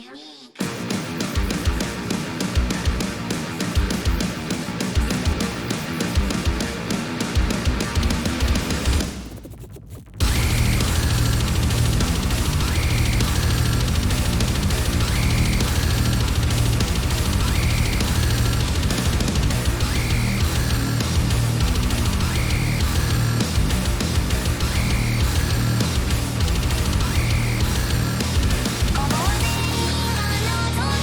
「こぼれ今の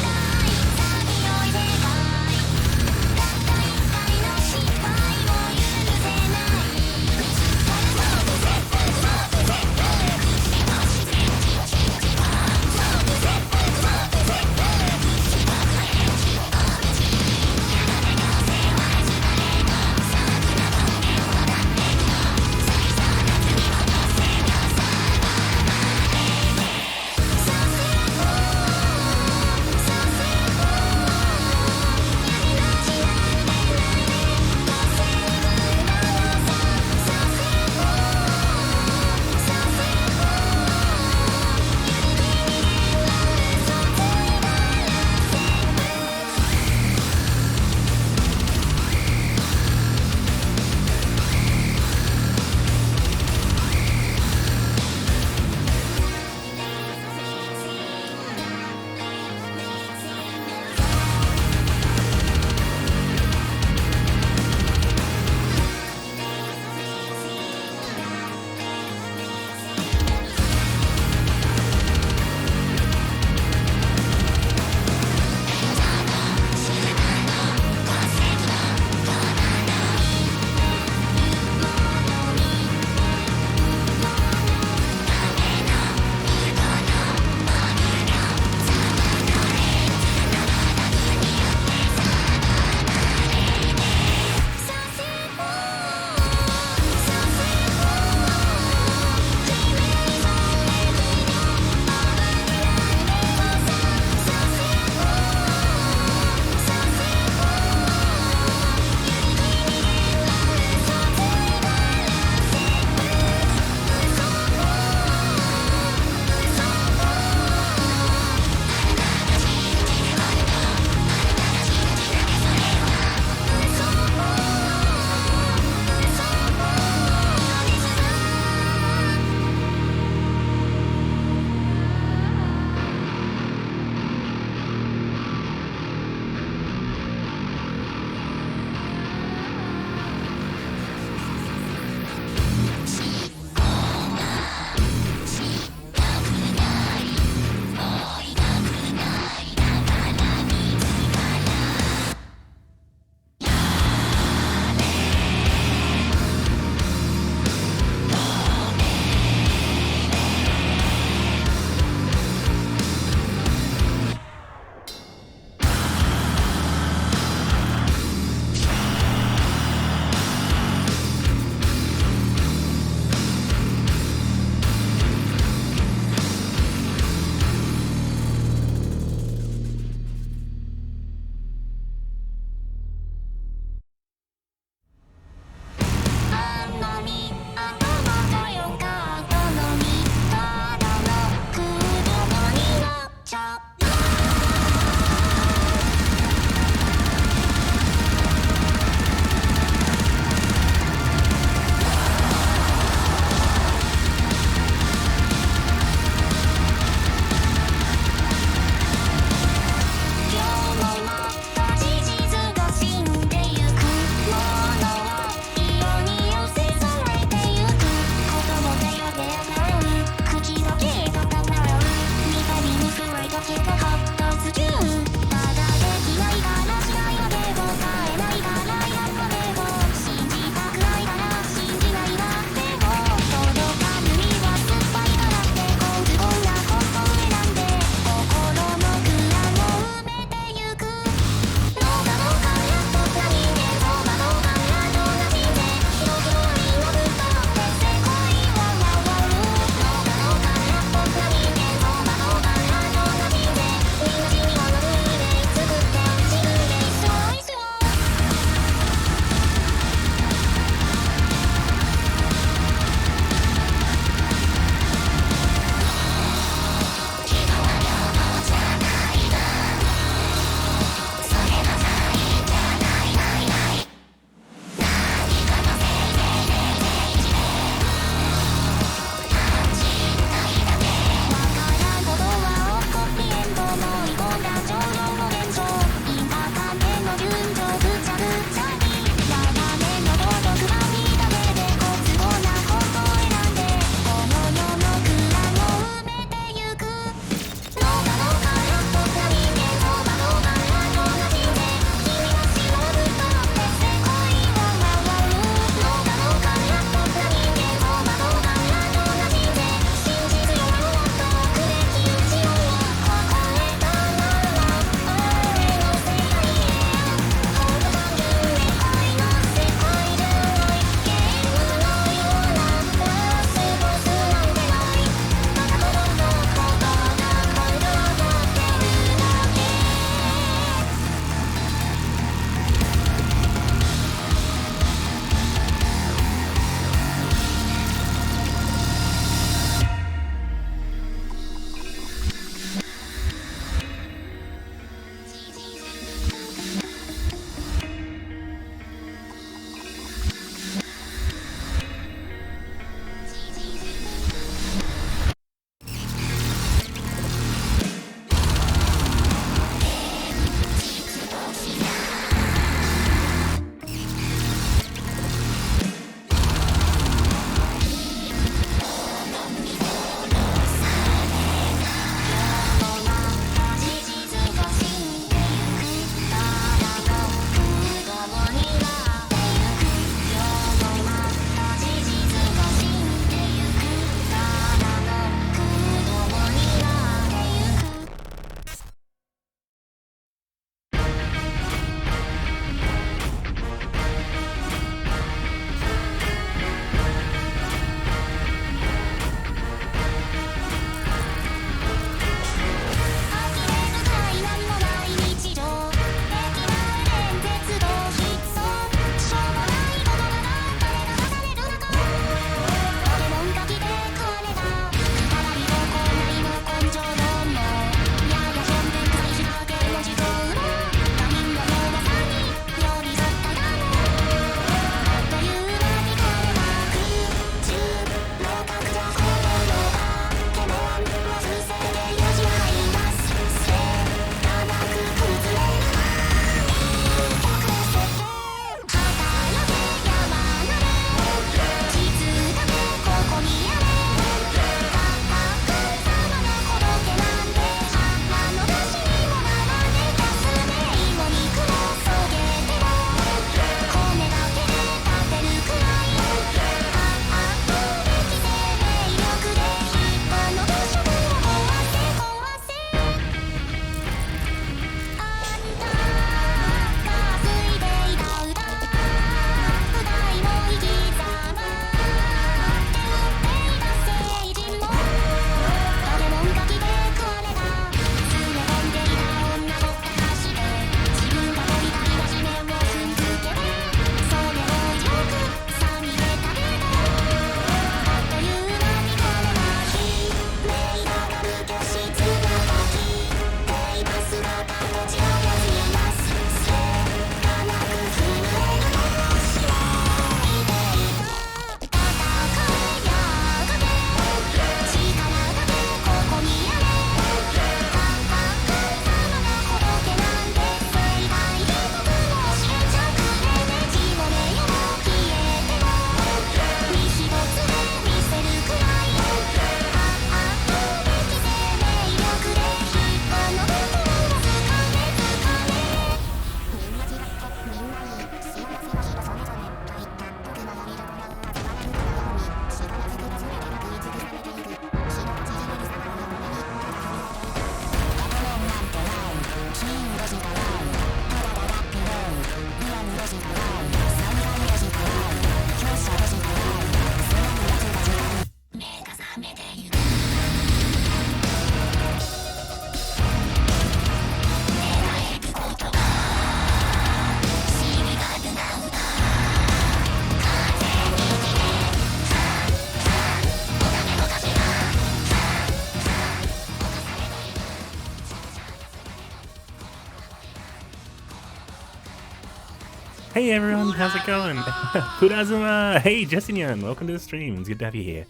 Hey everyone, how's it going? Kudazuma! Hey Jessinian, welcome to the stream. It's good to have you here.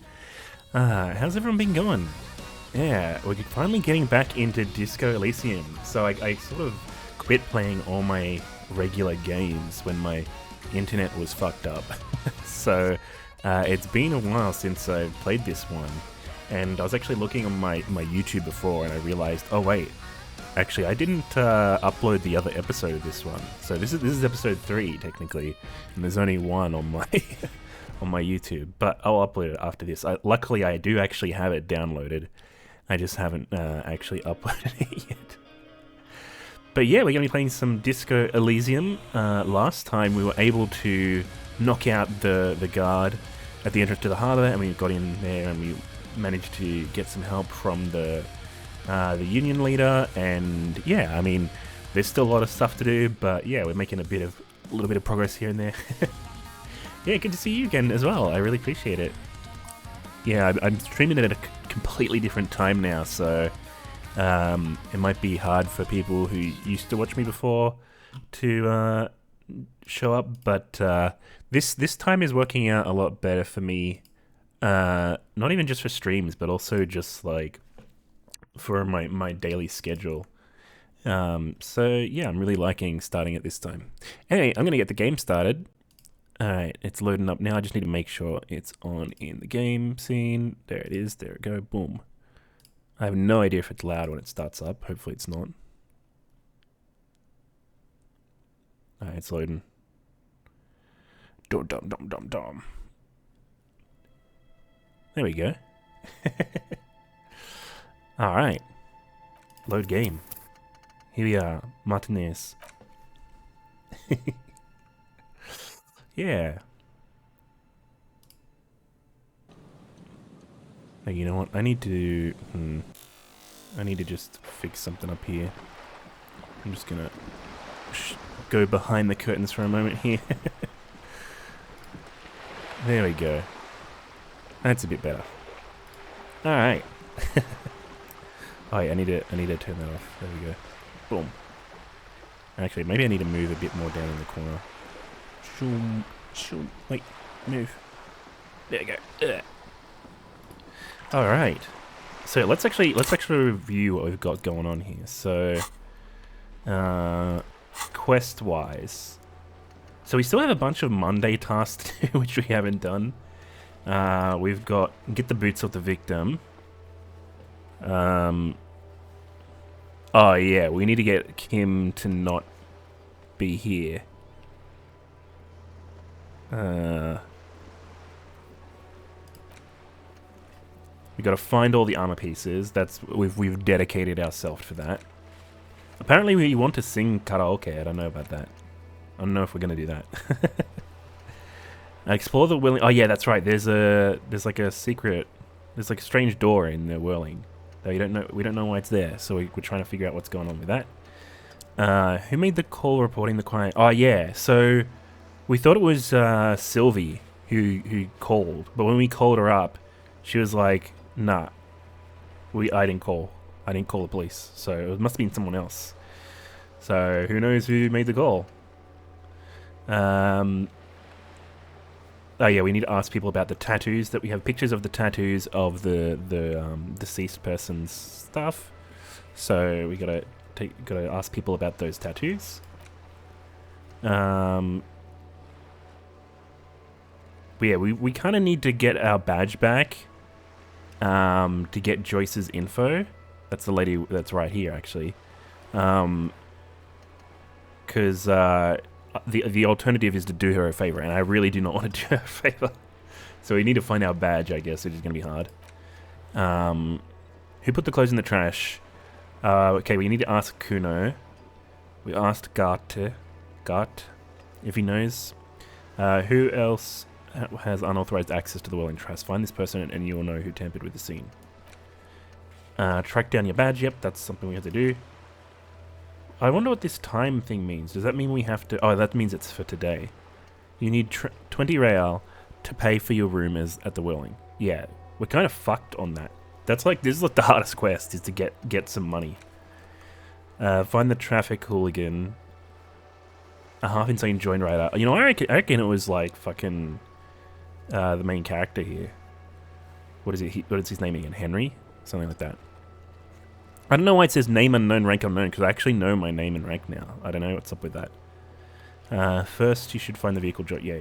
How's everyone been going? Yeah, we're finally getting back into Disco Elysium. So I sort of quit playing all my regular games when my internet was fucked up. So it's been a while since I've played this one. And I was actually looking on my YouTube before and I realized, oh wait, actually, I didn't upload the other episode of this one, so this is episode 3 technically, and there's only one on my on my YouTube. But I'll upload it after this. Luckily, I do actually have it downloaded. I just haven't actually uploaded it yet. But yeah, we're gonna be playing some Disco Elysium. Last time we were able to knock out the guard at the entrance to the harbour, and we got in there and we managed to get some help from the union leader, and yeah, I mean, there's still a lot of stuff to do, but yeah, we're making a little bit of progress here and there. Yeah, good to see you again as well. I really appreciate it. Yeah, I'm streaming it at a completely different time now, so it might be hard for people who used to watch me before to show up, but this time is working out a lot better for me. Not even just for streams, but also just like for my daily schedule. So yeah, I'm really liking starting at this time. Anyway, I'm gonna get the game started. Alright, it's loading up now. I just need to make sure it's on in the game scene. There it is, there it go, boom. I have no idea if it's loud when it starts up. Hopefully it's not. Alright, it's loading. Dum dum dum dum dum. There we go. Alright. Load game. Here we are. Martinez. Yeah. Hey, you know what? I need to... I need to just fix something up here. I'm just gonna go behind the curtains for a moment here. There we go. That's a bit better. Alright. Oh, yeah, I need to turn that off. There we go. Boom. Actually, maybe I need to move a bit more down in the corner. Shoom, shoom. Wait, move. There we go. Ugh. All right. So let's actually review what we've got going on here. So, quest-wise, so we still have a bunch of Monday tasks to do, which we haven't done. We've got get the boots off the victim. Oh yeah, we need to get Kim to not be here. We gotta find all the armor pieces. That's we've dedicated ourselves for that. Apparently we want to sing karaoke. I don't know about that. I don't know if we're gonna do that. Explore the whirling. Oh yeah, that's right. There's like a secret. There's like a strange door in the whirling. Though we don't know why it's there, so we're trying to figure out what's going on with that. Who made the call reporting the crime? Oh yeah, so we thought it was Sylvie who called, but when we called her up, she was like, "Nah, I didn't call. I didn't call the police." So it must have been someone else. So who knows who made the call? Oh yeah, we need to ask people about the tattoos. That we have pictures of the tattoos of the deceased person's stuff. So we gotta ask people about those tattoos. But yeah, we kind of need to get our badge back. To get Joyce's info. That's the lady that's right here, actually. Because the alternative is to do her a favor, and I really do not want to do her a favor. So we need to find our badge, I guess, which is going to be hard. Who put the clothes in the trash? Okay, we need to ask Kuno. We asked Gart, if he knows. Who else has unauthorized access to the Whirling Trust? Find this person and you'll know who tampered with the scene. Track down your badge. Yep, that's something we have to do. I wonder what this time thing means. Does that mean we have to... Oh, that means it's for today. You need 20 real to pay for your room at the Whirling. Yeah, we're kind of fucked on that. That's like... This is like the hardest quest, is to get some money. Find the traffic hooligan. A half insane joint rider. You know, I reckon it was like fucking the main character here. What is it? What is his name again? Henry? Something like that. I don't know why it says name unknown, rank unknown, because I actually know my name and rank now. I don't know what's up with that. First, you should find the vehicle joint. Yeah.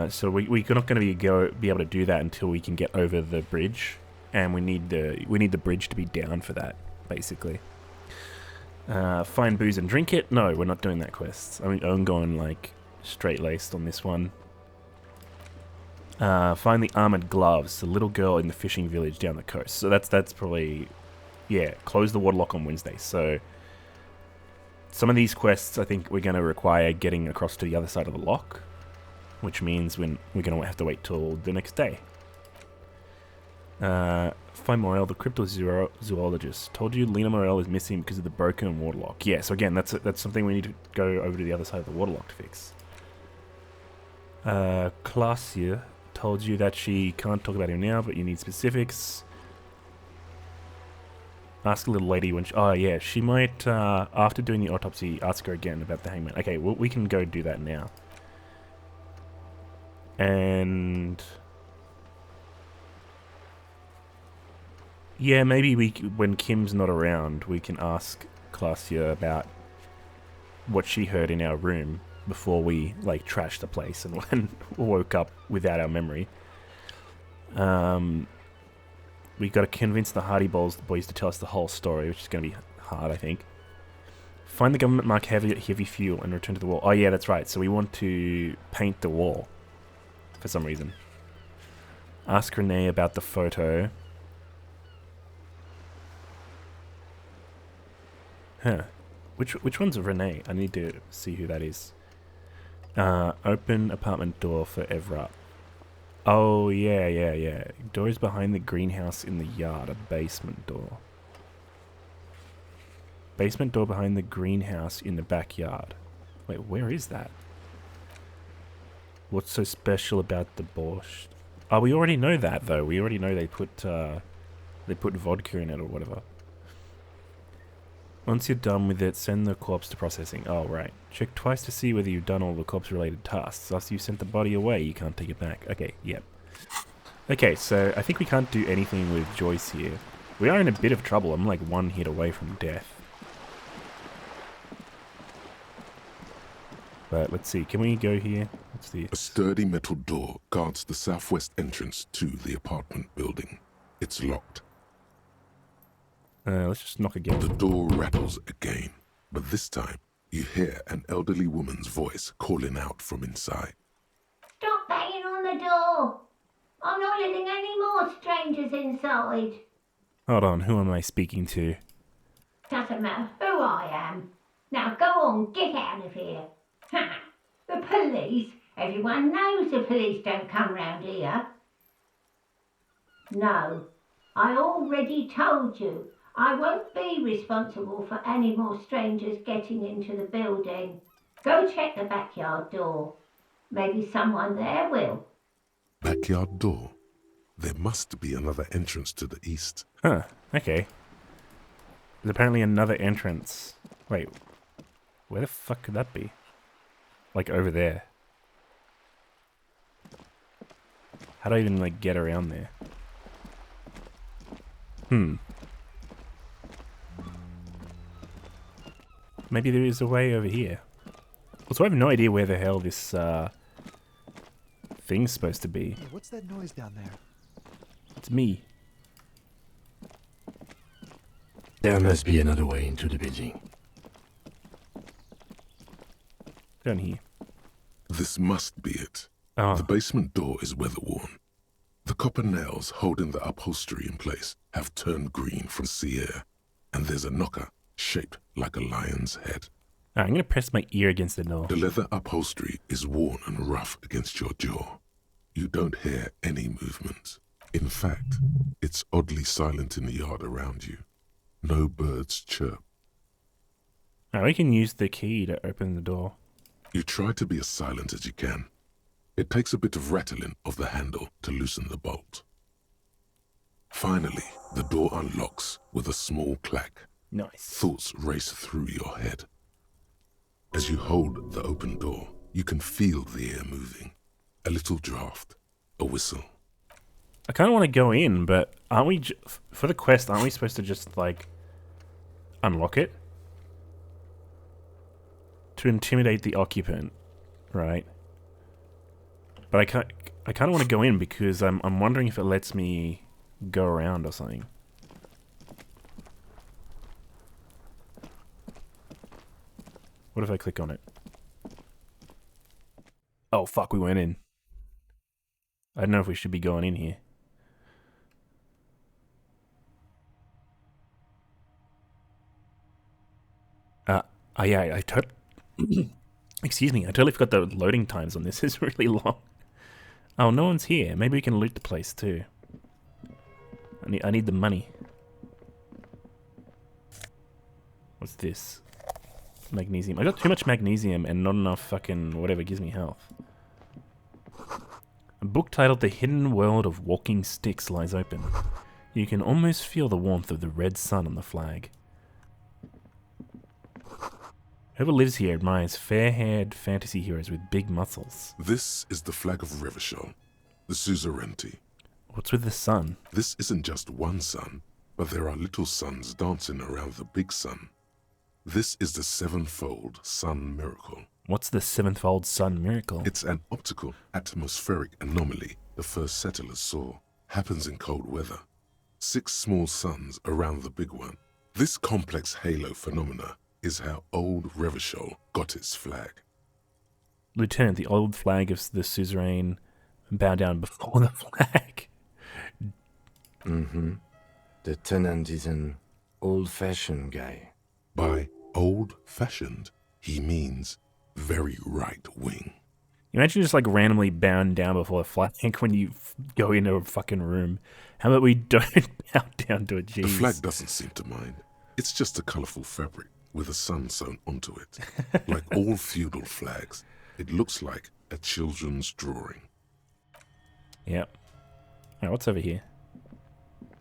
So we're not going to be able to do that until we can get over the bridge, and we need the bridge to be down for that, basically. Find booze and drink it. No, we're not doing that quest. I'm going like straight laced on this one. Find the armored gloves. The little girl in the fishing village down the coast. So that's probably, yeah. Close the waterlock on Wednesday. So some of these quests, I think we're going to require getting across to the other side of the lock, which means we're going to have to wait till the next day. Find Morel, the cryptozoologist. Told you Lena Morel is missing because of the broken waterlock. Yeah, so again, that's something we need to go over to the other side of the waterlock to fix. Clausia told you that she can't talk about him now, but you need specifics. Ask a little lady when she... Oh, yeah, she might, after doing the autopsy, ask her again about the hangman. Okay, well, we can go do that now. And... yeah, maybe when Kim's not around, we can ask Clausia about what she heard in our room before we, like, trashed the place and woke up without our memory. We got to convince the Hardy boys to tell us the whole story, which is going to be hard, I think. Find the government mark heavy fuel and return to the wall. Oh, yeah, that's right. So we want to paint the wall for some reason. Ask Renee about the photo. Huh. Which one's Renee? I need to see who that is. Open apartment door for Evra. Oh, yeah. Door is behind the greenhouse in the yard. A basement door. Basement door behind the greenhouse in the backyard. Wait, where is that? What's so special about the borscht? Oh, we already know that, though. We already know they put vodka in it or whatever. Once you're done with it, send the corpse to processing. Oh, right. Check twice to see whether you've done all the corpse-related tasks. After you've sent the body away, you can't take it back. Okay, yep. Okay, so I think we can't do anything with Joyce here. We are in a bit of trouble. I'm like one hit away from death. But let's see. Can we go here? What's this? A sturdy metal door guards the southwest entrance to the apartment building. It's locked. Let's just knock again. The door rattles again, but this time you hear an elderly woman's voice calling out from inside. Stop banging on the door! I'm not letting any more strangers inside. Hold on, who am I speaking to? Doesn't matter who I am. Now go on, get out of here. Ha! The police? Everyone knows the police don't come round here. No, I already told you. I won't be responsible for any more strangers getting into the building. Go check the backyard door. Maybe someone there will. Backyard door? There must be another entrance to the east. Huh, okay. There's apparently another entrance. Wait, where the fuck could that be? Like over there. How do I even like get around there? Maybe there is a way over here. Also, I have no idea where the hell this thing's supposed to be. Hey, what's that noise down there? It's me. There must be another way into the building. Down here. This must be it. Oh. The basement door is weather-worn. The copper nails holding the upholstery in place have turned green from sea air, and there's a knocker shaped like a lion's head. I'm going to press my ear against the door. The leather upholstery is worn and rough against your jaw. You don't hear any movement. In fact, it's oddly silent in the yard around you. No birds chirp. We can use the key to open the door. You try to be as silent as you can. It takes a bit of rattling of the handle to loosen the bolt. Finally, the door unlocks with a small clack. Nice. Thoughts race through your head. As you hold the open door, you can feel the air moving. A little draft, a whistle. I kind of want to go in, but aren't we, for the quest, aren't we supposed to just, like, unlock it? To intimidate the occupant, right? But I kind of want to go in because I'm wondering if it lets me go around or something. What if I click on it? Oh fuck, we went in. I don't know if we should be going in here. Oh yeah, excuse me, I totally forgot the loading times on this is really long. Oh, no one's here. Maybe we can loot the place too. I need the money. What's this? Magnesium. I got too much magnesium and not enough fucking whatever gives me health. A book titled The Hidden World of Walking Sticks lies open. You can almost feel the warmth of the red sun on the flag. Whoever lives here admires fair-haired fantasy heroes with big muscles. This is the flag of Reda-Ou, the suzerainty. What's with the sun? This isn't just one sun, but there are little suns dancing around the big sun. This is the sevenfold sun miracle. What's the sevenfold sun miracle? It's an optical atmospheric anomaly the first settlers saw. Happens in cold weather. 6 small suns around the big one. This complex halo phenomena is how old Reda-Ou got its flag. Lieutenant, the old flag of the suzerain bow down before the flag. Mm-hmm. The tenant is an old-fashioned guy. By old-fashioned, he means very right-wing. Imagine just like randomly bowing down before a flag when you go into a fucking room. How about we don't bow down to a jeez? The flag doesn't seem to mind. It's just a colourful fabric with a sun sewn onto it. Like all feudal flags, it looks like a children's drawing. Yep. Alright, what's over here?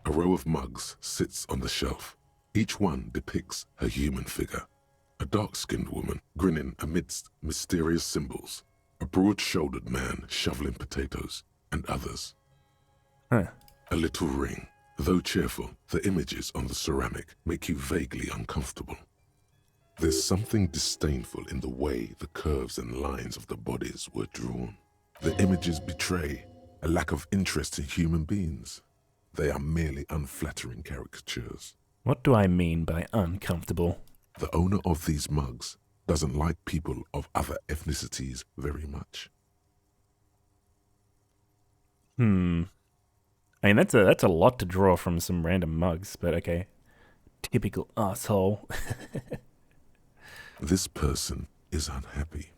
A row of mugs sits on the shelf. Each one depicts a human figure. A dark-skinned woman grinning amidst mysterious symbols. A broad-shouldered man shoveling potatoes, and others. Huh. A little ring. Though cheerful, the images on the ceramic make you vaguely uncomfortable. There's something disdainful in the way the curves and lines of the bodies were drawn. The images betray a lack of interest in human beings. They are merely unflattering caricatures. What do I mean by uncomfortable? The owner of these mugs doesn't like people of other ethnicities very much. I mean, that's a lot to draw from some random mugs, but okay. Typical asshole. This person is unhappy.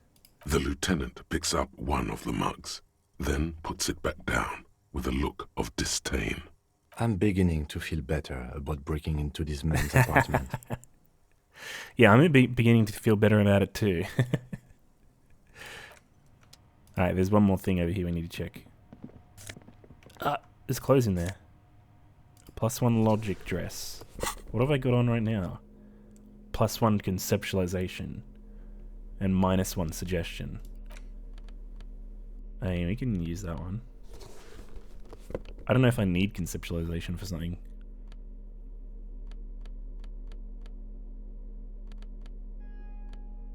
The lieutenant picks up one of the mugs, then puts it back down with a look of disdain. I'm beginning to feel better about breaking into this man's apartment. Yeah, I'm beginning to feel better about it too. Alright, there's one more thing over here we need to check. There's clothes in there. +1 logic dress. What have I got on right now? +1 conceptualization. And -1 suggestion. Hey, we can use that one. I don't know if I need conceptualization for something.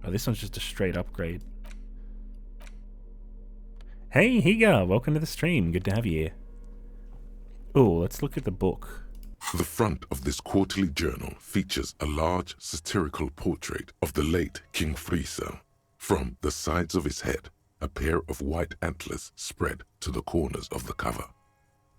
Oh, this one's just a straight upgrade. Hey, Higa! Welcome to the stream. Good to have you here. Oh, let's look at the book. The front of this quarterly journal features a large satirical portrait of the late King Friesel. From the sides of his head, a pair of white antlers spread to the corners of the cover.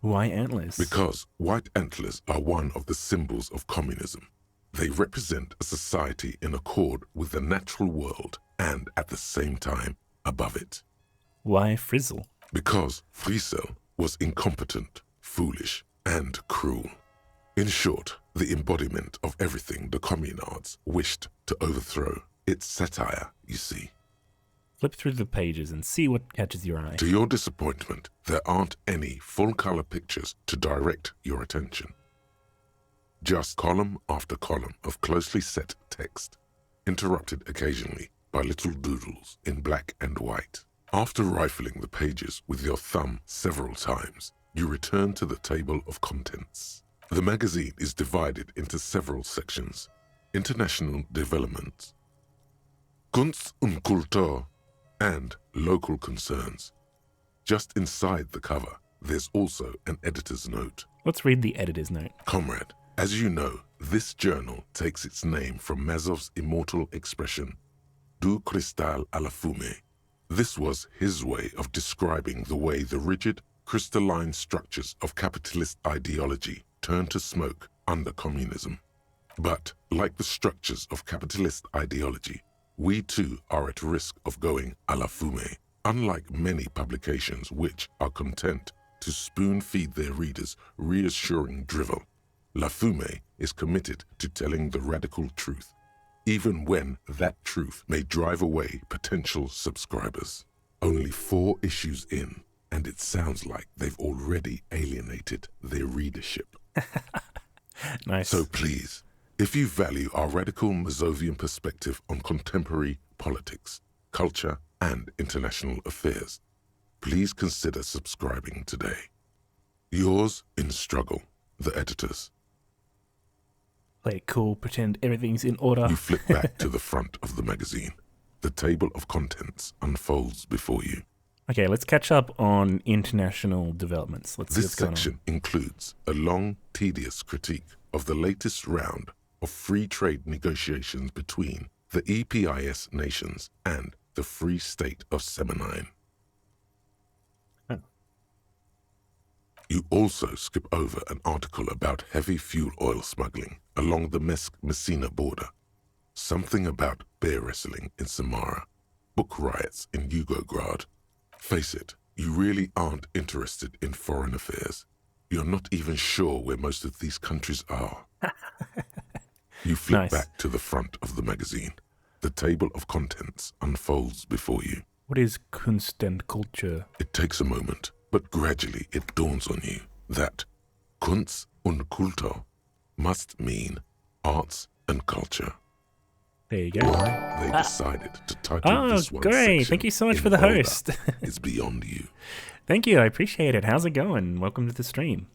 Why antlers? Because white antlers are one of the symbols of communism. They represent a society in accord with the natural world and at the same time above it. Why Frizzle? Because Friesel was incompetent, foolish, and cruel. In short, the embodiment of everything the communards wished to overthrow. It's satire, you see. Flip through the pages and see what catches your eye. To your disappointment, there aren't any full-color pictures to direct your attention. Just column after column of closely set text, interrupted occasionally by little doodles in black and white. After rifling the pages with your thumb several times, you return to the table of contents. The magazine is divided into several sections: international development, Kunst und Kultur, and local concerns. Just inside the cover, there's also an editor's note. Let's read the editor's note. Comrade, as you know, this journal takes its name from Mazov's immortal expression, du cristal à la fumée. This was his way of describing the way the rigid, crystalline structures of capitalist ideology turn to smoke under communism. But, like the structures of capitalist ideology, we too are at risk of going à la fumée. Unlike many publications which are content to spoon-feed their readers reassuring drivel, La Fumée is committed to telling the radical truth, even when that truth may drive away potential subscribers. Only 4 issues in, and it sounds like they've already alienated their readership. Nice. So please, if you value our radical Mazovian perspective on contemporary politics, culture, and international affairs, please consider subscribing today. Yours in struggle, the editors. Play it cool, pretend everything's in order. You flip back to the front of the magazine. The table of contents unfolds before you. Okay, let's catch up on international developments. Let's see This what's going on. section includes a long, tedious critique of the latest round of free trade negotiations between the EPIS nations and the Free State of Semenine. Oh. You also skip over an article about heavy fuel oil smuggling along the Messina border, something about bear wrestling in Samara, book riots in Yugograd. Face it, you really aren't interested in foreign affairs. You're not even sure where most of these countries are. You flip Nice. back to the front of the magazine. The table of contents unfolds before you. What is Kunst and Kultur? It takes a moment, but gradually it dawns on you that Kunst und Kultur must mean arts and culture. There you go. Why they decided to title Oh, this one great. section Thank you so much in for the order host. is beyond you. Thank you. I appreciate it. How's it going? Welcome to the stream.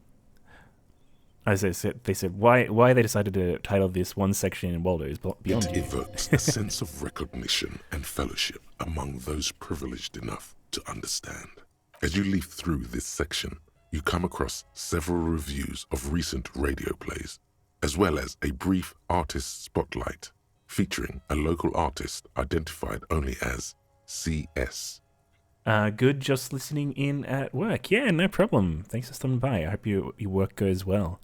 As I said, they said why they decided to title this one section in Waldo is beyond It you. evokes a sense of recognition and fellowship among those privileged enough to understand. As you leaf through this section, you come across several reviews of recent radio plays, as well as a brief artist spotlight featuring a local artist identified only as CS. Good, just listening in at work. Yeah, no problem. Thanks for stopping by. I hope your work goes well.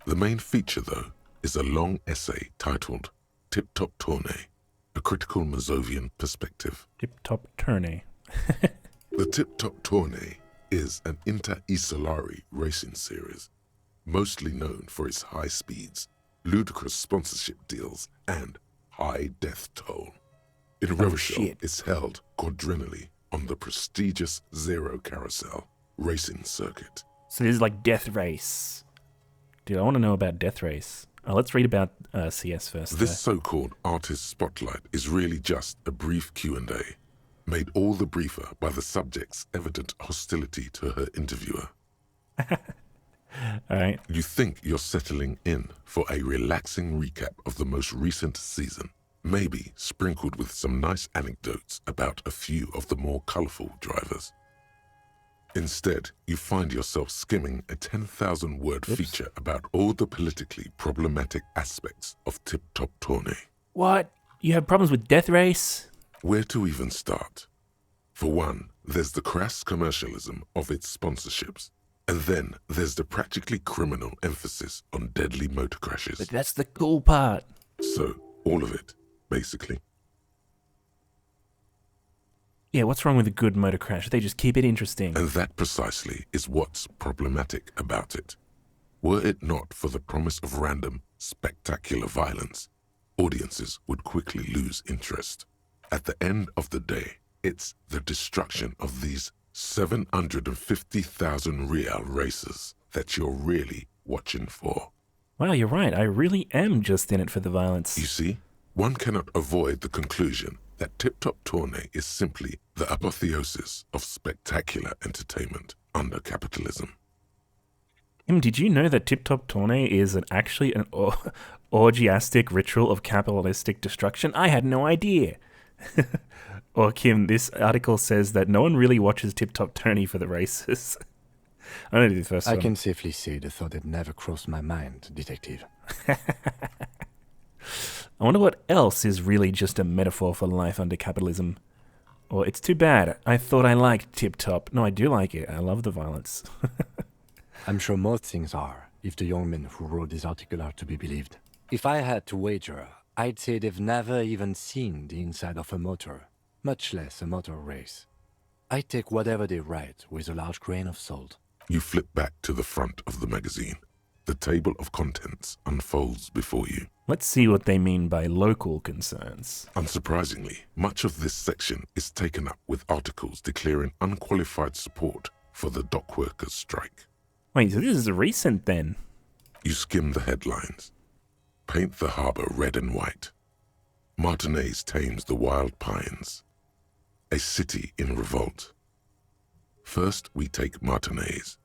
The main feature, though, is a long essay titled Tip Top Tournée, a critical Mazovian perspective. Tip top tourney. The Tip Top Tournée is an inter-Isolari racing series, mostly known for its high speeds, ludicrous sponsorship deals, and high death toll. In Revachol, shit. it's held quadrennially on the prestigious Zero Carousel racing circuit. So this is like Death Race. Dude, I want to know about Death Race. Let's read about CS first. This so-called artist spotlight is really just a brief Q&A, made all the briefer by the subject's evident hostility to her interviewer. All right. You think you're settling in for a relaxing recap of the most recent season, maybe sprinkled with some nice anecdotes about a few of the more colourful drivers. Instead, you find yourself skimming a 10,000-word feature about all the politically problematic aspects of Tip Top Tournée. What? You have problems with Death Race? Where to even start? For one, there's the crass commercialism of its sponsorships. And then there's the practically criminal emphasis on deadly motor crashes. But that's the cool part. So, all of it, basically. Yeah, what's wrong with a good motor crash? They just keep it interesting. And that precisely is what's problematic about it. Were it not for the promise of random, spectacular violence, audiences would quickly lose interest. At the end of the day, it's the destruction of these 750,000 real races that you're really watching for. Wow, you're right. I really am just in it for the violence. You see, one cannot avoid the conclusion that Tip-Top Tourney is simply the apotheosis of spectacular entertainment under capitalism. Did you know that Tip-Top Tourney is actually an orgiastic ritual of capitalistic destruction? I had no idea. Or Kim, this article says that no one really watches Tip-Top Tourney for the races. I don't do the first one. I can safely say the thought had never crossed my mind, detective. I wonder what else is really just a metaphor for life under capitalism. Or it's too bad. I thought I liked Tip-Top. No, I do like it. I love the violence. I'm sure most things are, if the young men who wrote this article are to be believed. If I had to wager, I'd say they've never even seen the inside of a motor, much less a motor race. I take whatever they write with a large grain of salt. You flip back to the front of the magazine. The table of contents unfolds before you. Let's see what they mean by local concerns. Unsurprisingly, much of this section is taken up with articles declaring unqualified support for the dock workers' strike. Wait, so this is recent then? You skim the headlines. Paint the harbour red and white. Martinez tames the wild pines. A city in revolt. First we take Martinez,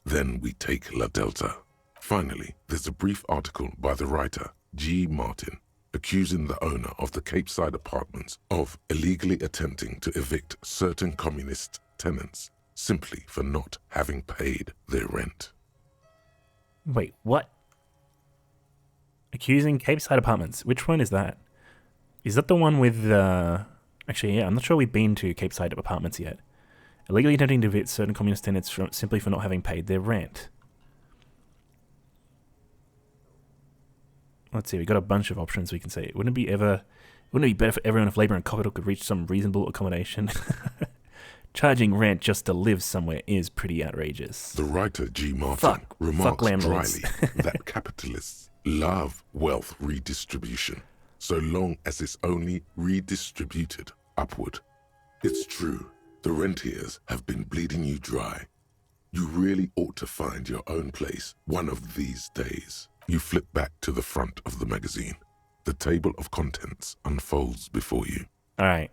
then we take La Delta. Finally, there's a brief article by the writer, G. Martin, accusing the owner of the Capeside apartments of illegally attempting to evict certain communist tenants simply for not having paid their rent. Wait, what? Accusing Capeside Apartments. Which one is that? Is that the one with actually, yeah, I'm not sure we've been to Capeside Apartments yet. Illegally attempting to evict certain communist tenants simply for not having paid their rent. Let's see, we got a bunch of options we can say. Wouldn't it be better for everyone if Labour and capital could reach some reasonable accommodation? Charging rent just to live somewhere is pretty outrageous. The writer G. Martin remarks landlords. dryly that capitalists love wealth redistribution, so long as it's only redistributed upward. It's true, the rentiers have been bleeding you dry. You really ought to find your own place one of these days. You flip back to the front of the magazine. The table of contents unfolds before you. All right,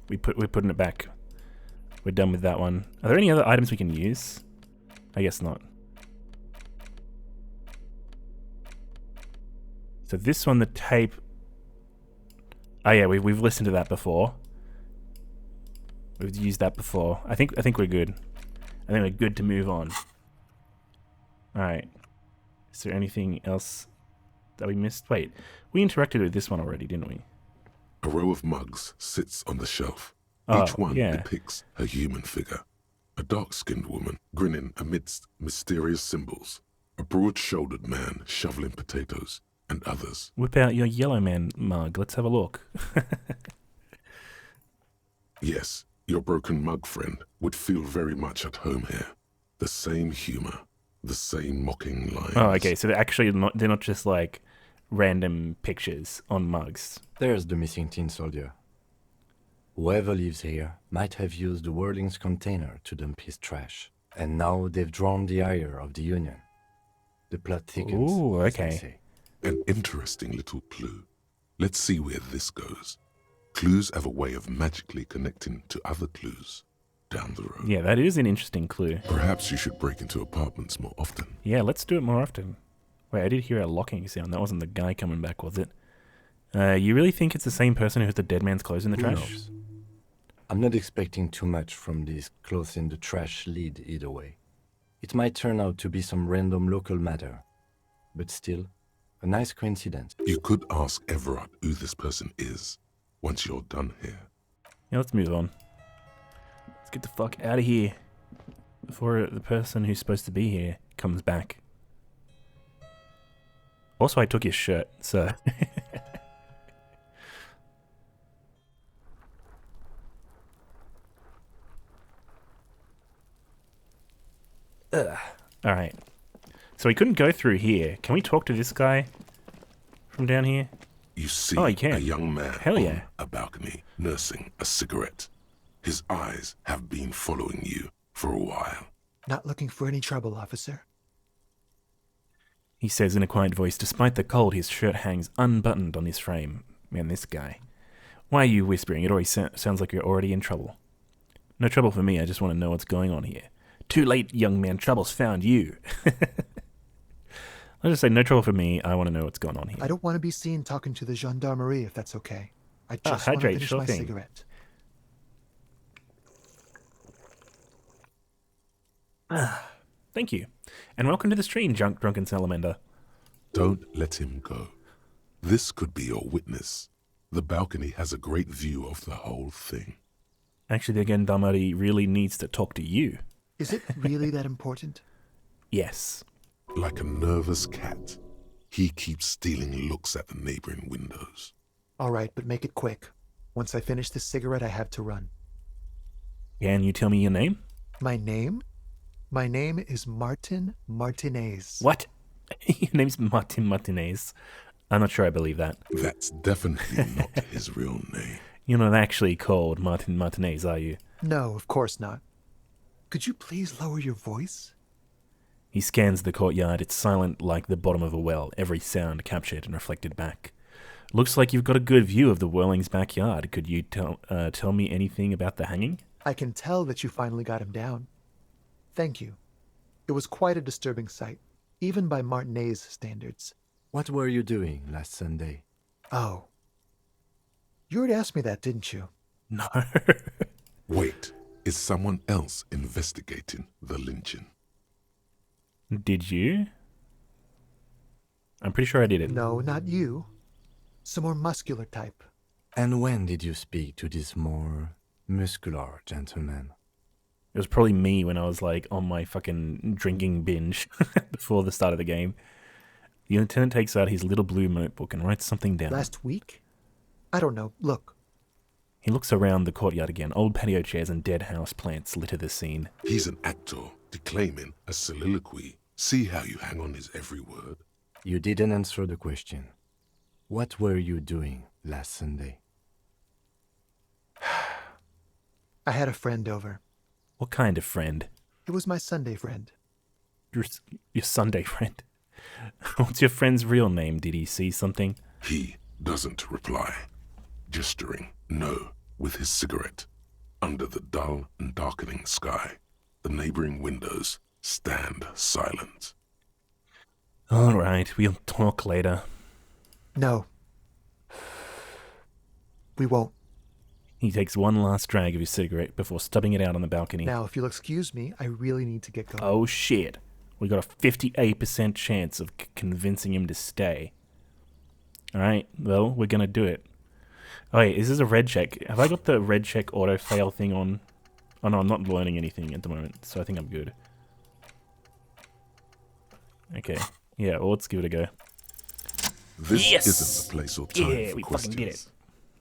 we're putting it back. We're done with that one. Are there any other items we can use? I guess not. So this one, the tape. Oh yeah, we've listened to that before. We've used that before. I think we're good. I think we're good to move on. All right. Is there anything else that we missed? Wait, we interacted with this one already, didn't we? A row of mugs sits on the shelf. Oh, Each one yeah. depicts a human figure. A dark-skinned woman grinning amidst mysterious symbols. A broad-shouldered man shoveling potatoes, and others. Whip out your yellow man mug. Let's have a look. Yes, your broken mug friend would feel very much at home here. The same humor, the same mocking lines. Oh, okay. So they're not just like random pictures on mugs. There's the missing tin soldier. Whoever lives here might have used the Whirling's container to dump his trash, and now they've drawn the ire of the Union. The plot thickens. Ooh, as they okay. say. An interesting little clue. Let's see where this goes. Clues have a way of magically connecting to other clues down the road. Yeah, that is an interesting clue. Perhaps you should break into apartments more often. Yeah, let's do it more often. Wait, I did hear a locking sound. That wasn't the guy coming back, was it? You really think it's the same person who has the dead man's clothes in the Who trash? knows? I'm not expecting too much from these clothes in the trash lead either way. It might turn out to be some random local matter, but still, a nice coincidence. You could ask Everard who this person is once you're done here. Yeah, let's move on. Let's get the fuck out of here before the person who's supposed to be here comes back. Also, I took his shirt, so... Alright. So we couldn't go through here. Can we talk to this guy from down here? You see Oh, you can. a young man Hell on yeah. a balcony nursing a cigarette. His eyes have been following you for a while. Not looking for any trouble, officer. He says in a quiet voice, despite the cold, his shirt hangs unbuttoned on his frame. Man, this guy. Why are you whispering? It already sounds like you're already in trouble. No trouble for me, I just want to know what's going on here. Too late, young man, trouble's found you. I'll just say, no trouble for me, I want to know what's going on here. I don't want to be seen talking to the gendarmerie if that's okay. I just want to hydrate, finish sure my thing. cigarette. Thank you. And welcome to the stream, Drunken Salamander. Don't let him go. This could be your witness. The balcony has a great view of the whole thing. Actually, the gendarmerie really needs to talk to you. Is it really that important? Yes. Like a nervous cat, he keeps stealing looks at the neighboring windows. All right, but make it quick. Once I finish this cigarette, I have to run. Can you tell me your name? My name? My name is Martin Martinez. What? Your name's Martin Martinez. I'm not sure I believe that. That's definitely not his real name. You're not actually called Martin Martinez, are you? No, of course not. Could you please lower your voice? He scans the courtyard. It's silent like the bottom of a well, every sound captured and reflected back. Looks like you've got a good view of the Whirling's backyard. Could you tell me anything about the hanging? I can tell that you finally got him down. Thank you. It was quite a disturbing sight, even by Martinez standards. What were you doing last Sunday? Oh. You already asked me that, didn't you? No. Wait, is someone else investigating the lynching? Did you? I'm pretty sure I did it. No, not you. Some more muscular type. And when did you speak to this more muscular gentleman? It was probably me when I was like on my fucking drinking binge before the start of the game. The lieutenant takes out his little blue notebook and writes something down. Last week? I don't know. Look. He looks around the courtyard again. Old patio chairs and dead house plants litter the scene. He's an actor, declaiming a soliloquy. See how you hang on his every word? You didn't answer the question. What were you doing last Sunday? I had a friend over. What kind of friend? It was my Sunday friend. Your Sunday friend? What's your friend's real name? Did he see something? He doesn't reply, gesturing no with his cigarette. Under the dull and darkening sky, the neighboring windows stand silent. All right, we'll talk later. No. We won't. He takes one last drag of his cigarette before stubbing it out on the balcony. Now, if you'll excuse me, I really need to get going. Oh shit. We got a 58% chance of convincing him to stay. Alright, well, we're gonna do it. Oh wait, is this a red check? Have I got the red check auto fail thing on? Oh no, I'm not learning anything at the moment, so I think I'm good. Okay, yeah, well, let's give it a go. This Yes! isn't the place or time Yeah, for we questions. fucking did it.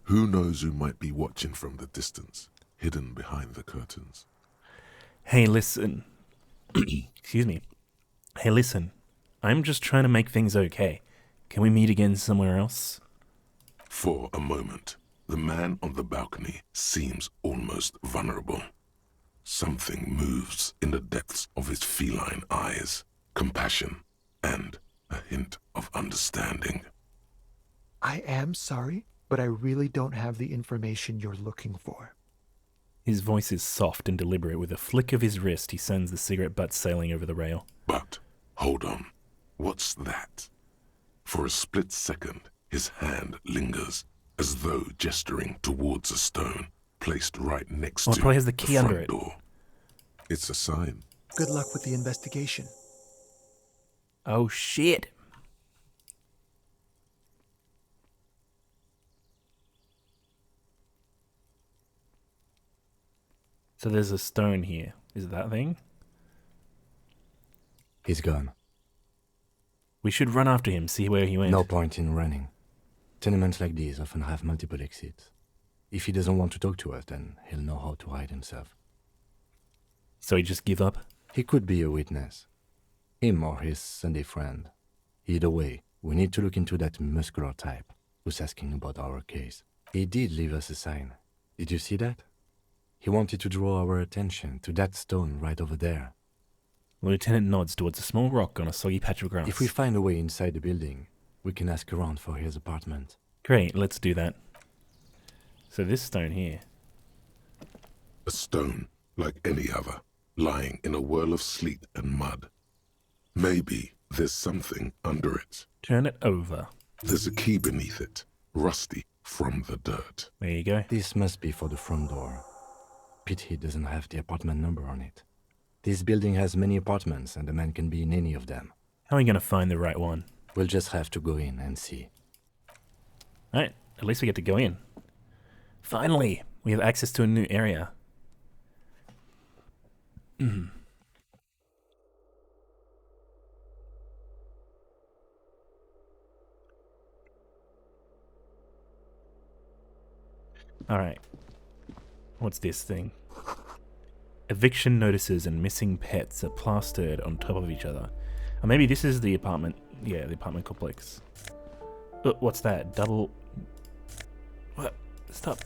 Who knows who might be watching from the distance, hidden behind the curtains? Hey, listen. Excuse me. Hey, listen. I'm just trying to make things okay. Can we meet again somewhere else? For a moment, the man on the balcony seems almost vulnerable. Something moves in the depths of his feline eyes, compassion, and a hint of understanding. I am sorry, but I really don't have the information you're looking for. His voice is soft and deliberate. With a flick of his wrist, he sends the cigarette butt sailing over the rail. But, hold on, what's that? For a split second, his hand lingers, as though gesturing towards a stone placed right next Oh, it to probably has the key front under it. door. It's a sign. Good luck with the investigation. Oh, shit. So there's a stone here. Is it that thing? He's gone. We should run after him, see where he went. No point in running. Tenements like these often have multiple exits. If he doesn't want to talk to us, then he'll know how to hide himself. So he just give up? He could be a witness. Him or his Sunday friend. Either way, we need to look into that muscular type who's asking about our case. He did leave us a sign. Did you see that? He wanted to draw our attention to that stone right over there. The lieutenant nods towards a small rock on a soggy patch of grass. If we find a way inside the building, we can ask around for his apartment. Great, let's do that. So this stone here. A stone like any other, lying in a whirl of sleet and mud. Maybe there's something under it. Turn it over. There's a key beneath it, rusty from the dirt. There you go. This must be for the front door. Pity it doesn't have the apartment number on it. This building has many apartments, and the man can be in any of them. How are we going to find the right one? We'll just have to go in and see. Alright, at least we get to go in. Finally, we have access to a new area. Alright. What's this thing? Eviction notices and missing pets are plastered on top of each other. Or maybe this is the apartment. Yeah, the apartment complex. What's that? Double... What? Stop.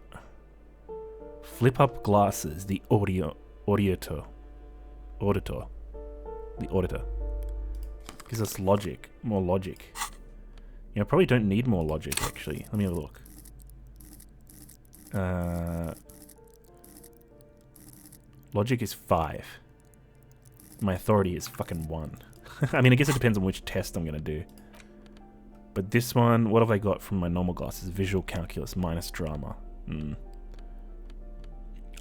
Flip up glasses. The auditor. The auditor. Gives us logic. More logic. You know, probably don't need more logic, actually. Let me have a look. Logic is 5. My authority is fucking 1. I mean, I guess it depends on which test I'm gonna do. But this one, what have I got from my normal glasses? Visual calculus minus drama.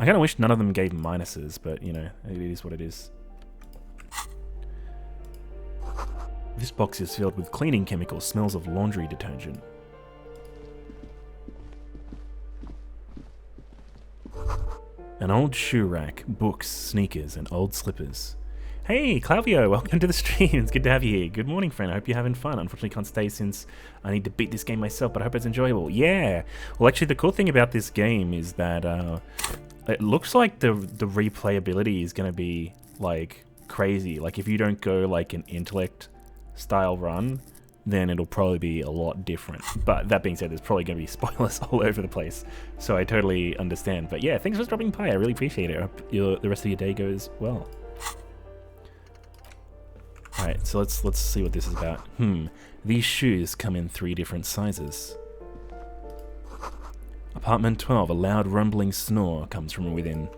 I kind of wish none of them gave minuses, but you know, it is what it is. This box is filled with cleaning chemicals, smells of laundry detergent. An old shoe rack, books, sneakers, and old slippers. Hey, Clavio, welcome to the stream. It's good to have you here. Good morning, friend. I hope you're having fun. Unfortunately, can't stay since I need to beat this game myself, but I hope it's enjoyable. Yeah. Well, actually, the cool thing about this game is that it looks like the replayability is going to be, like, crazy. Like, if you don't go, like, an intellect-style run, then it'll probably be a lot different. But that being said, there's probably going to be spoilers all over the place. So I totally understand. But yeah, thanks for dropping by. I really appreciate it. I hope the rest of your day goes well. Alright, so let's see what this is about. These shoes come in 3 different sizes. Apartment 12, a loud rumbling snore comes from within.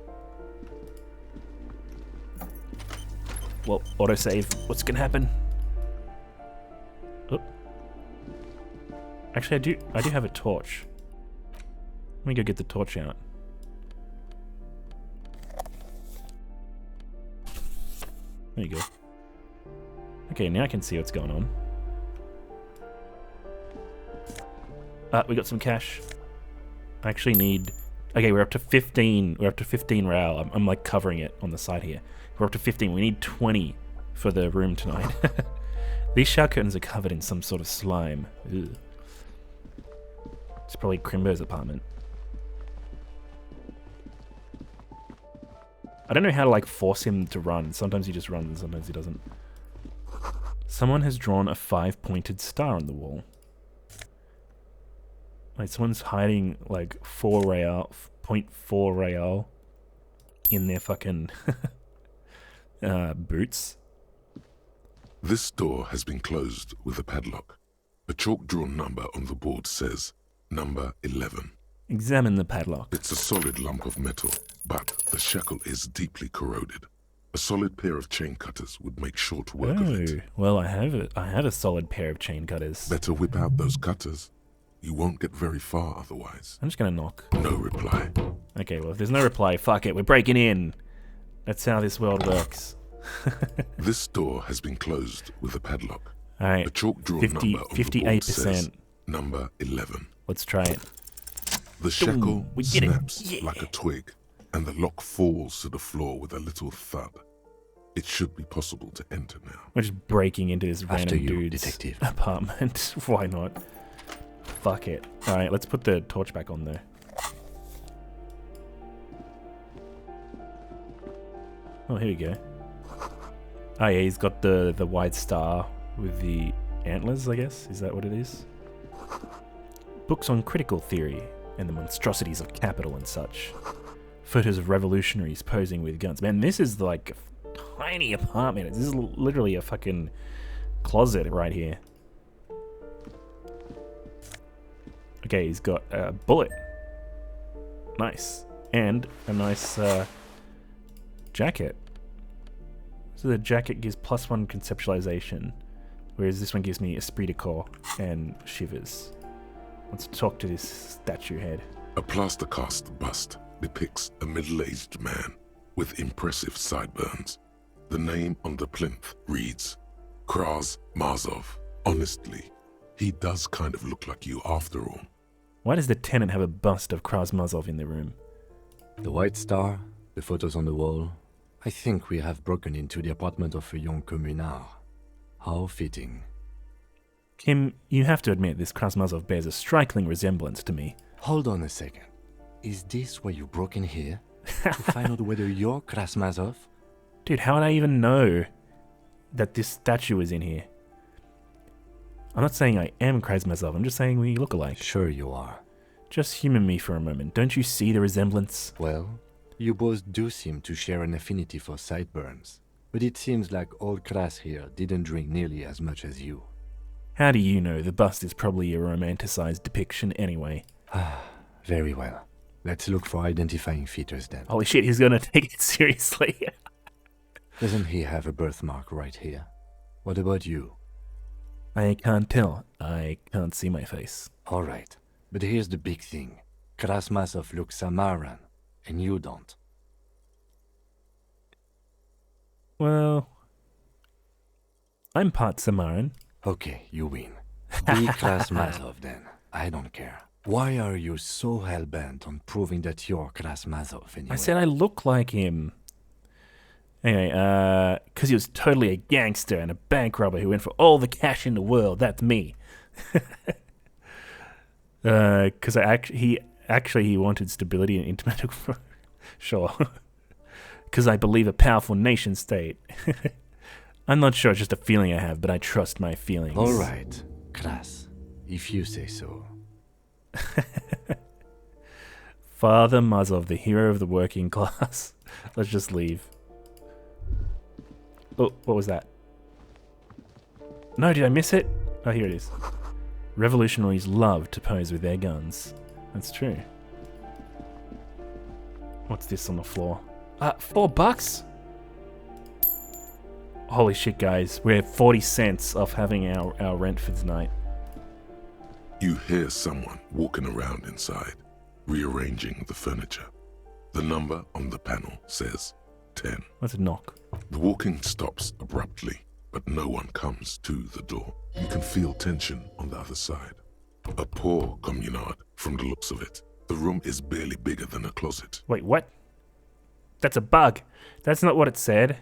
Well, autosave. What's gonna happen? Oh. Actually, I do have a torch. Let me go get the torch out. There you go. Okay, now I can see what's going on. We got some cash. I actually need... Okay, we're up to 15. We're up to 15 Reda-Ou. I'm like covering it on the side here. We're up to 15. We need 20 for the room tonight. These shower curtains are covered in some sort of slime. Ugh. It's probably Crimbo's apartment. I don't know how to like force him to run. Sometimes he just runs and sometimes he doesn't. Someone has drawn a 5-pointed star on the wall. Like someone's hiding like 4 Reda-Ou, 0.4 Reda-Ou in their fucking boots. This door has been closed with a padlock. A chalk-drawn number on the board says, number 11. Examine the padlock. It's a solid lump of metal, but the shackle is deeply corroded. A solid pair of chain cutters would make short work of it. Well, I have a solid pair of chain cutters. Better whip out those cutters. You won't get very far otherwise. I'm just gonna knock. No reply. Okay, well, if there's no reply, fuck it, we're breaking in. That's how this world works. This door has been closed with a padlock. Alright, A chalk-drawn number on the board 58%. says, number 11. Let's try it. The shackle we did it. snaps Yeah. like a twig, and the lock falls to the floor with a little thud. It should be possible to enter now. We're just breaking into this After random you, dude's detective. apartment. Why not? Fuck it. Alright, let's put the torch back on there. Oh, here we go. Oh yeah, he's got the white star with the antlers, I guess. Is that what it is? Books on critical theory and the monstrosities of capital and such. Photos of revolutionaries posing with guns. Man, this is like a tiny apartment. This is literally a fucking closet right here. Okay, he's got a bullet. Nice. And a nice jacket. So the jacket gives +1 conceptualization, whereas this one gives me esprit de corps and shivers. Let's talk to this statue head. A plaster cast bust depicts a middle-aged man with impressive sideburns. The name on the plinth reads, Kraz Mazov. Honestly, he does kind of look like you after all. Why does the tenant have a bust of Krasmazov in the room? The White Star, the photos on the wall. I think we have broken into the apartment of a young communard. How fitting. Kim, you have to admit this Krasmazov bears a striking resemblance to me. Hold on a second. Is this why you broke in here? To find out whether you're Krasmazov? Dude, how would I even know that this statue is in here? I'm not saying I am Krasmazov, I'm just saying we look alike. Sure you are. Just humour me for a moment. Don't you see the resemblance? Well, you both do seem to share an affinity for sideburns. But it seems like old Kras here didn't drink nearly as much as you. How do you know? The bust is probably a romanticized depiction anyway. Very well. Let's look for identifying features then. Holy shit, he's gonna take it seriously. Doesn't he have a birthmark right here? What about you? I can't tell. I can't see my face. Alright, but here's the big thing. Krasmazov looks Samaran, and you don't. Well, I'm part Samaran. Okay, you win. Be Krasmazov then. I don't care. Why are you so hell-bent on proving that you're Krasmazov anyway? I said I look like him. Anyway, because he was totally a gangster and a bank robber who went for all the cash in the world. That's me. Because he wanted stability and intimate. Sure. Because I believe a powerful nation state. I'm not sure, it's just a feeling I have, but I trust my feelings. Alright, Kras, if you say so. Father Mazov, the hero of the working class. Let's just leave. Oh, what was that? No, did I miss it? Oh, here it is. Revolutionaries love to pose with their guns. That's true. What's this on the floor? $4? Holy shit, guys. We're 40 cents off having our rent for tonight. You hear someone walking around inside, rearranging the furniture. The number on the panel says 10. Let's knock. The walking stops abruptly, but no one comes to the door. You can feel tension on the other side. A poor communard, from the looks of it. The room is barely bigger than a closet. Wait, what? That's a bug. That's not what it said. It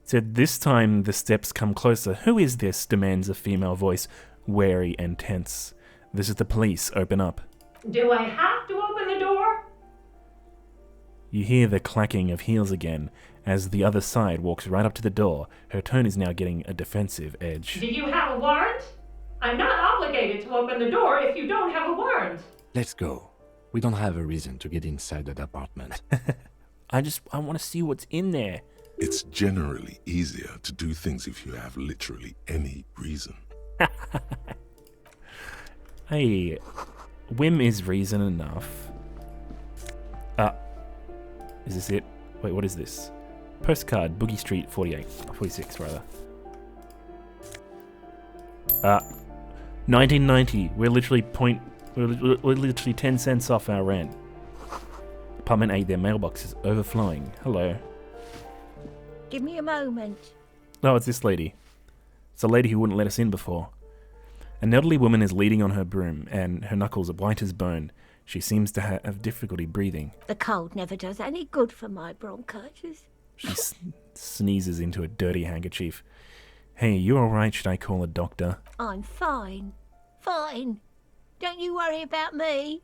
said, this time the steps come closer. Who is this? Demands a female voice, wary and tense. This is the police. Open up. Do I have to open the door? You hear the clacking of heels again as the other side walks right up to the door. Her tone is now getting a defensive edge. Do you have a warrant? I'm not obligated to open the door if you don't have a warrant. Let's go. We don't have a reason to get inside that apartment. I want to see what's in there. It's generally easier to do things if you have literally any reason. Hey, whim is reason enough. Is this it? Wait, what is this? Postcard, Boogie Street 46 rather. 1990. We're literally 10 cents off our rent. Apartment 8, their mailbox is overflowing. Hello. Give me a moment. Oh, it's this lady. It's a lady who wouldn't let us in before. An elderly woman is leaning on her broom, and her knuckles are white as bone. She seems to have difficulty breathing. The cold never does any good for my bronchitis. She sneezes into a dirty handkerchief. Hey, you alright? Should I call a doctor? I'm fine. Fine. Don't you worry about me.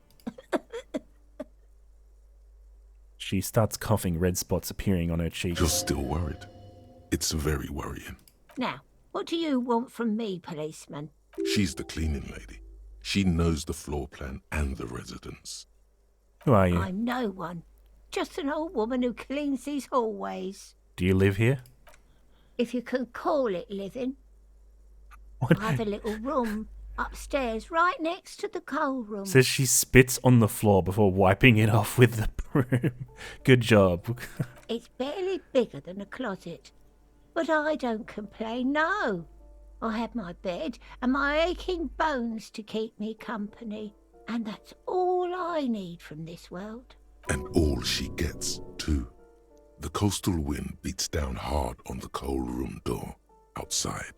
She starts coughing, red spots appearing on her cheeks. You're still worried. It's very worrying. Now, what do you want from me, policeman? She's the cleaning lady. She knows the floor plan and the residence. Who are you? I'm no one. Just an old woman who cleans these hallways. Do you live here? If you can call it living. What? I have a little room Upstairs, right next to the coal room. Says she spits on the floor before wiping it off with the broom. Good job. It's barely bigger than a closet. But I don't complain, no. I have my bed and my aching bones to keep me company. And that's all I need from this world. And all she gets, too. The coastal wind beats down hard on the coal room door outside.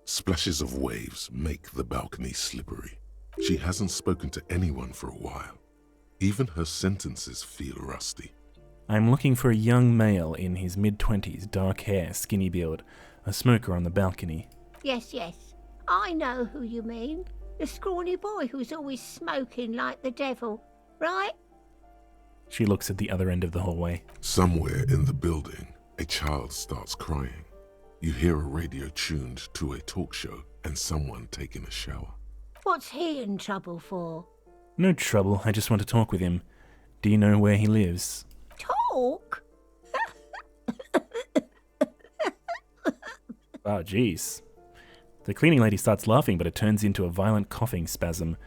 Splashes of waves make the balcony slippery. She hasn't spoken to anyone for a while. Even her sentences feel rusty. I'm looking for a young male in his mid-20s, dark hair, skinny build, a smoker on the balcony. Yes, I know who you mean. The scrawny boy who's always smoking like the devil, right? She looks at the other end of the hallway. Somewhere in the building, a child starts crying. You hear a radio tuned to a talk show and someone taking a shower. What's he in trouble for? No trouble, I just want to talk with him. Do you know where he lives? Talk? Oh, jeez. The cleaning lady starts laughing, but it turns into a violent coughing spasm.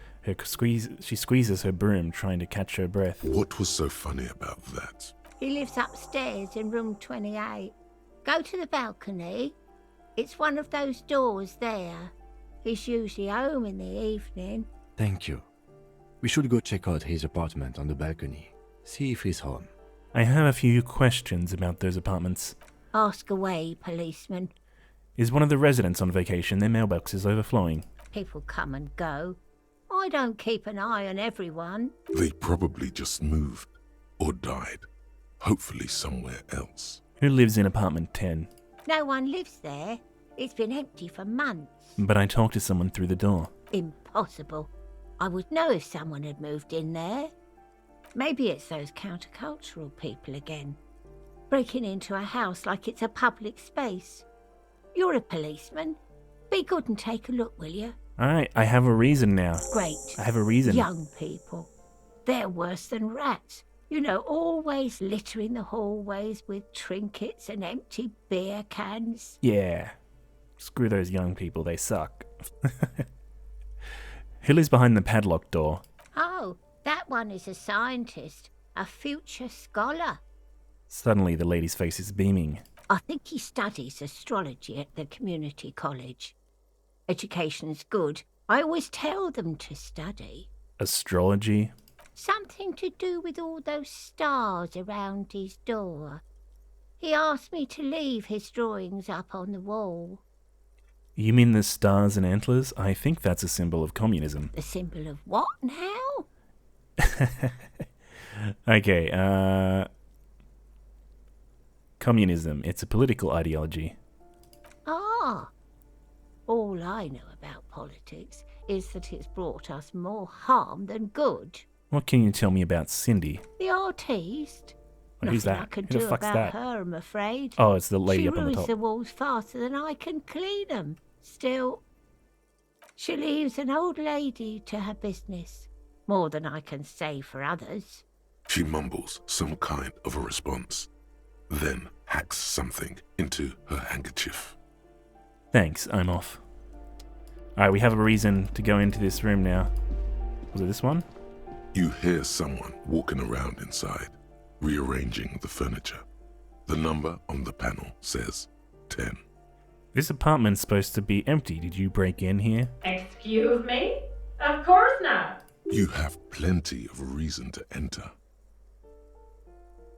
She squeezes her broom, trying to catch her breath. What was so funny about that? He lives upstairs in room 28. Go to the balcony. It's one of those doors there. He's usually home in the evening. Thank you. We should go check out his apartment on the balcony. See if he's home. I have a few questions about those apartments. Ask away, policeman. Is one of the residents on vacation? Their mailbox is overflowing. People come and go. I don't keep an eye on everyone. They probably just moved or died. Hopefully somewhere else. Who lives in apartment 10? No one lives there. It's been empty for months. But I talked to someone through the door. Impossible. I would know if someone had moved in there. Maybe it's those countercultural people again. Breaking into a house like it's a public space. You're a policeman. Be good and take a look, will you? Alright, I have a reason now. Great. I have a reason. Young people. They're worse than rats. You know, always littering the hallways with trinkets and empty beer cans. Yeah. Screw those young people, they suck. Who lives behind the padlocked door? Oh, that one is a scientist, a future scholar. Suddenly the lady's face is beaming. I think he studies astrology at the community college. Education's good. I always tell them to study. Astrology? Something to do with all those stars around his door. He asked me to leave his drawings up on the wall. You mean the stars and antlers? I think that's a symbol of communism. The symbol of what now? Okay, communism. It's a political ideology. Ah. All I know about politics is that it's brought us more harm than good. What can you tell me about Cindy? The artiste. Well, who's Nothing that? I can Who the do fuck's about that? her, I'm afraid. Oh, it's the lady she up on the ruins top. the walls faster than I can clean them. Still, she leaves an old lady to her business. More than I can say for others. She mumbles some kind of a response, then hacks something into her handkerchief. Thanks, I'm off. Alright, we have a reason to go into this room now. Was it this one? You hear someone walking around inside, rearranging the furniture. The number on the panel says 10. This apartment's supposed to be empty. Did you break in here? Excuse me? Of course not. You have plenty of reason to enter.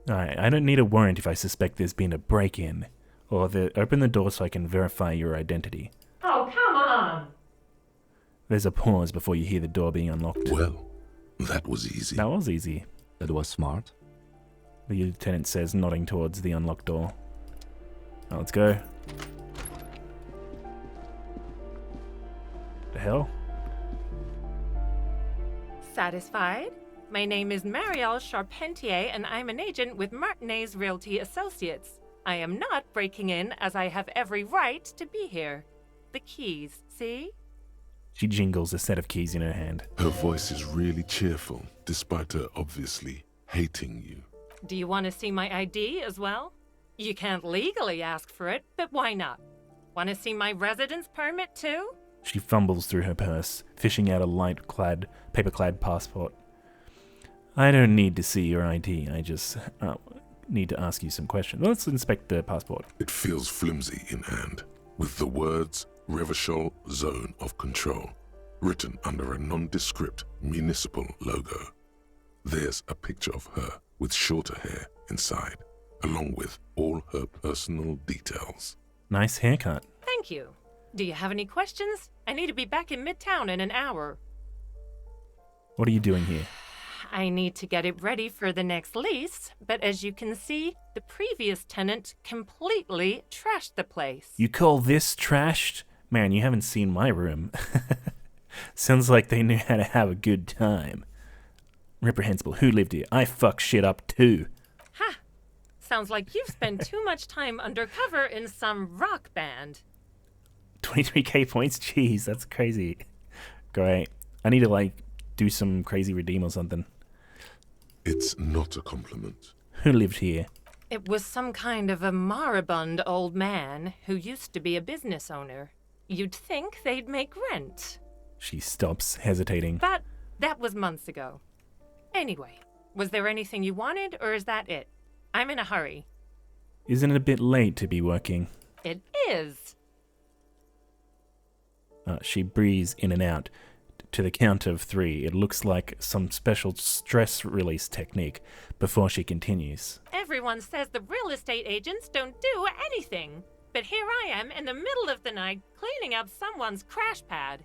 Alright, I don't need a warrant if I suspect there's been a break-in. Or open the door so I can verify your identity. Oh, come on. There's a pause before you hear the door being unlocked. Well, that was easy. That was easy, That was smart. the lieutenant says, nodding towards the unlocked door. Now let's go. The hell? Satisfied? My name is Marielle Charpentier, and I'm an agent with Martinez Realty Associates. I am not breaking in, as I have every right to be here. The keys, see? She jingles a set of keys in her hand. Her voice is really cheerful, despite her obviously hating you. Do you want to see my ID as well? You can't legally ask for it, but why not? Want to see my residence permit too? She fumbles through her purse, fishing out a paper-clad passport. I don't need to see your ID. I just need to ask you some questions. Let's inspect the passport. It feels flimsy in hand, with the words Revachol Zone of Control written under a nondescript municipal logo. There's a picture of her with shorter hair inside, along with all her personal details. Nice haircut. Thank you. Do you have any questions? I need to be back in Midtown in an hour. What are you doing here? I need to get it ready for the next lease, but as you can see, the previous tenant completely trashed the place. You call this trashed? Man, you haven't seen my room. Sounds like they knew how to have a good time. Reprehensible. Who lived here? I fuck shit up too. Ha! Sounds like you've spent too much time undercover in some rock band. 23k points? Jeez, that's crazy. Great. I need to, do some crazy redeem or something. It's not a compliment. Who lived here? It was some kind of a moribund old man who used to be a business owner. You'd think they'd make rent. She stops, hesitating. But that was months ago. Anyway, was there anything you wanted, or is that it? I'm in a hurry. Isn't it a bit late to be working? It is. She breathes in and out. To the count of 3, it looks like some special stress release technique before she continues. Everyone says the real estate agents don't do anything. But here I am in the middle of the night cleaning up someone's crash pad.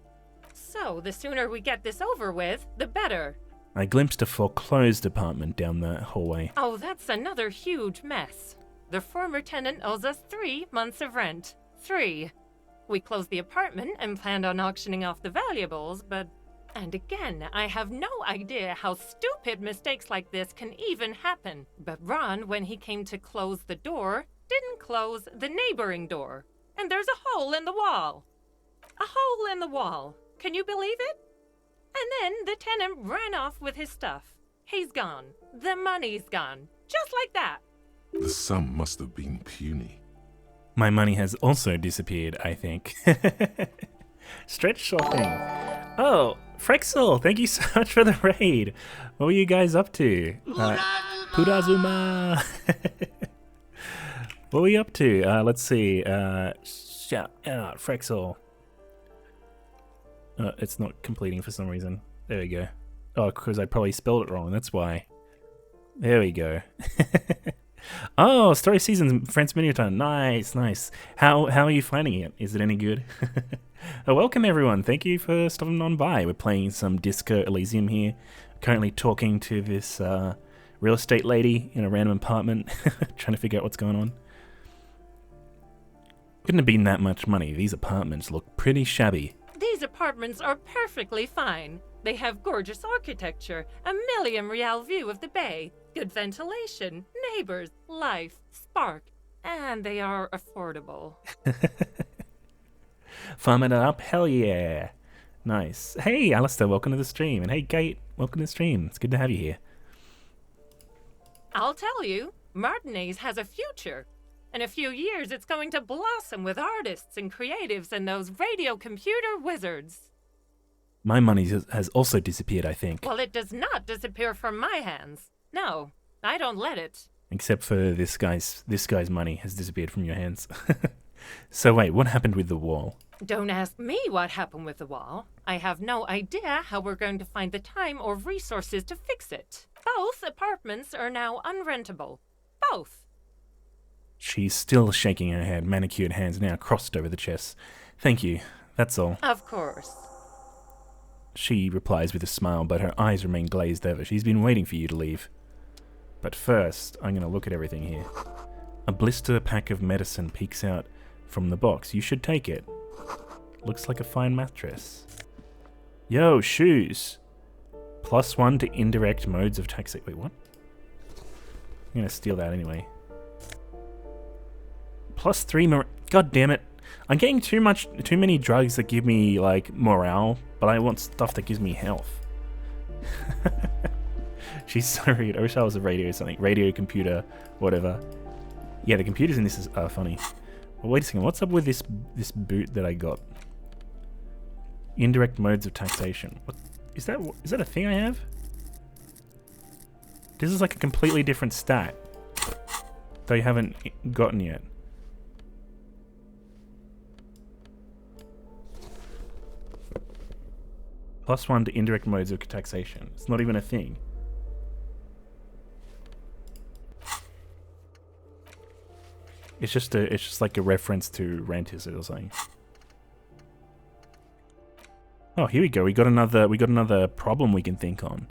So the sooner we get this over with, the better. I glimpsed a foreclosed apartment down the hallway. Oh, that's another huge mess. The former tenant owes us 3 months of rent. 3. We closed the apartment and planned on auctioning off the valuables, but... And again, I have no idea how stupid mistakes like this can even happen. But Ron, when he came to close the door, didn't close the neighboring door. And there's a hole in the wall. A hole in the wall. Can you believe it? And then the tenant ran off with his stuff. He's gone. The money's gone. Just like that. The sum must have been puny. My money has also disappeared, I think. Stretch shopping. Oh, Frexel, thank you so much for the raid. What were you guys up to? Purazuma. What were you up to? Let's see. Shout out, Frexel. It's not completing for some reason. There we go. Oh, because I probably spelled it wrong. That's why. There we go. Oh, Story Seasons, France Miniaton. Nice, nice. How are you finding it? Is it any good? Welcome, everyone. Thank you for stopping on by. We're playing some Disco Elysium here. Currently talking to this real estate lady in a random apartment, trying to figure out what's going on. Couldn't have been that much money. These apartments look pretty shabby. These apartments are perfectly fine. They have gorgeous architecture, a million-real view of the bay, good ventilation, neighbors, life, spark, and they are affordable. Farming it up? Hell yeah. Nice. Hey, Alistair, welcome to the stream. And hey, Gate, welcome to the stream. It's good to have you here. I'll tell you, Martinez has a future. In a few years, it's going to blossom with artists and creatives and those radio computer wizards. My money has also disappeared, I think. Well, it does not disappear from my hands. No, I don't let it. Except for this guy's money has disappeared from your hands. So wait, what happened with the wall? Don't ask me what happened with the wall. I have no idea how we're going to find the time or resources to fix it. Both apartments are now unrentable. Both. She's still shaking her head, manicured hands now crossed over the chest. Thank you, that's all. Of course. She replies with a smile, but her eyes remain glazed over. She's been waiting for you to leave. But first, I'm going to look at everything here. A blister pack of medicine peeks out from the box. You should take it. Looks like a fine mattress. Yo, shoes! +1 to indirect modes of taxi. Wait, what? I'm going to steal that anyway. +3 God damn it. I'm getting too many drugs that give me, like, morale, but I want stuff that gives me health. She's so rude. I wish I was a radio or something. Radio, computer, whatever. Yeah, the computers in this are funny. Well, wait a second. What's up with this boot that I got? Indirect modes of taxation. What is that? Is that a thing I have? This is like a completely different stat that you haven't gotten yet. +1 to indirect modes of taxation. It's not even a thing. It's just like a reference to Rantis or something. Oh, here we go. We got another problem we can think on.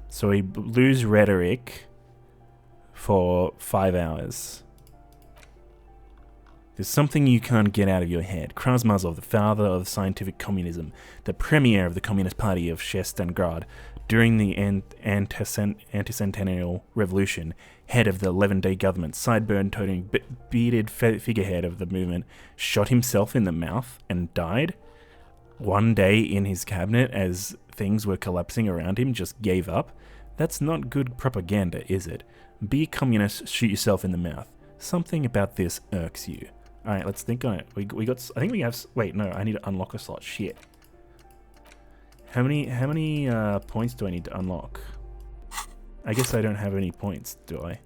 So we lose rhetoric for 5 hours. There's something you can't get out of your head. Krasmazov, the father of scientific communism, the premier of the Communist Party of Shestangrad, during the anti-centennial revolution, head of the 11-day government, sideburn-toting, bearded figurehead of the movement, shot himself in the mouth and died. One day in his cabinet, as things were collapsing around him, just gave up. That's not good propaganda, is it? Be a communist, shoot yourself in the mouth. Something about this irks you. Alright, let's think on it. We got... I think we have... Wait, no, I need to unlock a slot. Shit. How many points do I need to unlock? I guess I don't have any points, do I?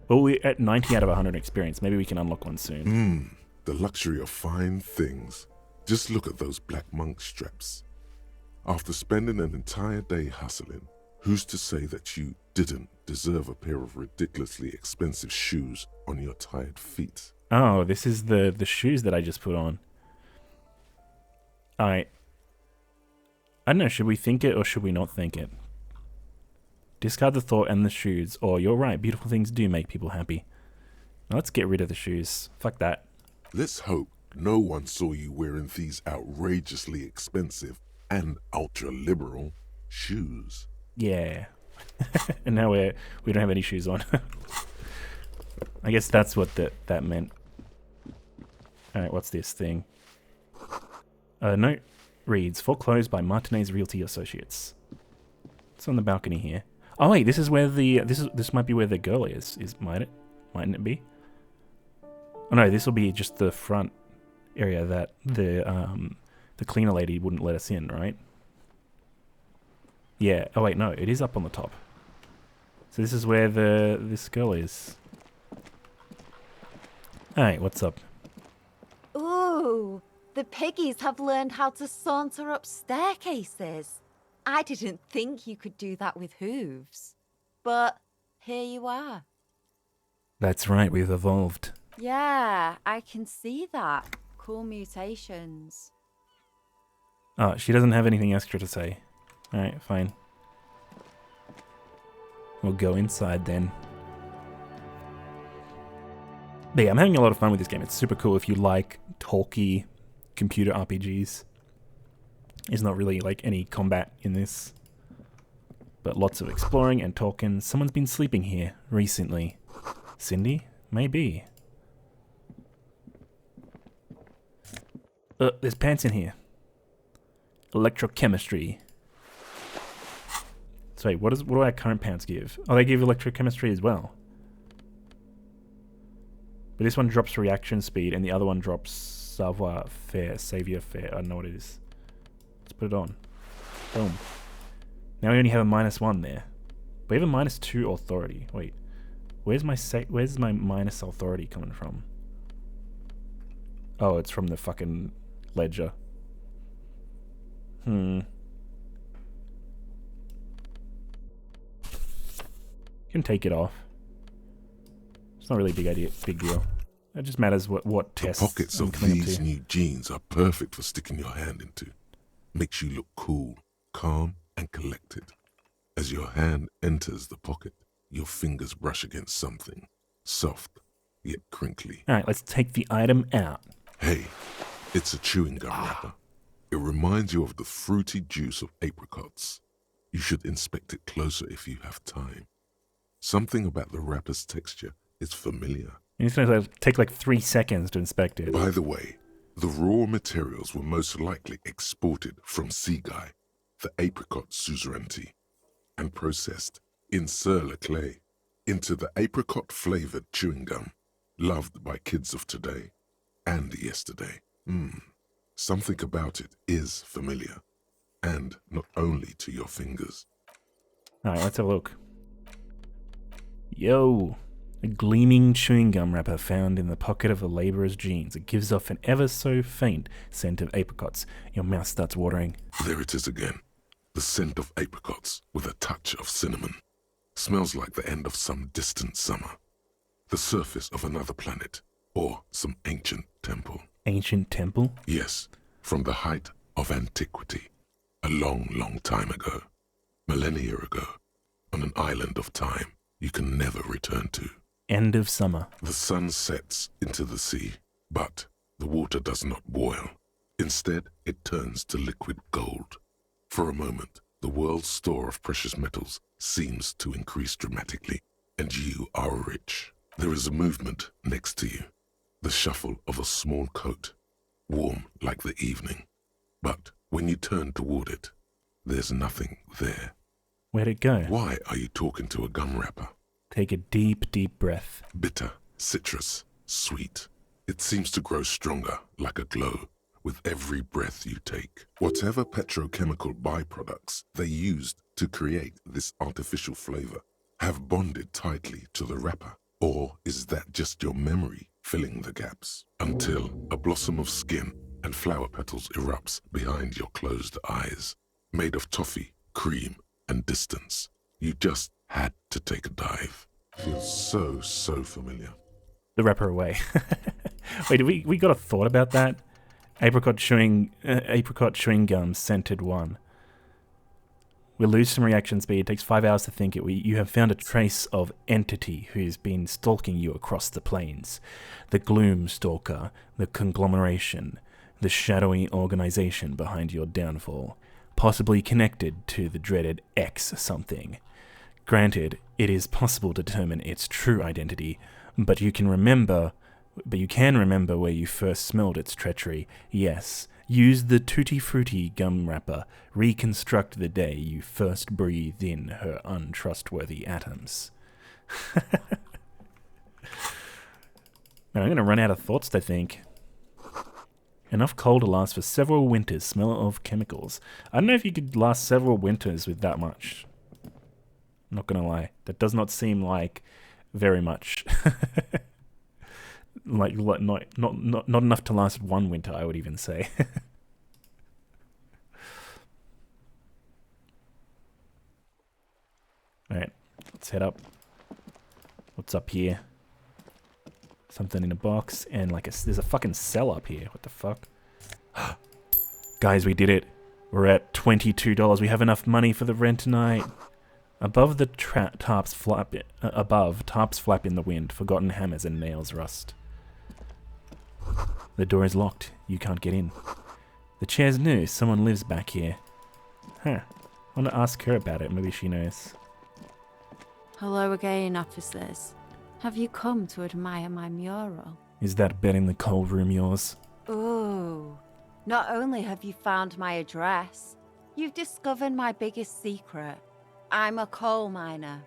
Well, we're at 90 out of 100 experience. Maybe we can unlock one soon. The luxury of fine things. Just look at those black monk straps. After spending an entire day hustling, who's to say that you didn't deserve a pair of ridiculously expensive shoes on your tired feet? Oh, this is the shoes that I just put on. Alright. I don't know, should we think it or should we not think it? Discard the thought and the shoes, or you're right, beautiful things do make people happy. Now let's get rid of the shoes. Fuck that. Let's hope no one saw you wearing these outrageously expensive and ultra-liberal shoes. Yeah. And now we don't have any shoes on. I guess that's what that meant. Alright, what's this thing? Note reads, foreclosed by Martinez Realty Associates. It's on the balcony here. Oh wait, this is where the this might be where the girl is. Mightn't it be? Oh no, this will be just the front area that the cleaner lady wouldn't let us in, right? Yeah. Oh wait, no, it is up on the top. So this is where this girl is. Alright, what's up? Ooh, the piggies have learned how to saunter up staircases. I didn't think you could do that with hooves. But here you are. That's right, we've evolved. Yeah, I can see that. Cool mutations. Oh, she doesn't have anything extra to say. Alright, fine. We'll go inside then. But yeah, I'm having a lot of fun with this game. It's super cool if you like talky computer RPGs. There's not really like any combat in this. But lots of exploring and talking. Someone's been sleeping here recently. Cindy? Maybe. There's pants in here. Electrochemistry. So wait, what do our current pants give? Oh, they give electrochemistry as well. But this one drops reaction speed and the other one drops savoir-faire. I don't know what it is. Let's put it on. Boom. Now we only have a -1 there. We have a -2 authority. Wait. Where's my minus authority coming from? Oh, it's from the fucking ledger. You can take it off. It's not really a big deal. It just matters what tests. The pockets I'm of coming up these to. new jeans are perfect for sticking your hand into. Makes you look cool, calm, and collected. As your hand enters the pocket, your fingers brush against something soft yet crinkly. Alright, let's take the item out. Hey, it's a chewing gum wrapper. It reminds you of the fruity juice of apricots. You should inspect it closer if you have time. Something about the wrapper's texture is familiar. And it's going to take like 3 seconds to inspect it. By the way, the raw materials were most likely exported from Seaguy, the apricot suzerainty, and processed in sur-le-clay into the apricot-flavored chewing gum loved by kids of today and yesterday. Something about it is familiar, and not only to your fingers. Alright, let's have a look. Yo! A gleaming chewing gum wrapper found in the pocket of a labourer's jeans. It gives off an ever so faint scent of apricots. Your mouth starts watering. There it is again. The scent of apricots with a touch of cinnamon. Smells like the end of some distant summer. The surface of another planet, or some ancient temple. Ancient temple? Yes, from the height of antiquity. A long, long time ago. Millennia ago. On an island of time you can never return to. End of summer. The sun sets into the sea, but the water does not boil. Instead, it turns to liquid gold. For a moment, the world's store of precious metals seems to increase dramatically, and you are rich. There is a movement next to you, the shuffle of a small coat, warm like the evening. But when you turn toward it, there's nothing there. Where'd it go? Why are you talking to a gum wrapper? Take a deep, deep breath. Bitter, citrus, sweet. It seems to grow stronger, like a glow, with every breath you take. Whatever petrochemical byproducts they used to create this artificial flavor have bonded tightly to the wrapper. Or is that just your memory filling the gaps? Until a blossom of skin and flower petals erupts behind your closed eyes, made of toffee, cream, and distance. You just had to take a dive. Feels so familiar. The wrapper away. Wait, we got a thought about that? Apricot chewing gum scented one. We'll lose some reaction speed. It takes 5 hours to think it. You have found a trace of entity who's been stalking you across the plains. The gloom stalker, the conglomeration, the shadowy organization behind your downfall. Possibly connected to the dreaded X something. Granted, it is possible to determine its true identity, but you can remember where you first smelled its treachery. Yes, use the Tutti Frutti gum wrapper. Reconstruct the day you first breathed in her untrustworthy atoms. I'm going to run out of thoughts, I think. Enough coal to last for several winters. Smell of chemicals. I don't know if you could last several winters with that much. I'm not going to lie. That does not seem like very much. Like not enough to last one winter, I would even say. Alright, let's head up. What's up here? Something in a box, and there's a fucking cell up here. What the fuck? Guys, we did it. We're at $22. We have enough money for the rent tonight. Above the tarps flap in the wind. Forgotten hammers and nails rust. The door is locked. You can't get in. The chair's new. Someone lives back here. Huh. I want to ask her about it. Maybe she knows. Hello again, officers. Have you come to admire my mural? Is that bed in the coal room yours? Ooh. Not only have you found my address, you've discovered my biggest secret. I'm a coal miner.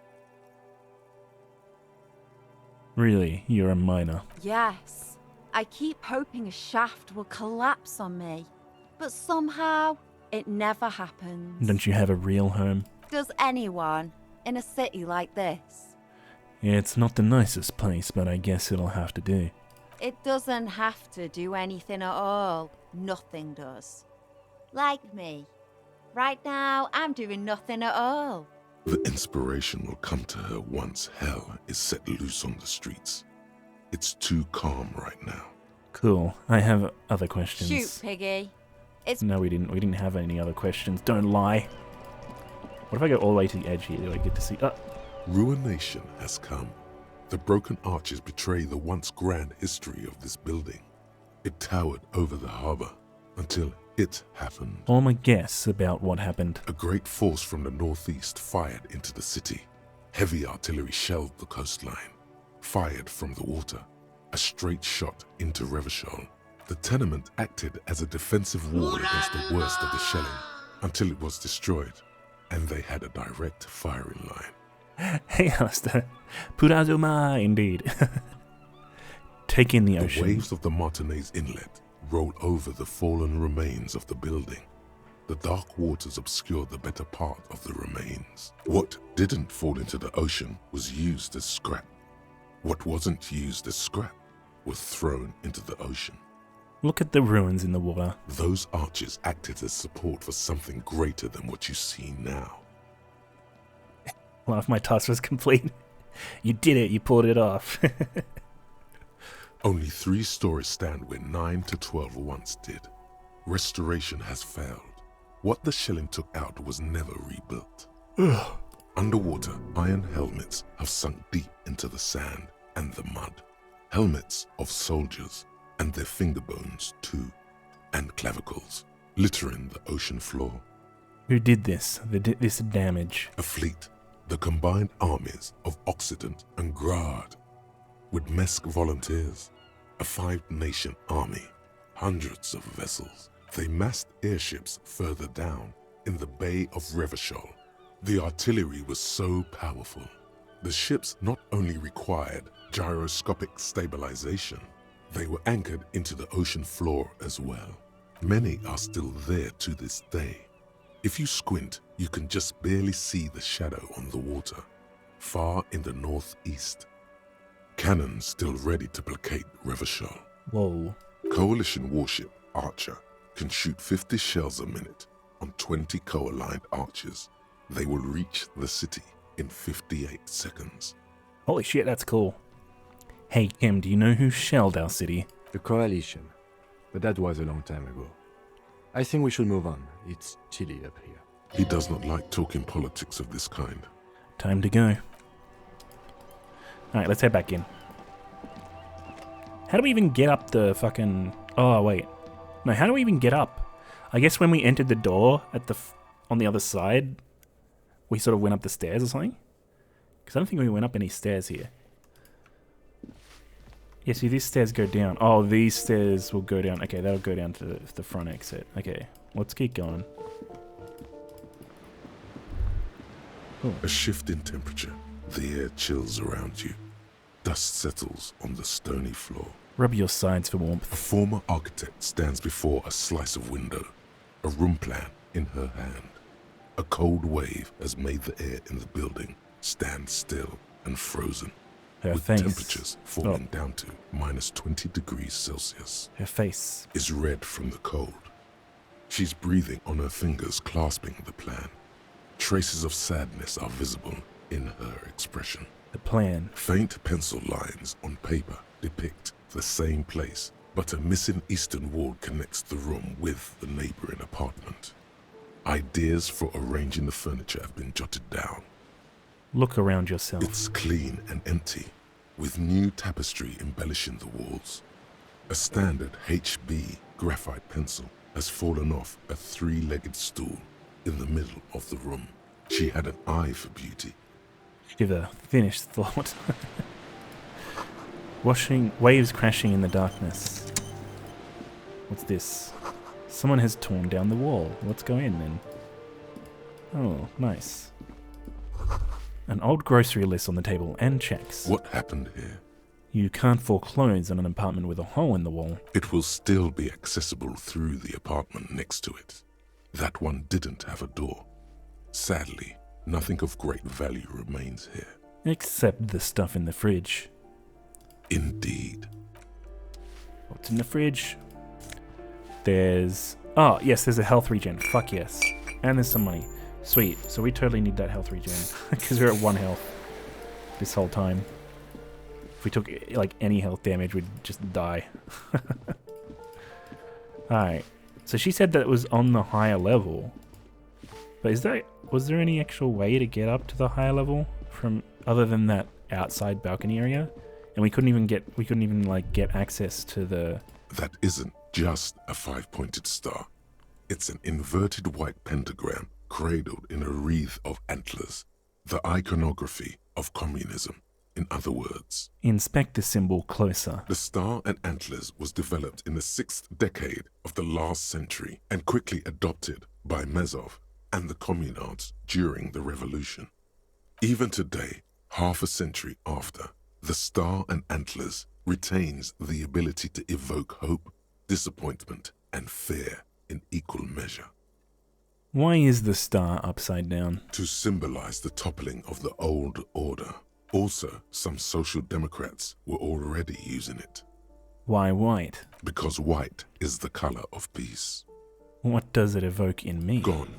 Really? You're a miner? Yes. I keep hoping a shaft will collapse on me, but somehow it never happens. Don't you have a real home? Does anyone in a city like this? Yeah, it's not the nicest place, but I guess it'll have to do. It doesn't have to do anything at all. Nothing does. Like me. Right now, I'm doing nothing at all. The inspiration will come to her once hell is set loose on the streets. It's too calm right now. Cool. I have other questions. Shoot, Piggy. No, we didn't. We didn't have any other questions. Don't lie. What if I go all the way to the edge here? Do I get to see... Ruination has come. The broken arches betray the once grand history of this building. It towered over the harbor until it happened. Form a guess about what happened. A great force from the northeast fired into the city. Heavy artillery shelled the coastline. Fired from the water. A straight shot into Reda-Ou. The tenement acted as a defensive wall against the worst of the shelling until it was destroyed, and they had a direct firing line. Hey, Alistair. Purazuma, indeed. Take in the ocean. The waves of the Martinez Inlet roll over the fallen remains of the building. The dark waters obscure the better part of the remains. What didn't fall into the ocean was used as scrap. What wasn't used as scrap was thrown into the ocean. Look at the ruins in the water. Those arches acted as support for something greater than what you see now. One of my tasks was complete. You did it, you pulled it off. Only 3 stories stand where 9 to 12 once did. Restoration has failed. What the shelling took out was never rebuilt. Underwater, iron helmets have sunk deep into the sand and the mud. Helmets of soldiers, and their finger bones too, and clavicles, littering the ocean floor. Who did this? This damage? A fleet, the combined armies of Occident and Grad, with Mesk volunteers, a 5-nation army, hundreds of vessels. They massed airships further down in the Bay of Revachol. The artillery was so powerful. The ships not only required gyroscopic stabilization, they were anchored into the ocean floor as well. Many are still there to this day. If you squint, you can just barely see the shadow on the water, far in the northeast. Cannons still ready to placate Revachol. Whoa. Coalition warship Archer can shoot 50 shells a minute on 20 co-aligned archers. They will reach the city in 58 seconds. Holy shit, that's cool. Hey Kim, do you know who shelled our city? The Coalition. But that was a long time ago. I think we should move on. It's chilly up here. He does not like talking politics of this kind. Time to go. Alright, let's head back in. How do we even get up the fucking... Oh, wait. No, how do we even get up? I guess when we entered the door at the on the other side, we sort of went up the stairs or something? Because I don't think we went up any stairs here. Yeah, see, these stairs go down. Oh, these stairs will go down. Okay, that'll go down to the front exit. Okay, let's keep going. Oh. A shift in temperature. The air chills around you. Dust settles on the stony floor. Rub your sides for warmth. A former architect stands before a slice of window, a room plan in her hand. A cold wave has made the air in the building stand still and frozen, Her with face. temperatures falling down to minus 20 degrees Celsius. Her face. Is red from the cold. She's breathing on her fingers, clasping the plan. Traces of sadness are visible in her expression. The plan. Faint pencil lines on paper depict the same place, but a missing eastern wall connects the room with the neighboring apartment. Ideas for arranging the furniture have been jotted down. Look around yourself. It's clean and empty, with new tapestry embellishing the walls. A standard HB graphite pencil has fallen off a 3-legged stool in the middle of the room. She had an eye for beauty. Shiver. Finished thought. Waves crashing in the darkness. What's this? Someone has torn down the wall. Let's go in then. Oh, nice. An old grocery list on the table and checks. What happened here? You can't foreclose on an apartment with a hole in the wall. It will still be accessible through the apartment next to it. That one didn't have a door. Sadly, nothing of great value remains here. Except the stuff in the fridge. Indeed. What's in the fridge? There's... Oh, yes, there's a health regen. Fuck yes. And there's some money. Sweet. So we totally need that health regen. Because we're at 1 health this whole time. If we took, like, any health damage, we'd just die. Alright. So she said that it was on the higher level. But was there any actual way to get up to the higher level from other than that outside balcony area? And we couldn't even get access to the... That isn't just a 5-pointed star. It's an inverted white pentagram cradled in a wreath of antlers. The iconography of communism, in other words. Inspect the symbol closer. The star and antlers was developed in the 6th decade of the last century and quickly adopted by Mazov and the communards during the revolution. Even today, half a century after, the star and antlers retains the ability to evoke hope, disappointment, and fear in equal measure. Why is the star upside down? To symbolize the toppling of the old order. Also, some social democrats were already using it. Why white? Because white is the color of peace. What does it evoke in me? Gone.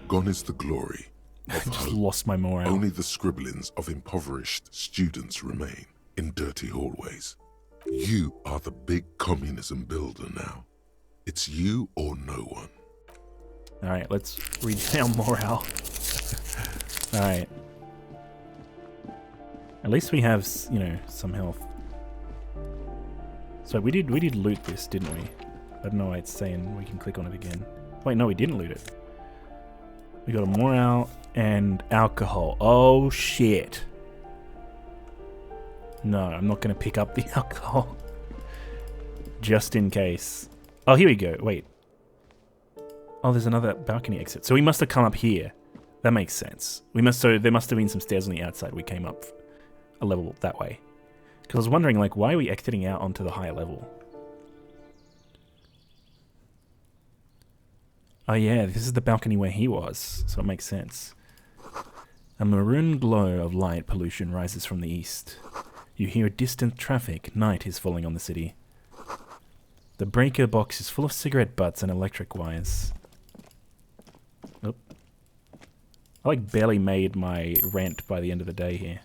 Gone is the glory I of just hope. lost my morale. Only the scribblings of impoverished students remain in dirty hallways. You are the big communism builder now. It's you or no one. Alright, let's read down morale. Alright. At least we have, you know, some health. So we did loot this, didn't we? I don't know why it's saying we can click on it again. Wait, no, we didn't loot it. We got a morale and alcohol. Oh shit. No, I'm not going to pick up the alcohol. Just in case. Oh, here we go. Wait. Oh, there's another balcony exit. So we must have come up here. That makes sense. So there must have been some stairs on the outside. We came up a level that way. Because I was wondering, like, why are we exiting out onto the higher level? Oh yeah, this is the balcony where he was, so it makes sense. A maroon glow of light pollution rises from the east. You hear distant traffic. Night is falling on the city. The breaker box is full of cigarette butts and electric wires. Oop. I like barely made my rent by the end of the day here.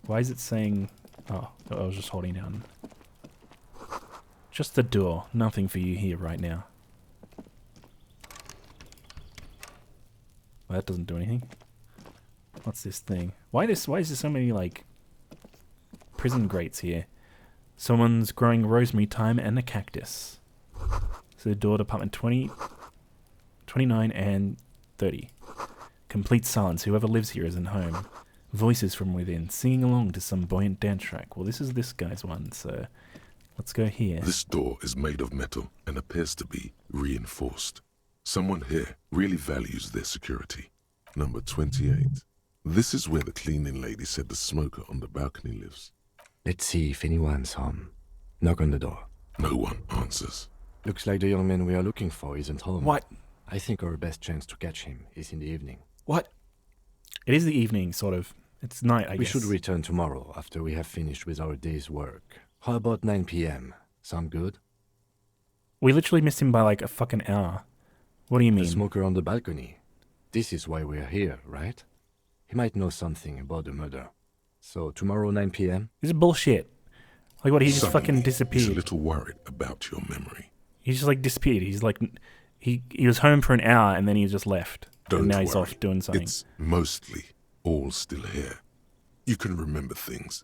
Why is it saying... Oh, I was just holding down. Just the door. Nothing for you here right now. Well, that doesn't do anything. What's this thing? Why is there so many, like, prison grates here? Someone's growing rosemary, thyme, and a cactus. So the door, department 20, 29, and 30. Complete silence. Whoever lives here isn't home. Voices from within, singing along to some buoyant dance track. Well, this is this guy's one, so let's go here. This door is made of metal and appears to be reinforced. Someone here really values their security. Number 28. This is where the cleaning lady said the smoker on the balcony lives. Let's see if anyone's home. Knock on the door. No one answers. Looks like the young man we are looking for isn't home. What? I think our best chance to catch him is in the evening. What? It is the evening, sort of. It's night, I We guess. should return tomorrow after we have finished with our day's work. How about 9 p.m.? Sound good? We literally missed him by like a fucking hour. What do you mean? The smoker on the balcony. This is why we're here, right? He might know something about the murder. So tomorrow 9 p.m.? This is bullshit. Like what, he just Suddenly, fucking He's a disappeared. little worried about your memory. He just like disappeared. He's like, he was home for an hour and then he just left. Don't and now he's worry. off doing something. It's mostly all still here. You can remember things.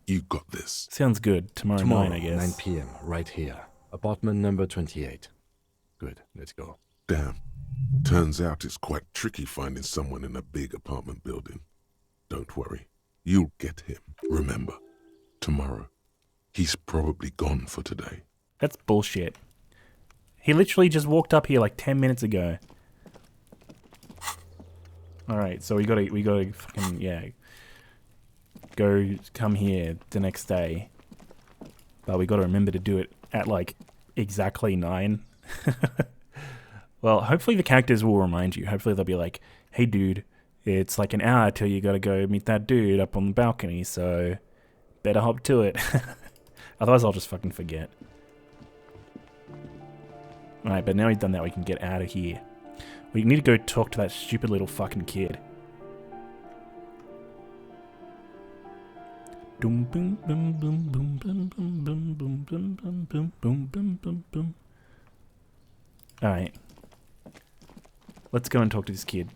You got this. Sounds good. Tomorrow, Tomorrow, 9, I guess. 9 p.m., right here. Apartment number 28. Good, let's go. Damn. Turns out it's quite tricky finding someone in a big apartment building. Don't worry. You'll get him. Remember, tomorrow. He's probably gone for today. That's bullshit. He literally just walked up here like 10 minutes ago. Alright, so we gotta fucking, yeah. Come here the next day. But we gotta remember to do it at like exactly 9. Well, hopefully the characters will remind you. Hopefully they'll be like, hey dude, it's like an hour till you gotta go meet that dude up on the balcony, so better hop to it. Otherwise I'll just fucking forget. Alright, but now we've done that, we can get out of here. We need to go talk to that stupid little fucking kid. Boom boom boom boom boom boom boom boom boom boom boom boom boom boom boom boom. Alright. Let's go and talk to this kid.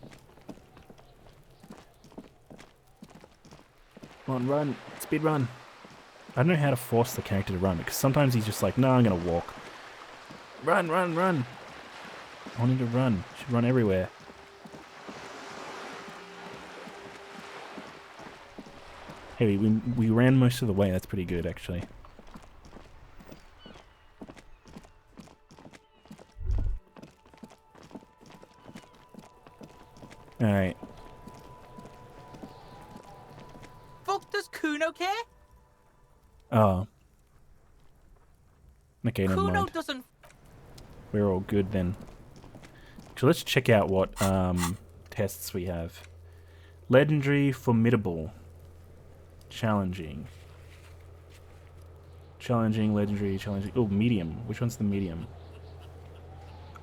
Come on, run. Speed run. I don't know how to force the character to run, because sometimes he's just like, no, I'm gonna walk. Run, run, run. I want him to run. Should run everywhere. Hey, we ran most of the way. That's pretty good, actually. Alright. Fuck, does Kuno care? Oh. Okay, never Kuno mind. doesn't we're all good then. So let's check out what tests we have. Legendary, formidable, challenging. Challenging, legendary, challenging. Oh, medium. Which one's the medium?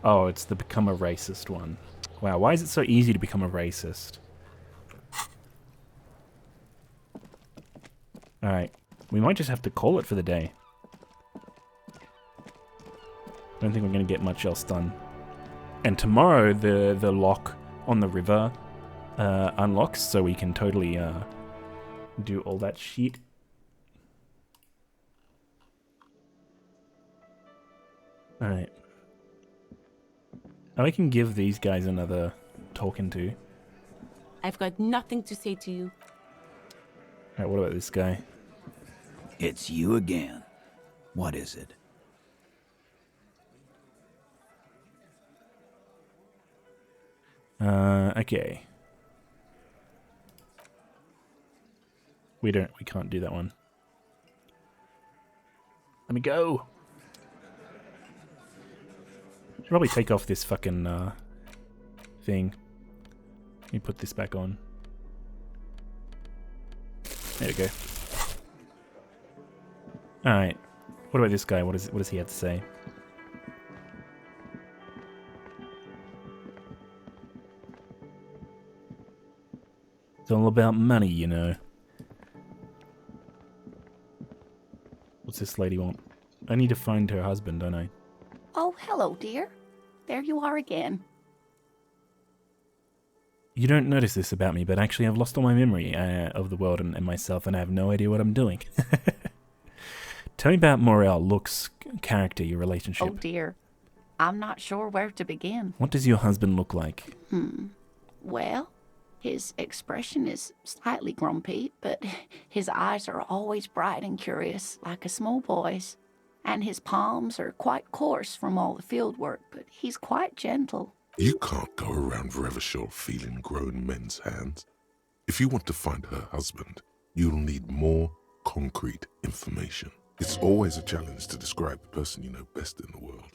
Oh, it's the become a racist one. Wow, why is it so easy to become a racist? Alright, we might just have to call it for the day. I don't think we're going to get much else done. And tomorrow, the lock on the river unlocks, so we can totally do all that shit. Alright. Now we can give these guys another talking to. I've got nothing to say to you. Alright, what about this guy? It's you again. What is it? Okay. We can't do that one. Let me go! Should probably take off this fucking, thing. Let me put this back on. There we go. Alright. What about this guy? What does he have to say? It's all about money, you know. What's this lady want? I need to find her husband, don't I? Oh, hello, dear. There you are again. You don't notice this about me, but actually I've lost all my memory of the world and myself, and I have no idea what I'm doing. Tell me about Morel, looks, character, your relationship. Oh, dear. I'm not sure where to begin. What does your husband look like? Well, his expression is slightly grumpy, but his eyes are always bright and curious, like a small boy's. And his palms are quite coarse from all the field work, but he's quite gentle. You can't go around Reda-Ou feeling grown men's hands. If you want to find her husband, you'll need more concrete information. It's always a challenge to describe the person you know best in the world.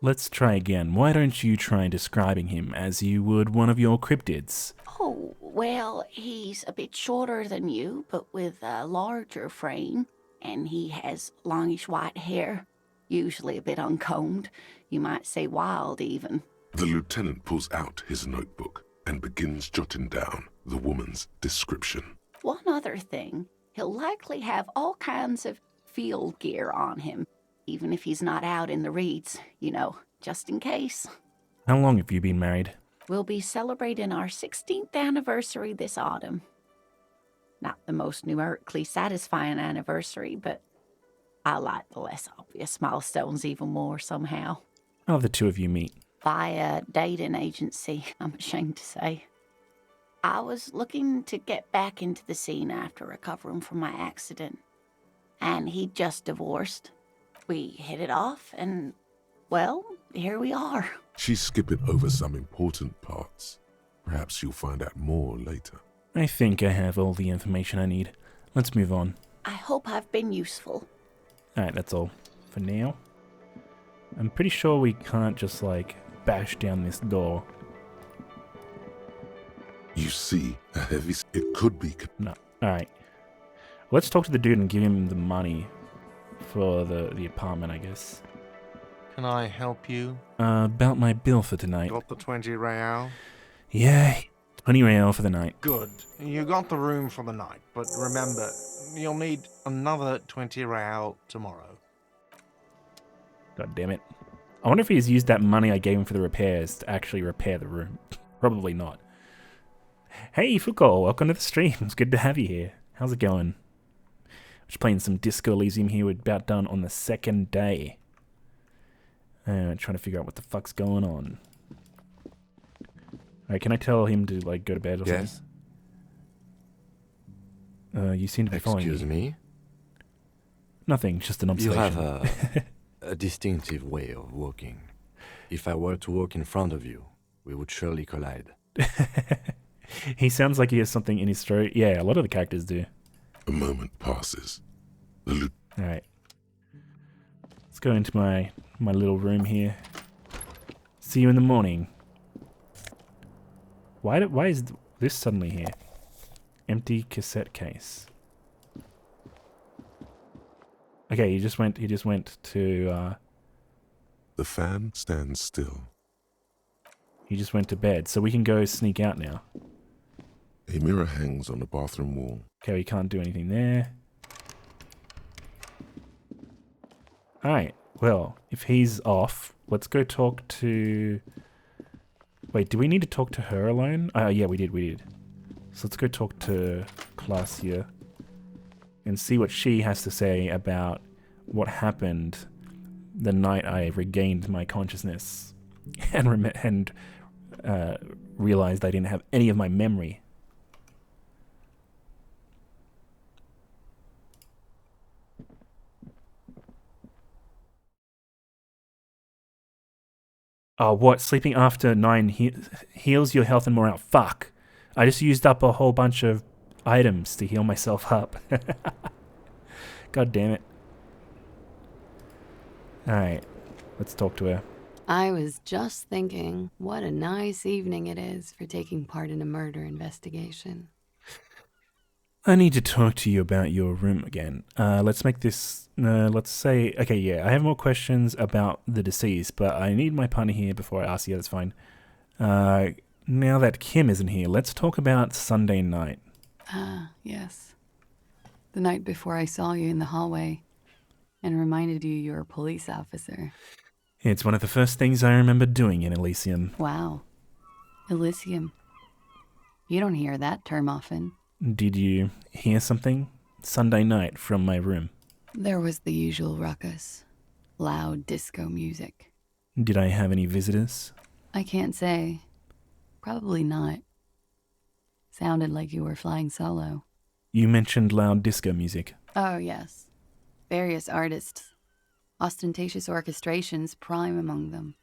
Let's try again. Why don't you try describing him as you would one of your cryptids? Oh, well, he's a bit shorter than you, but with a larger frame, and he has longish white hair, usually a bit uncombed. You might say wild, even. The lieutenant pulls out his notebook and begins jotting down the woman's description. One other thing, he'll likely have all kinds of field gear on him, even if he's not out in the reeds, you know, just in case. How long have you been married? We'll be celebrating our 16th anniversary this autumn. Not the most numerically satisfying anniversary, but I like the less obvious milestones even more somehow. How did the two of you meet? Via dating agency, I'm ashamed to say. I was looking to get back into the scene after recovering from my accident, and he'd just divorced. We hit it off, and, well, here we are. She's skipping over some important parts. Perhaps you'll find out more later. I think I have all the information I need. Let's move on. I hope I've been useful. Alright, that's all for now. I'm pretty sure we can't just, like, bash down this door. You see a heavy... It could be... No. Alright. Let's talk to the dude and give him the money for the apartment, I guess. Can I help you? About my bill for tonight. Got the 20 real? Yeah, 20 real for the night. Good. You got the room for the night, but remember, you'll need another 20 real tomorrow. God damn it. I wonder if he's used that money I gave him for the repairs to actually repair the room. Probably not. Hey, Foucault, welcome to the stream. It's good to have you here. How's it going? Just playing some Disco Elysium here. We're about done on the second day. Trying to figure out what the fuck's going on. Alright, can I tell him to, like, go to bed or Yes. something? You seem to be following me. Excuse me? Nothing, just an You observation. have a distinctive way of walking. If I were to walk in front of you, we would surely collide. He sounds like he has something in his throat. Yeah, a lot of the characters do. A moment passes. Alright. Let's go into my little room here. See you in the morning. Why is this suddenly here? Empty cassette case. Okay, he just went to The fan stands still. he just went to bed, so we can go sneak out now. A mirror hangs on the bathroom wall. Okay, we can't do anything there. Alright, well, if he's off, let's go talk to... Wait, do we need to talk to her alone? Yeah, we did. So let's go talk to Clausia and see what she has to say about what happened the night I regained my consciousness and realized I didn't have any of my memory. Oh, what? Sleeping after 9 heals your health and morale. Fuck. I just used up a whole bunch of items to heal myself up. God damn it. Alright, let's talk to her. I was just thinking, what a nice evening it is for taking part in a murder investigation. I need to talk to you about your room again. Let's make this... let's say... Okay, yeah, I have more questions about the deceased, but I need my partner here before I ask you. That's fine. Now that Kim isn't here, let's talk about Sunday night. Ah, yes. The night before I saw you in the hallway and reminded you you're a police officer. It's one of the first things I remember doing in Elysium. Wow. Elysium. You don't hear that term often. Did you hear something? Sunday night from my room. There was the usual ruckus. Loud disco music. Did I have any visitors? I can't say. Probably not. Sounded like you were flying solo. You mentioned loud disco music. Oh, yes. Various artists. Ostentatious orchestrations prime among them.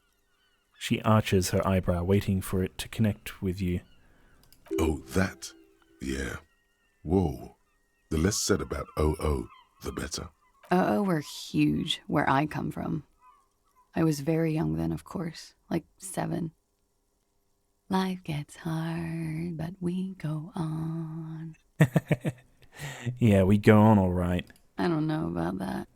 She arches her eyebrow, waiting for it to connect with you. Oh, that? Yeah. Whoa. The less said about OO, the better. OO were huge where I come from. I was very young then, of course. Like 7. Life gets hard, but we go on. Yeah, we go on all right. I don't know about that.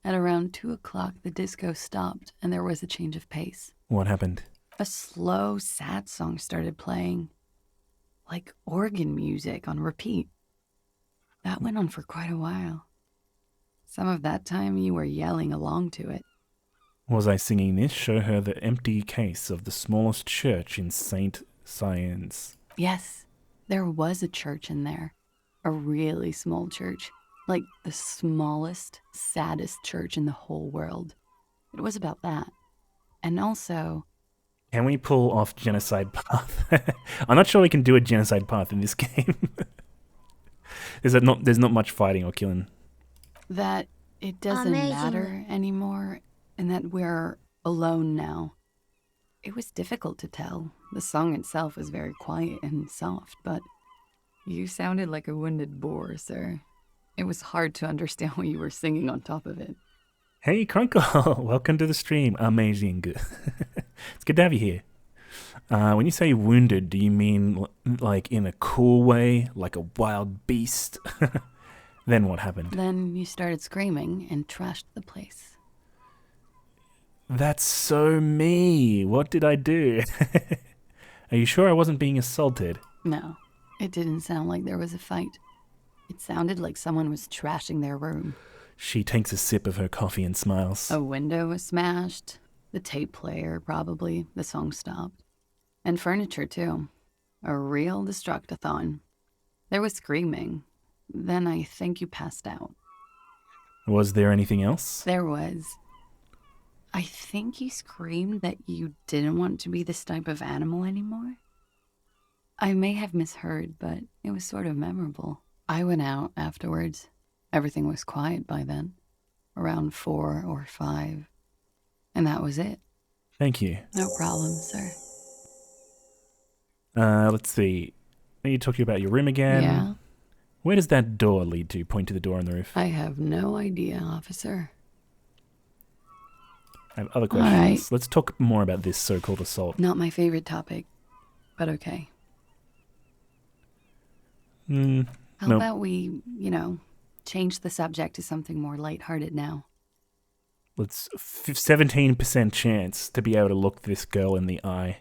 At around 2 o'clock, the disco stopped, and there was a change of pace. What happened? A slow, sad song started playing. Like organ music on repeat. That went on for quite a while. Some of that time you were yelling along to it. Was I singing this? Show her the empty case of the smallest church in St. Science. Yes, there was a church in there. A really small church. Like the smallest, saddest church in the whole world. It was about that. And also... Can we pull off genocide path? I'm not sure we can do a genocide path in this game. There's not much fighting or killing. That it doesn't matter anymore, and that we're alone now. It was difficult to tell. The song itself was very quiet and soft, but you sounded like a wounded boar, sir. It was hard to understand what you were singing on top of it. Hey, Crunkle! Welcome to the stream. Amazing. Good. It's good to have you here. When you say wounded, do you mean like in a cool way, like a wild beast? Then what happened? Then you started screaming and trashed the place. That's so me. What did I do? Are you sure I wasn't being assaulted? No, it didn't sound like there was a fight. It sounded like someone was trashing their room. She takes a sip of her coffee and smiles. A window was smashed. The tape player, probably. The song stopped. And furniture, too. A real destructathon. There was screaming. Then I think you passed out. Was there anything else? There was. I think you screamed that you didn't want to be this type of animal anymore. I may have misheard, but it was sort of memorable. I went out afterwards. Everything was quiet by then. Around 4 or 5. And that was it. Thank you. No problem, sir. Let's see. I need to talk to you about your room again. Yeah? Where does that door lead to? Point to the door on the roof. I have no idea, officer. I have other questions. right. Let's talk more about this so-called assault. Not my favorite topic, but okay. How How about we, change the subject to something more lighthearted now? Let's 17% chance to be able to look this girl in the eye.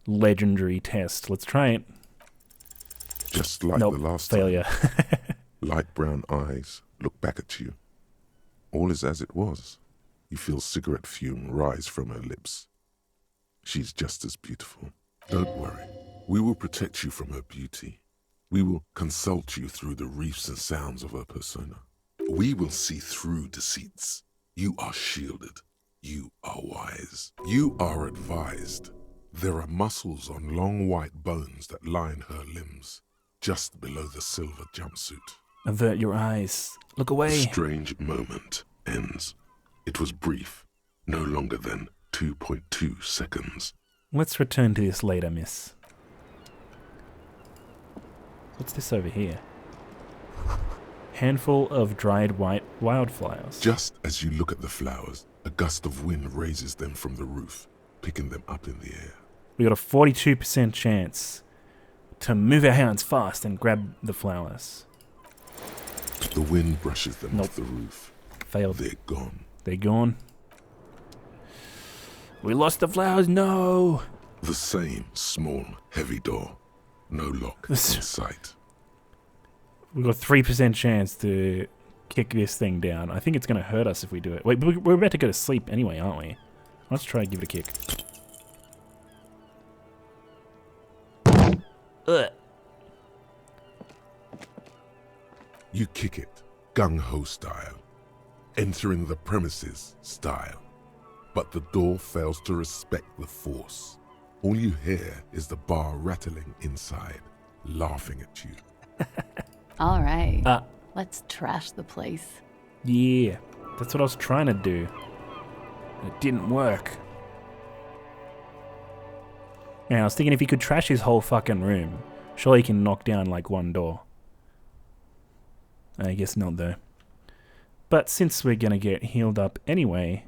Legendary test. Let's try it. Just like Nope, the last failure. time. Light brown eyes look back at you. All is as it was. You feel cigarette fume rise from her lips. She's just as beautiful. Don't worry. We will protect you from her beauty. We will consult you through the reefs and sounds of her persona. We will see through deceits. You are shielded. You are wise. You are advised. There are muscles on long white bones that line her limbs, just below the silver jumpsuit. Avert your eyes. Look away. The strange moment ends. It was brief, no longer than 2.2 seconds. Let's return to this later, miss. What's this over here? Handful of dried white wildflowers. Just as you look at the flowers, a gust of wind raises them from the roof, picking them up in the air. We got a 42% chance to move our hands fast and grab the flowers. The wind brushes them Nope. off the roof. Failed. They're gone. They're gone. We lost the flowers, no! The same small, heavy door. No lock in sight. We've got a 3% chance to kick this thing down. I think it's going to hurt us if we do it. Wait, we're about to go to sleep anyway, aren't we? Let's try and give it a kick. Ugh. You kick it, gung-ho style, entering the premises style. But the door fails to respect the force. All you hear is the bar rattling inside, laughing at you. All right. Let's trash the place. Yeah, that's what I was trying to do. It didn't work. Yeah, I was thinking if he could trash his whole fucking room, surely he can knock down like one door. I guess not though. But since we're gonna get healed up anyway,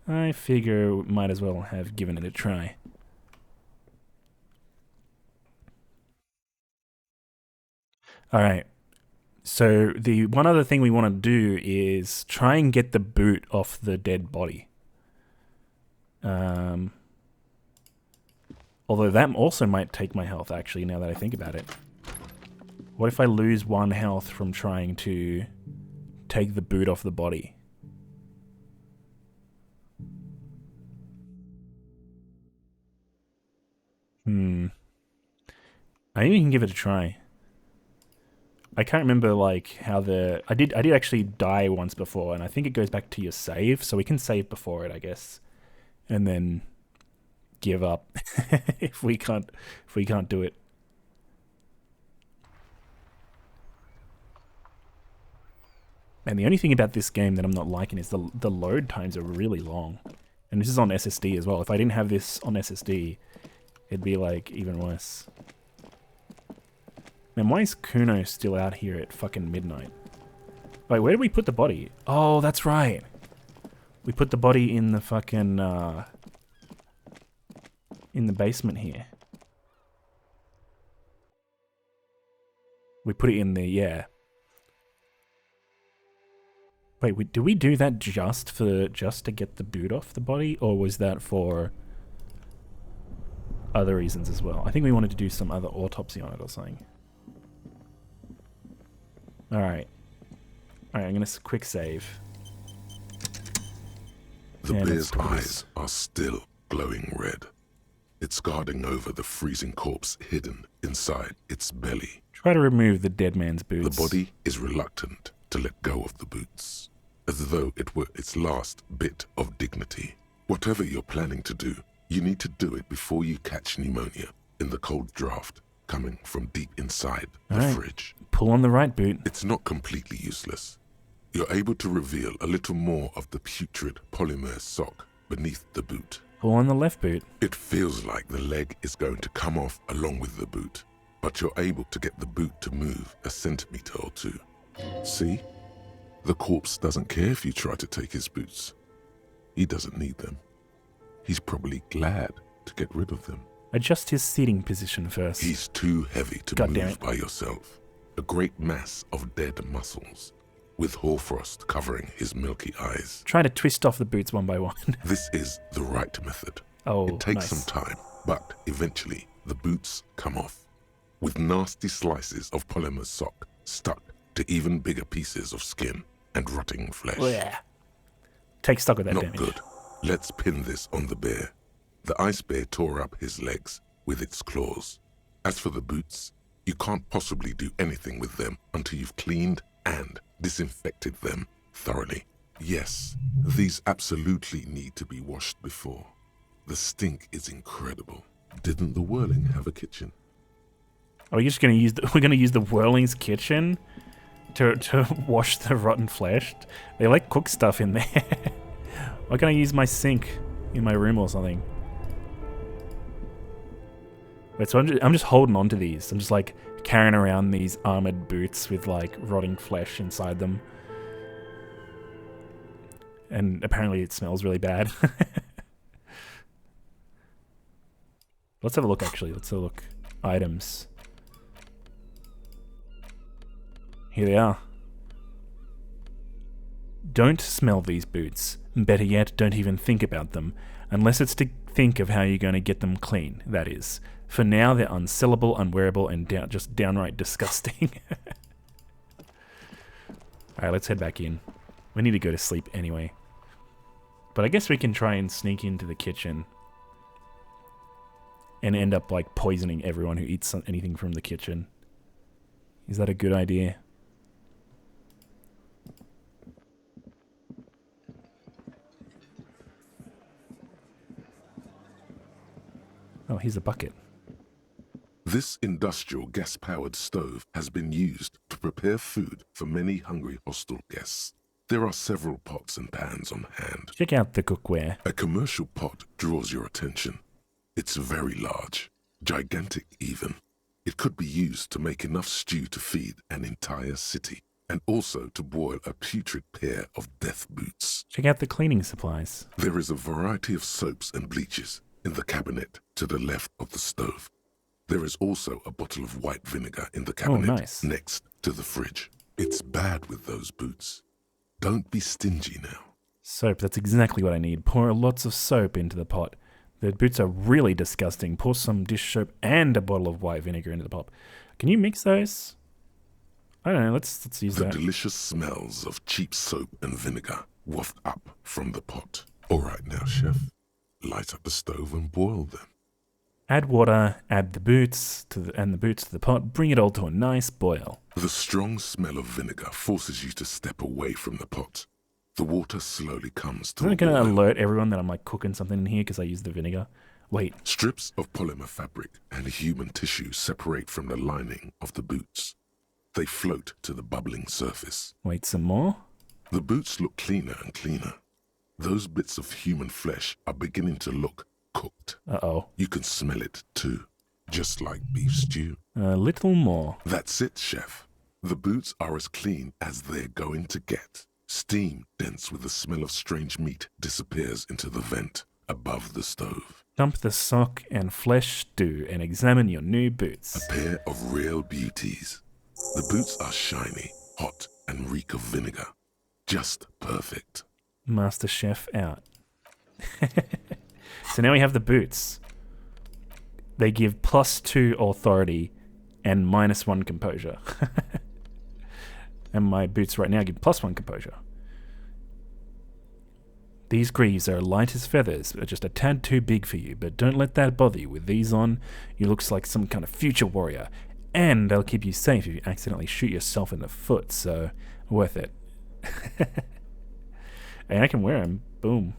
I figure we might as well have given it a try. Alright. So the one other thing we want to do is try and get the boot off the dead body. Although that also might take my health actually, now that I think about it. What if I lose 1 health from trying to take the boot off the body? I think we can give it a try. I can't remember like how I did actually die once before, and I think it goes back to your save, so we can save before it, I guess, and then give up if we can't do it. And the only thing about this game that I'm not liking is the load times are really long, and this is on SSD as well. If I didn't have this on SSD, it'd be like even worse. Man, why is Kuno still out here at fucking midnight? Wait, where did we put the body? Oh, that's right. We put the body in the fucking, in the basement here. We put it in the, yeah. Wait, did we do that just to get the boot off the body? Or was that for other reasons as well? I think we wanted to do some other autopsy on it or something. Alright, I'm gonna quick save. The bear's eyes are still glowing red. It's guarding over the freezing corpse hidden inside its belly. Try to remove the dead man's boots. The body is reluctant to let go of the boots, as though it were its last bit of dignity. Whatever you're planning to do, you need to do it before you catch pneumonia in the cold draft coming from deep inside the fridge. Pull on the right boot. It's not completely useless. You're able to reveal a little more of the putrid polymer sock beneath the boot. Pull on the left boot. It feels like the leg is going to come off along with the boot, but you're able to get the boot to move a centimeter or two. See? The corpse doesn't care if you try to take his boots. He doesn't need them. He's probably glad to get rid of them. Adjust his seating position first. He's too heavy to move by yourself. A great mass of dead muscles, with hoarfrost covering his milky eyes. Try to twist off the boots one by one. This is the right method. Oh, it takes nice. some time, but eventually the boots come off, with nasty slices of polymer sock stuck to even bigger pieces of skin and rotting flesh. Yeah. Take stock of that Not damage. good. Let's pin this on the bear. The ice bear tore up his legs with its claws. As for the boots, you can't possibly do anything with them until you've cleaned and disinfected them thoroughly. Yes, these absolutely need to be washed before. The stink is incredible. Didn't the Whirling have a kitchen? Are we just gonna use we're gonna use the Whirling's kitchen to wash the rotten flesh? They like cook stuff in there. Why can't I use my sink in my room or something? Wait, so I'm just holding on to these. I'm just like carrying around these armored boots with like rotting flesh inside them. And apparently it smells really bad. Let's have a look actually. Let's have a look. Items. Here they are. Don't smell these boots. Better yet, don't even think about them. Unless it's to think of how you're going to get them clean, that is. For now, they're unsellable, unwearable, and just downright disgusting. Alright, let's head back in. We need to go to sleep anyway. But I guess we can try and sneak into the kitchen. And end up, like, poisoning everyone who eats anything from the kitchen. Is that a good idea? Oh, here's a bucket. This industrial gas-powered stove has been used to prepare food for many hungry hostel guests. There are several pots and pans on hand. Check out the cookware. A commercial pot draws your attention. It's very large, gigantic even. It could be used to make enough stew to feed an entire city, and also to boil a putrid pair of death boots. Check out the cleaning supplies. There is a variety of soaps and bleaches in the cabinet to the left of the stove. There is also a bottle of white vinegar in the cabinet next to the fridge. It's bad with those boots. Don't be stingy now. Soap, that's exactly what I need. Pour lots of soap into the pot. The boots are really disgusting. Pour some dish soap and a bottle of white vinegar into the pot. Can you mix those? I don't know, let's use that. The delicious smells of cheap soap and vinegar waft up from the pot. All right now, chef. Light up the stove and boil them. Add water, add the boots and the boots to the pot, bring it all to a nice boil. The strong smell of vinegar forces you to step away from the pot. The water slowly comes to Isn't a it going to boil. alert everyone that I'm like cooking something in here because I used the vinegar? Wait. Strips of polymer fabric and human tissue separate from the lining of the boots. They float to the bubbling surface. Wait, some more? The boots look cleaner and cleaner. Those bits of human flesh are beginning to look cooked. Uh-oh. You can smell it too, just like beef stew. A little more. That's it, chef. The boots are as clean as they're going to get. Steam, dense with the smell of strange meat, disappears into the vent above the stove. Dump the sock and flesh stew and examine your new boots. A pair of real beauties. The boots are shiny, hot, and reek of vinegar. Just perfect. Master Chef out. So now we have the boots. They give +2 authority and -1 composure. And my boots right now give +1 composure. These greaves are light as feathers, but just a tad too big for you, but don't let that bother you. With these on, you look like some kind of future warrior, and they'll keep you safe if you accidentally shoot yourself in the foot, so worth it. And I can wear them. Boom.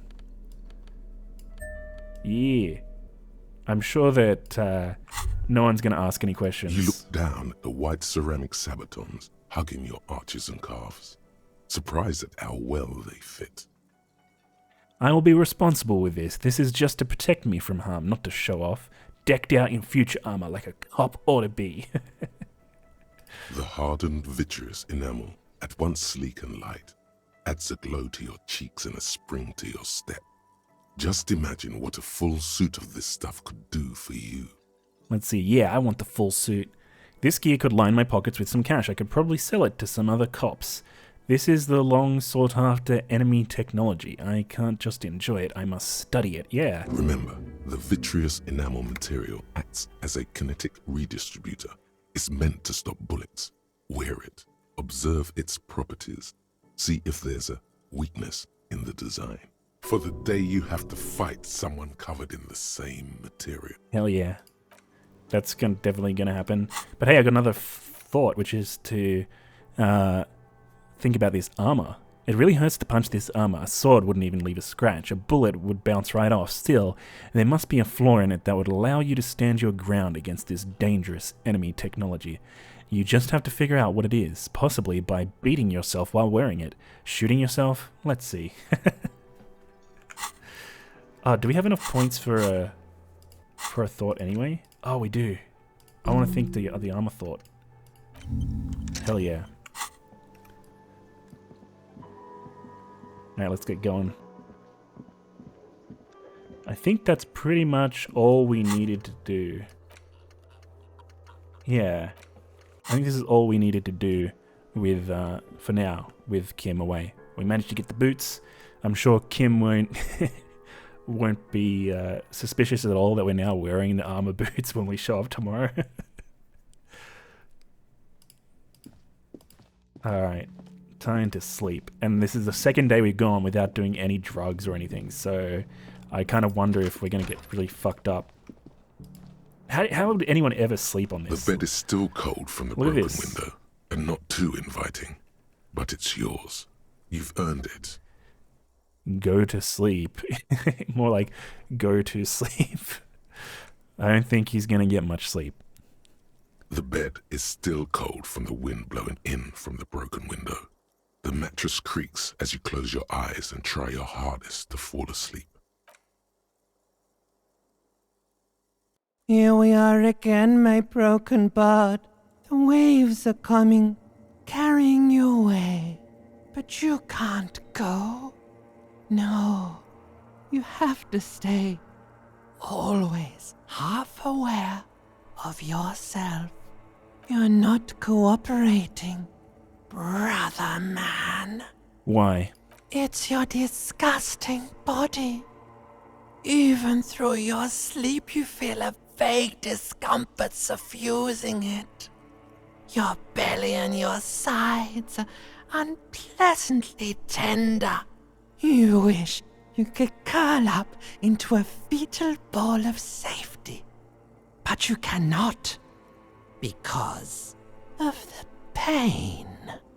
Yeah. I'm sure that no one's going to ask any questions. You look down at the white ceramic sabatons hugging your arches and calves, surprised at how well they fit. I will be responsible with this. This is just to protect me from harm, not to show off. Decked out in future armor like a cop ought to be. The hardened vitreous enamel, at once sleek and light, adds a glow to your cheeks and a spring to your step. Just imagine what a full suit of this stuff could do for you. Let's see. Yeah, I want the full suit. This gear could line my pockets with some cash. I could probably sell it to some other cops. This is the long sought after enemy technology. I can't just enjoy it, I must study it, yeah. Remember, the vitreous enamel material acts as a kinetic redistributor. It's meant to stop bullets. Wear it. Observe its properties. See if there's a weakness in the design. For the day you have to fight someone covered in the same material. Hell yeah. That's definitely going to happen. But hey, I got another thought, which is to think about this armor. It really hurts to punch this armor. A sword wouldn't even leave a scratch. A bullet would bounce right off. Still, there must be a flaw in it that would allow you to stand your ground against this dangerous enemy technology. You just have to figure out what it is, possibly by beating yourself while wearing it. Shooting yourself? Let's see. Do we have enough points for a thought anyway? Oh, we do. I want to think the armor thought. Hell yeah. Alright, let's get going. I think that's pretty much all we needed to do. Yeah. I think this is all we needed to do with, for now, with Kim away. We managed to get the boots. I'm sure Kim won't be suspicious at all that we're now wearing the armor boots when we show up tomorrow. Alright. Time to sleep. And this is the second day we've gone without doing any drugs or anything, so I kind of wonder if we're going to get really fucked up. How would anyone ever sleep on this? The bed is still cold from the broken window, and not too inviting, but it's yours. You've earned it. Go to sleep. More like, go to sleep. I don't think he's going to get much sleep. The bed is still cold from the wind blowing in from the broken window. The mattress creaks as you close your eyes and try your hardest to fall asleep. Here we are again, my broken bud. The waves are coming, carrying you away. But you can't go. No, you have to stay. Always half aware of yourself. You're not cooperating, brother man. Why? It's your disgusting body. Even through your sleep you feel a vague discomfort suffusing it. Your belly and your sides are unpleasantly tender. You wish you could curl up into a fetal ball of safety. But you cannot, because of the pain.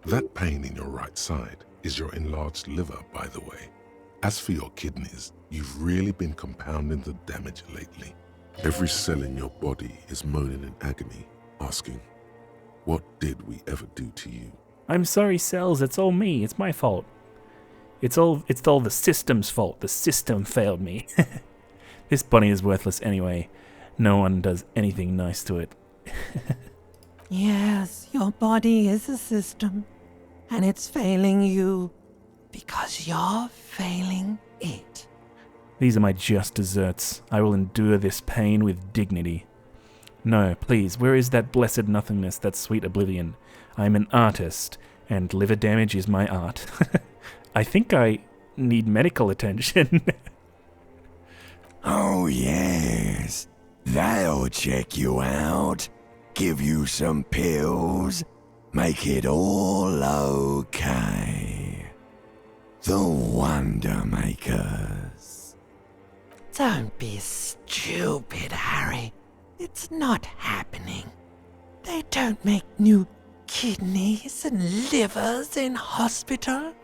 That pain in your right side is your enlarged liver, by the way. As for your kidneys, you've really been compounding the damage lately. Every cell in your body is moaning in agony, asking, what did we ever do to you? I'm sorry, cells, it's all me, it's my fault. It's all the system's fault. The system failed me. This body is worthless anyway. No one does anything nice to it. Yes, your body is a system, and it's failing you because you're failing it. These are my just desserts. I will endure this pain with dignity. No, please, where is that blessed nothingness, that sweet oblivion? I am an artist, and liver damage is my art. I think I need medical attention. Oh, yes. They'll check you out, give you some pills, make it all okay. The Wonder Makers. Don't be stupid, Harry. It's not happening. They don't make new kidneys and livers in hospital.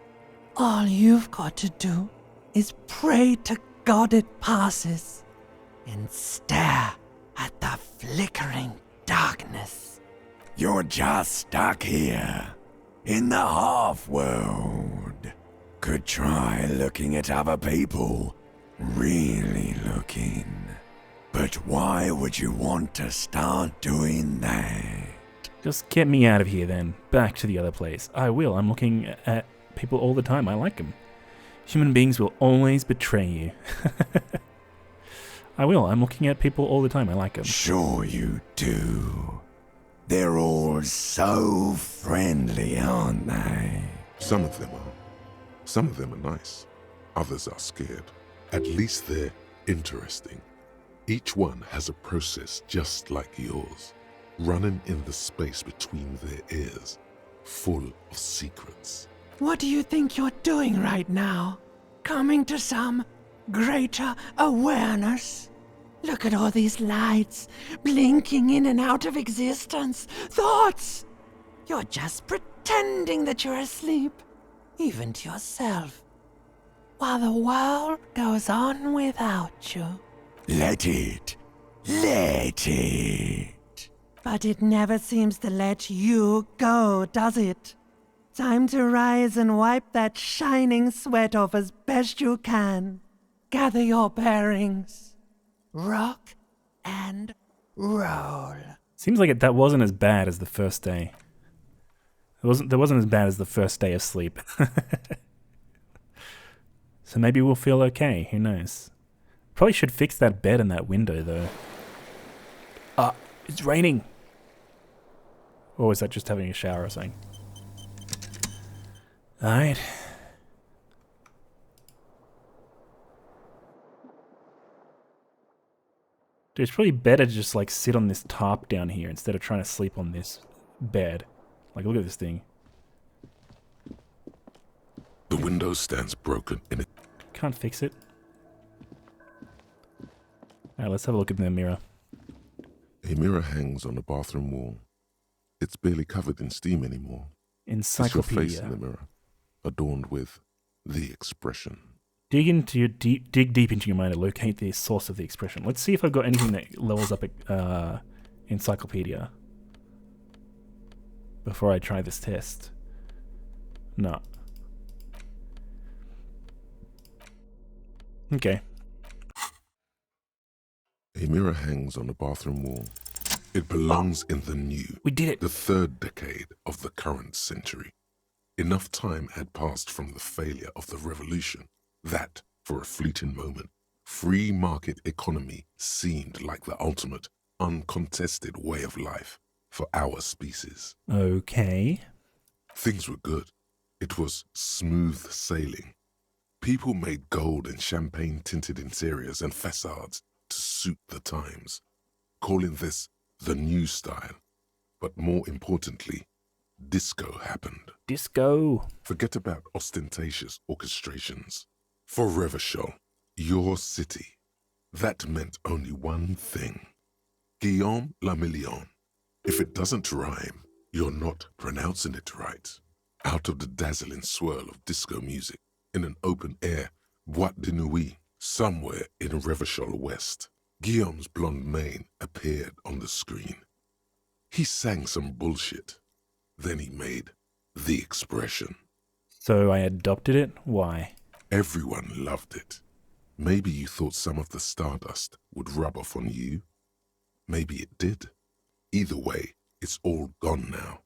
All you've got to do is pray to God it passes and stare at the flickering darkness. You're just stuck here, in the half-world. Could try looking at other people, really looking. But why would you want to start doing that? Just get me out of here then. Back to the other place. I will. I'm looking at people all the time. I like them. Human beings will always betray you. I will. I'm looking at people all the time. I like them. Sure you do. They're all so friendly, aren't they? Some of them are. Some of them are nice. Others are scared. At least they're interesting. Each one has a process just like yours, running in the space between their ears, full of secrets. What do you think you're doing right now? Coming to some greater awareness? Look at all these lights, blinking in and out of existence. Thoughts! You're just pretending that you're asleep, even to yourself, while the world goes on without you. Let it. Let it. But it never seems to let you go, does it? Time to rise and wipe that shining sweat off as best you can. Gather your bearings. Rock and roll. Seems like that wasn't as bad as the first day. That wasn't as bad as the first day of sleep. So maybe we'll feel okay. Who knows? Probably should fix that bed and that window though. It's raining. Or is that just having a shower or something? Alright. Dude, it's probably better to just like sit on this tarp down here instead of trying to sleep on this bed. Like, look at this thing. The window stands broken in it. Can't fix it. Alright, let's have a look in the mirror. A mirror hangs on the bathroom wall. It's barely covered in steam anymore. Encyclopedia. It's your face in the mirror, adorned with the expression. Dig deep into your mind to locate the source of the expression. Let's see if I've got anything that levels up encyclopedia before I try this test. No. Okay. A mirror hangs on the bathroom wall. It belongs in the new. We did it. The third decade of the current century. Enough time had passed from the failure of the revolution that, for a fleeting moment, free market economy seemed like the ultimate, uncontested way of life for our species. Okay. Things were good. It was smooth sailing. People made gold and champagne-tinted interiors and facades to suit the times, calling this the new style. But more importantly, disco happened. Disco. Forget about ostentatious orchestrations. For Reda-Ou, your city, that meant only one thing. Guillaume le Million. If it doesn't rhyme, you're not pronouncing it right. Out of the dazzling swirl of disco music, in an open-air boîte de nuit, somewhere in Reda-Ou West, Guillaume's blonde mane appeared on the screen. He sang some bullshit. Then he made the expression. So I adopted it? Why? Everyone loved it. Maybe you thought some of the stardust would rub off on you. Maybe it did. Either way, it's all gone now.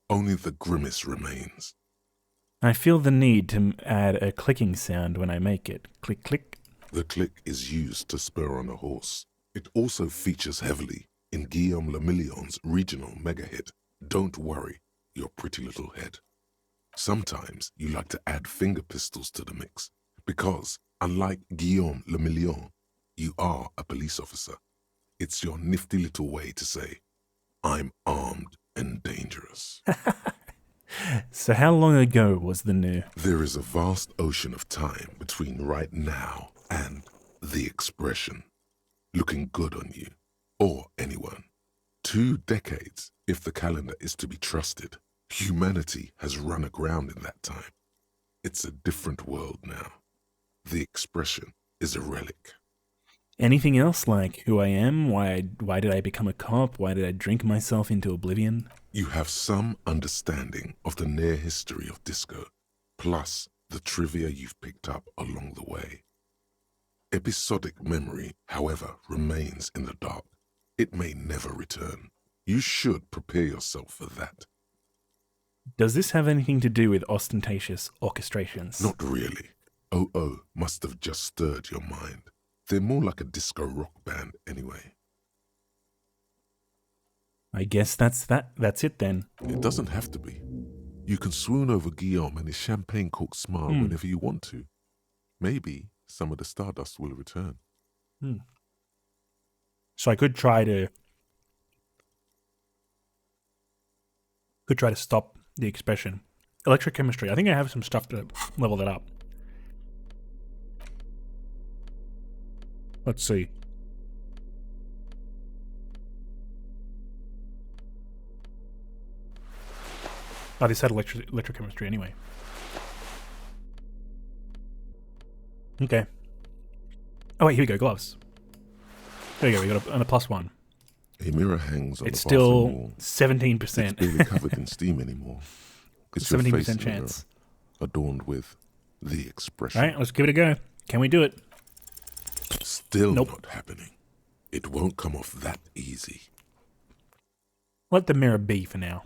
Only the grimace remains. I feel the need to add a clicking sound when I make it. Click, click. The click is used to spur on a horse. It also features heavily in Guillaume le Million's regional mega hit, Don't Worry, Your Pretty Little Head. Sometimes you like to add finger pistols to the mix, because, unlike Guillaume le Million, you are a police officer. It's your nifty little way to say, I'm armed and dangerous. So how long ago was the new? There is a vast ocean of time between right now and the expression. Looking good on you, or anyone. 2 decades, if the calendar is to be trusted. Humanity has run aground in that time. It's a different world now. The expression is a relic. Anything else, like who I am? Why did I become a cop? Why did I drink myself into oblivion? You have some understanding of the near history of disco, plus the trivia you've picked up along the way. Episodic memory, however, remains in the dark. It may never return. You should prepare yourself for that. Does this have anything to do with ostentatious orchestrations? Not really. OO must have just stirred your mind. They're more like a disco rock band anyway. I guess that's it then. It doesn't have to be. You can swoon over Guillaume and his champagne-corked smile whenever you want to. Maybe some of the stardust will return. So I could try to stop the expression. Electrochemistry. I think I have some stuff to level that up. Let's see. Oh, they said electrochemistry anyway. Okay. Oh wait, here we go, gloves. There we go, we got a +1. A mirror hangs on it's the bathroom still wall. 17%. It's barely covered in steam anymore. It's your 17% face in the chance. mirror, adorned with the expression. Alright, let's give it a go. Can we do it? Still not happening. It won't come off that easy. Let the mirror be for now.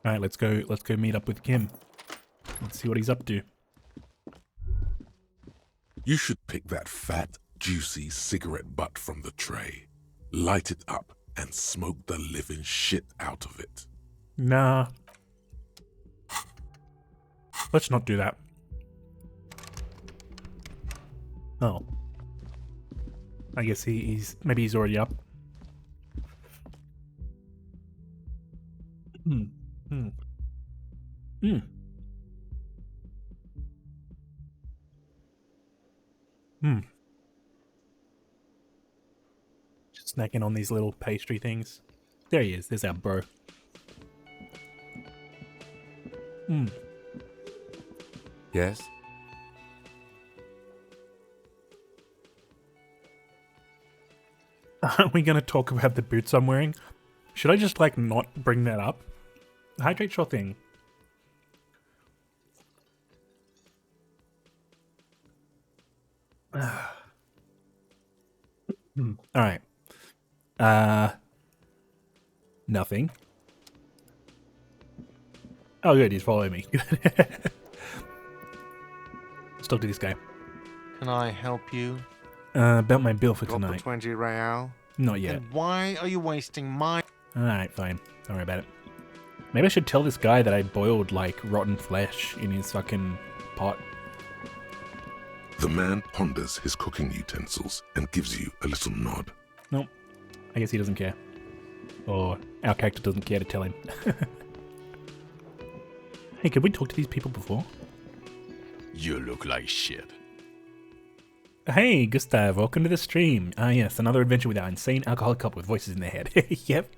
Alright, let's go meet up with Kim. Let's see what he's up to. You should pick that fat, juicy cigarette butt from the tray, light it up, and smoke the living shit out of it. Nah. Let's not do that. Oh. I guess maybe he's already up. Just snacking on these little pastry things. There he is. There's our bro. Yes? Aren't we going to talk about the boots I'm wearing? Should I just, like, not bring that up? Hydrate, sure thing. Alright. Nothing. Oh, good, he's following me. Let's talk to this guy. Can I help you? About my bill for Got tonight. the 20 real? Not yet. Then why are you wasting my... Alright, fine. Don't worry about it. Maybe I should tell this guy that I boiled, like, rotten flesh in his fucking pot. The man ponders his cooking utensils and gives you a little nod. Nope. I guess he doesn't care. Or our character doesn't care to tell him. Hey, could we talk to these people before? You look like shit. Hey, Gustav, welcome to the stream. Ah, yes, another adventure with our insane alcoholic couple with voices in their head. Yep.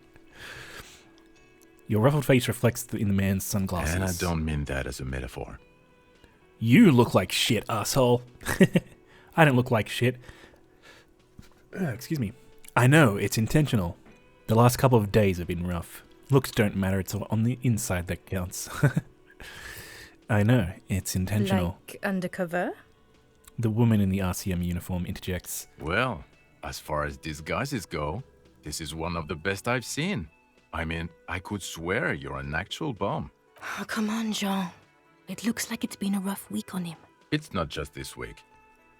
Your ruffled face reflects in the man's sunglasses. And I don't mean that as a metaphor. You look like shit, asshole. I don't look like shit. Excuse me. I know, it's intentional. The last couple of days have been rough. Looks don't matter, it's on the inside that counts. I know, it's intentional. Like undercover? The woman in the RCM uniform interjects. Well, as far as disguises go, this is one of the best I've seen. I mean, I could swear you're an actual bum. Oh, come on, Jean. It looks like it's been a rough week on him. It's not just this week.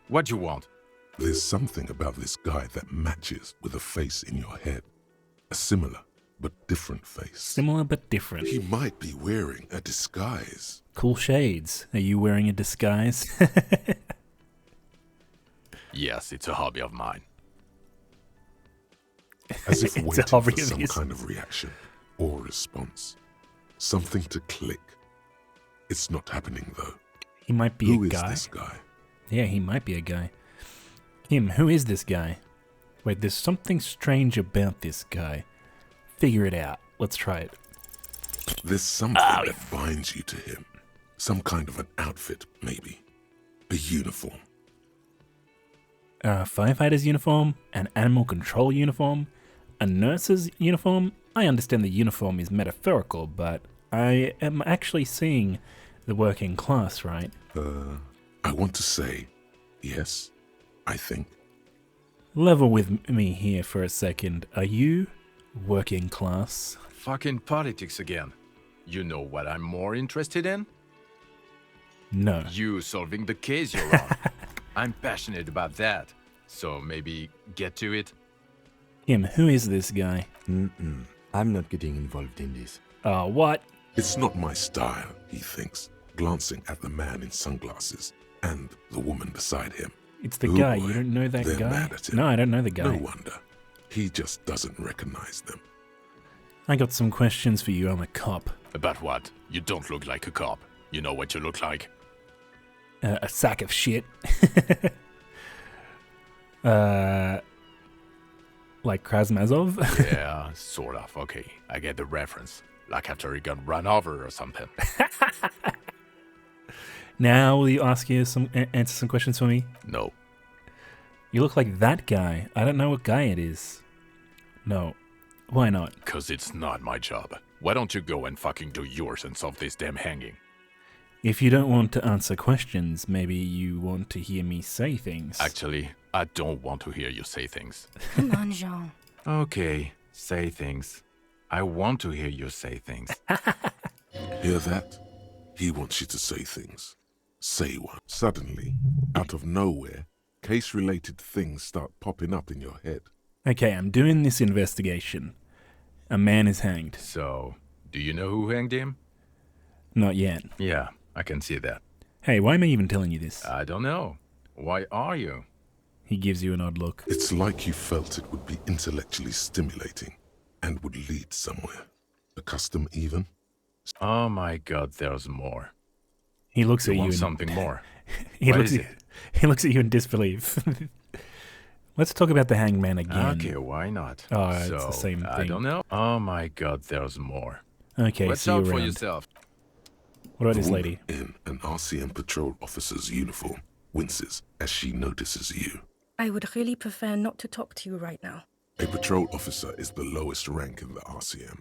What do you want? There's something about this guy that matches with a face in your head. A similar but different face. Similar but different. He might be wearing a disguise. Cool shades. Are you wearing a disguise? Yes, it's a hobby of mine. As if It's a waiting hobby for of some his. kind of reaction or response. Something to click. It's not happening though. He might be Who a is guy. this guy? Yeah, he might be a guy. Him, who is this guy? Wait, there's something strange about this guy. Figure it out. Let's try it. There's something that binds you to him. Some kind of an outfit, maybe. A uniform. A firefighter's uniform, an animal control uniform, a nurse's uniform. I understand the uniform is metaphorical, but I am actually seeing the working class, right? I want to say yes, I think. Level with me here for a second. Are you working class? Fucking politics again. You know what I'm more interested in? No. You solving the case you're on. I'm passionate about that. So maybe get to it. Kim, who is this guy? I'm not getting involved in this. Oh, what? It's not my style, he thinks, glancing at the man in sunglasses and the woman beside him. It's the Oh guy. boy, You don't know that they're guy? mad at him. No, I don't know the guy. No wonder. He just doesn't recognize them. I got some questions for you. I'm a cop. About what? You don't look like a cop. You know what you look like? A sack of shit. Like Krasmazov? Yeah, sort of. Okay, I get the reference. Like after he got run over or something. Now will you answer some questions for me? No. You look like that guy. I don't know what guy it is. No. Why not? Cause it's not my job. Why don't you go and fucking do yours and solve this damn hanging? If you don't want to answer questions, maybe you want to hear me say things. Actually, I don't want to hear you say things. Come on, Jean. Okay, say things. I want to hear you say things. Hear that? He wants you to say things. Say one. Suddenly, out of nowhere, case-related things start popping up in your head. Okay, I'm doing this investigation. A man is hanged. So, do you know who hanged him? Not yet. Yeah, I can see that. Hey, why am I even telling you this? I don't know. Why are you? He gives you an odd look. It's like you felt it would be intellectually stimulating and would lead somewhere. A custom even? Oh my god, there's more. He looks at you want and something more. he What looks is at he looks at you in disbelief. Let's talk about the hangman again. Okay, why not? Oh, so, it's the same thing. I don't know. Oh my god, there's more. Okay, Watch see you out for around. yourself. What about The this woman lady? in an RCM patrol officer's uniform winces as she notices you. I would really prefer not to talk to you right now. A patrol officer is the lowest rank in the RCM,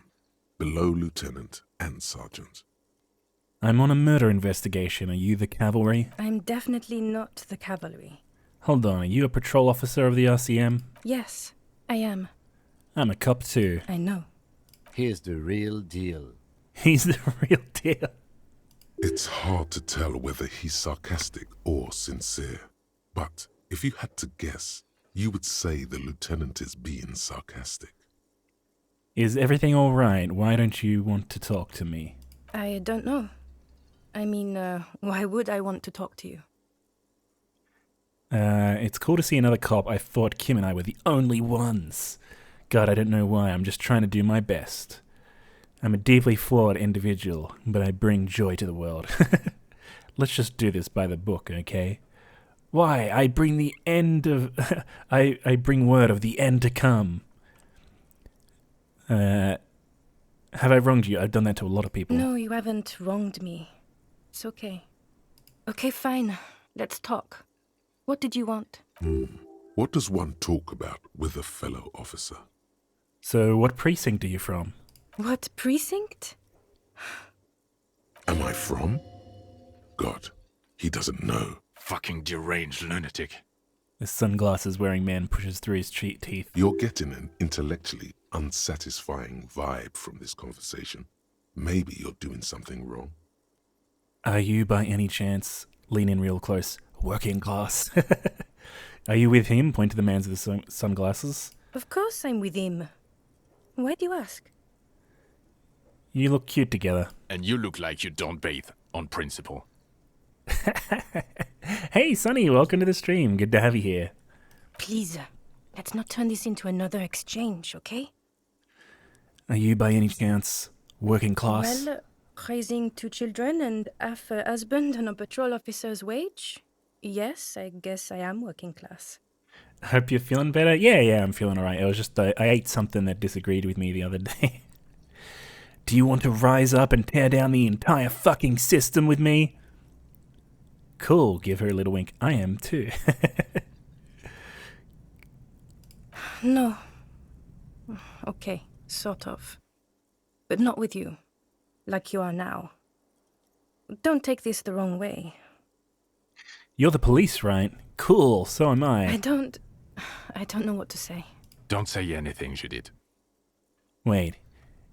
below lieutenant and sergeant. I'm on a murder investigation. Are you the cavalry? I'm definitely not the cavalry. Hold on, are you a patrol officer of the RCM? Yes, I am. I'm a cop too. I know. Here's the real deal. He's the real deal. It's hard to tell whether he's sarcastic or sincere, but if you had to guess, you would say the lieutenant is being sarcastic. Is everything all right? Why don't you want to talk to me? I don't know. I mean, why would I want to talk to you? It's cool to see another cop. I thought Kim and I were the only ones. God, I don't know why. I'm just trying to do my best. I'm a deeply flawed individual, but I bring joy to the world. Let's just do this by the book, okay? Why? I bring the end of... I bring word of the end to come. Have I wronged you? I've done that to a lot of people. No, you haven't wronged me. It's okay. Okay, fine. Let's talk. What did you want? What does one talk about with a fellow officer? So, what precinct are you from? What precinct? Am I from? God, he doesn't know. Fucking deranged lunatic. The sunglasses wearing man pushes through his teeth. You're getting an intellectually unsatisfying vibe from this conversation. Maybe you're doing something wrong. Are you, by any chance, lean in real close, working class? Are you with him? Point to the man with the sunglasses. Of course I'm with him. Why do you ask? You look cute together. And you look like you don't bathe, on principle. Hey, Sonny, welcome to the stream. Good to have you here. Please, let's not turn this into another exchange, okay? Are you, by any chance, working class? Well, raising 2 children and half a husband on a patrol officer's wage? Yes, I guess I am working class. I hope you're feeling better. Yeah, I'm feeling alright. It was just, I ate something that disagreed with me the other day. Do you want to rise up and tear down the entire fucking system with me? Cool, give her a little wink. I am too. No. Okay, sort of. But not with you. Like you are now. Don't take this the wrong way. You're the police, right? Cool, so am I. I don't know what to say. Don't say anything, Judith. Wait,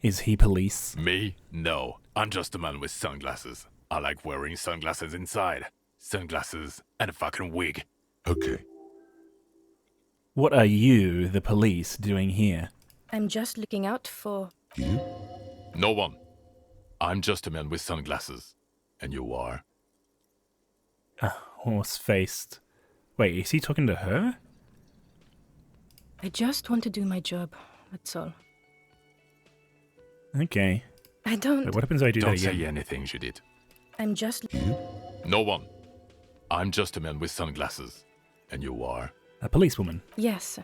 is he police? Me? No. I'm just a man with sunglasses. I like wearing sunglasses inside. Sunglasses and a fucking wig. Okay. What are you, the police, doing here? I'm just looking out for... You? No one. I'm just a man with sunglasses. And you are? Horse-faced. Wait, is he talking to her? I just want to do my job, that's all. Okay. I don't... Wait, what happens if I do that again? Don't say anything, Judith. I'm just... You? No one. I'm just a man with sunglasses. And you are? A policewoman. Yes.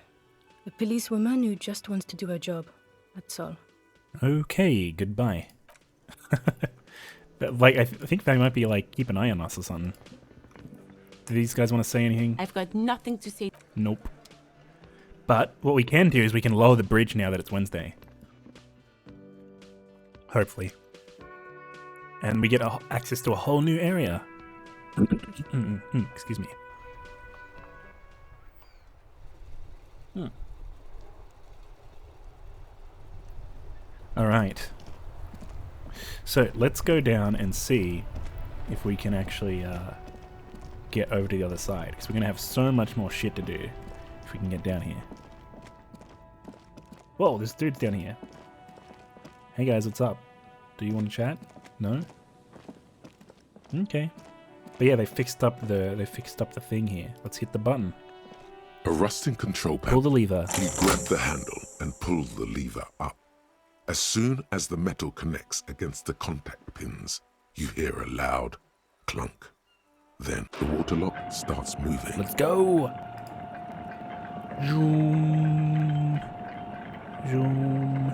A policewoman who just wants to do her job, that's all. Okay, goodbye. But, like, I think they might be like, keep an eye on us or something. Do these guys want to say anything? I've got nothing to say. Nope. But what we can do is we can lower the bridge now that it's Wednesday. Hopefully. And we get access to a whole new area. Excuse me. Alright. So let's go down and see if we can actually get over to the other side. Because we're going to have so much more shit to do if we can get down here. Whoa, this dude's down here. Hey guys, what's up? Do you want to chat? No? Okay. But yeah, they fixed up the thing here. Let's hit the button. A rusting control panel. Pull the lever. You grab the handle and pull the lever up. As soon as the metal connects against the contact pins, you hear a loud clunk. Then the water lock starts moving. Let's go! Zoom. Zoom.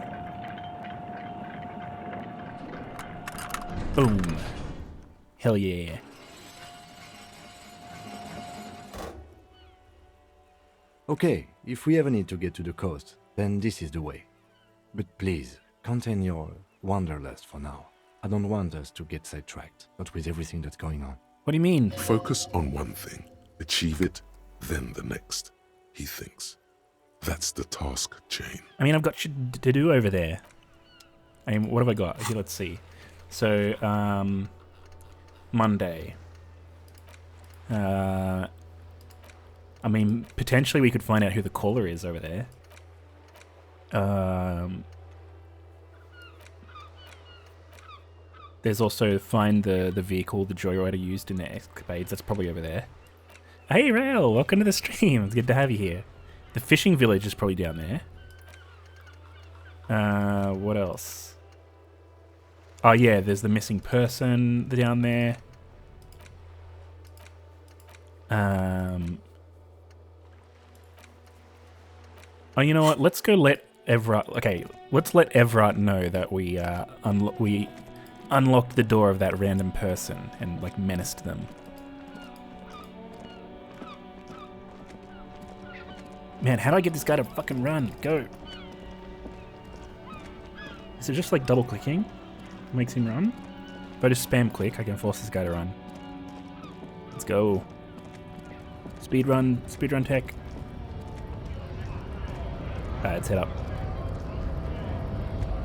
Boom. Hell yeah. Okay, if we ever need to get to the coast, then this is the way. But please, contain your wanderlust for now. I don't want us to get sidetracked, not with everything that's going on. What do you mean? Focus on one thing, achieve it, then the next, he thinks. That's the task chain. I mean, I've got shit to do over there. I mean, what have I got? Okay, let's see. So, Monday. I mean, potentially we could find out who the caller is over there. There's also find the vehicle the Joyrider used in their escapades. That's probably over there. Hey Rail, welcome to the stream. It's good to have you here. The fishing village is probably down there. What else? Oh yeah, there's the missing person down there. Oh, you know what? Let's go let Everett... Okay, let's let Everett know that we unlocked the door of that random person and, like, menaced them. Man, how do I get this guy to fucking run? Go. Is it just, like, double-clicking? Makes him run? If I just spam click, I can force this guy to run. Let's go. Speedrun tech. Alright, let's head up.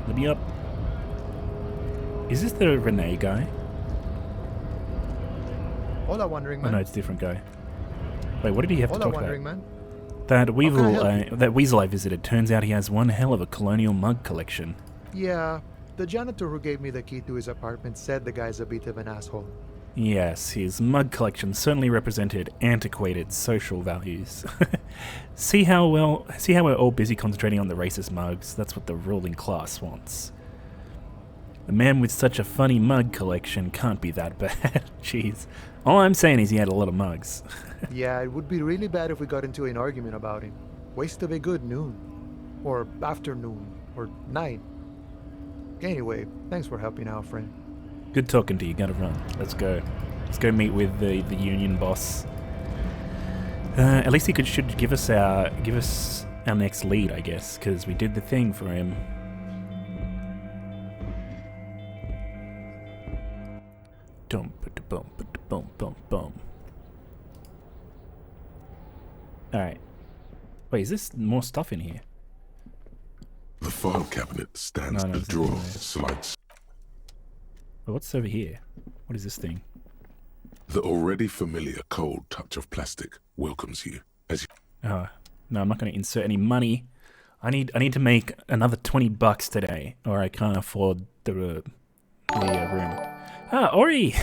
Let me up. Is this the Renee guy? Hola, Wandering Man. Oh no, it's a different guy. Wait, what did he have to talk Wandering about? Man. That weasel I visited. Turns out he has one hell of a colonial mug collection. Yeah, the janitor who gave me the key to his apartment said the guy's a bit of an asshole. Yes, his mug collection certainly represented antiquated social values. See how we're all busy concentrating on the racist mugs. That's what the ruling class wants. The man with such a funny mug collection can't be that bad. Jeez. All I'm saying is he had a lot of mugs. Yeah, it would be really bad if we got into an argument about him. Waste of a good noon. Or afternoon. Or night. Anyway, thanks for helping out, friend. Good talking to you. Gotta run. Let's go. Let's go meet with the union boss. At least he should give us our next lead, I guess, because we did the thing for him. Boom, boom, boom, boom, boom. All right. Wait, is this more stuff in here? The file cabinet stands No, a it's drawer not there. slides. Well, what's over here? What is this thing? The already familiar cold touch of plastic welcomes you as you... Oh, no, I'm not going to insert any money. I need to make another $20 today, or I can't afford the room. Ah, Ori!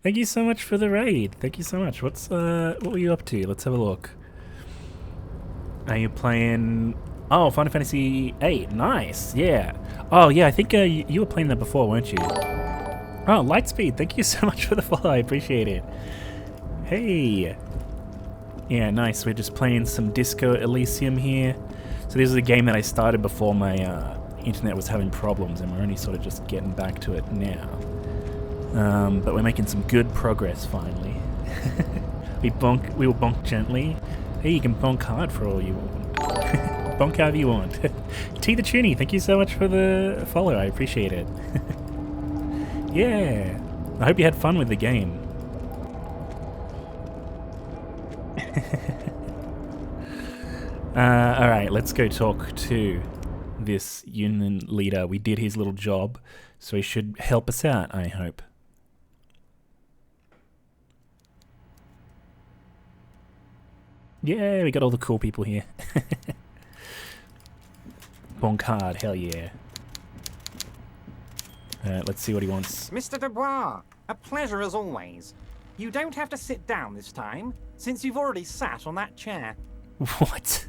Thank you so much for the raid. Thank you so much. What were you up to? Let's have a look. Are you playing... Oh, Final Fantasy VIII. Nice. Yeah. Oh, yeah, I think you were playing that before, weren't you? Oh, Lightspeed. Thank you so much for the follow. I appreciate it. Hey. Yeah, nice. We're just playing some Disco Elysium here. So this is a game that I started before my internet was having problems, and we're only sort of just getting back to it now. But we're making some good progress finally. We will bonk gently. Hey, you can bonk hard for all you want. Bonk however you want. T the Tuny, thank you so much for the follow. I appreciate it. Yeah. I hope you had fun with the game. Alright, let's go talk to this union leader. We did his little job, so he should help us out, I hope. Yeah, we got all the cool people here. Bonk hard, hell yeah. Let's see what he wants. Mr. Dubois, a pleasure as always. You don't have to sit down this time, since you've already sat on that chair. What?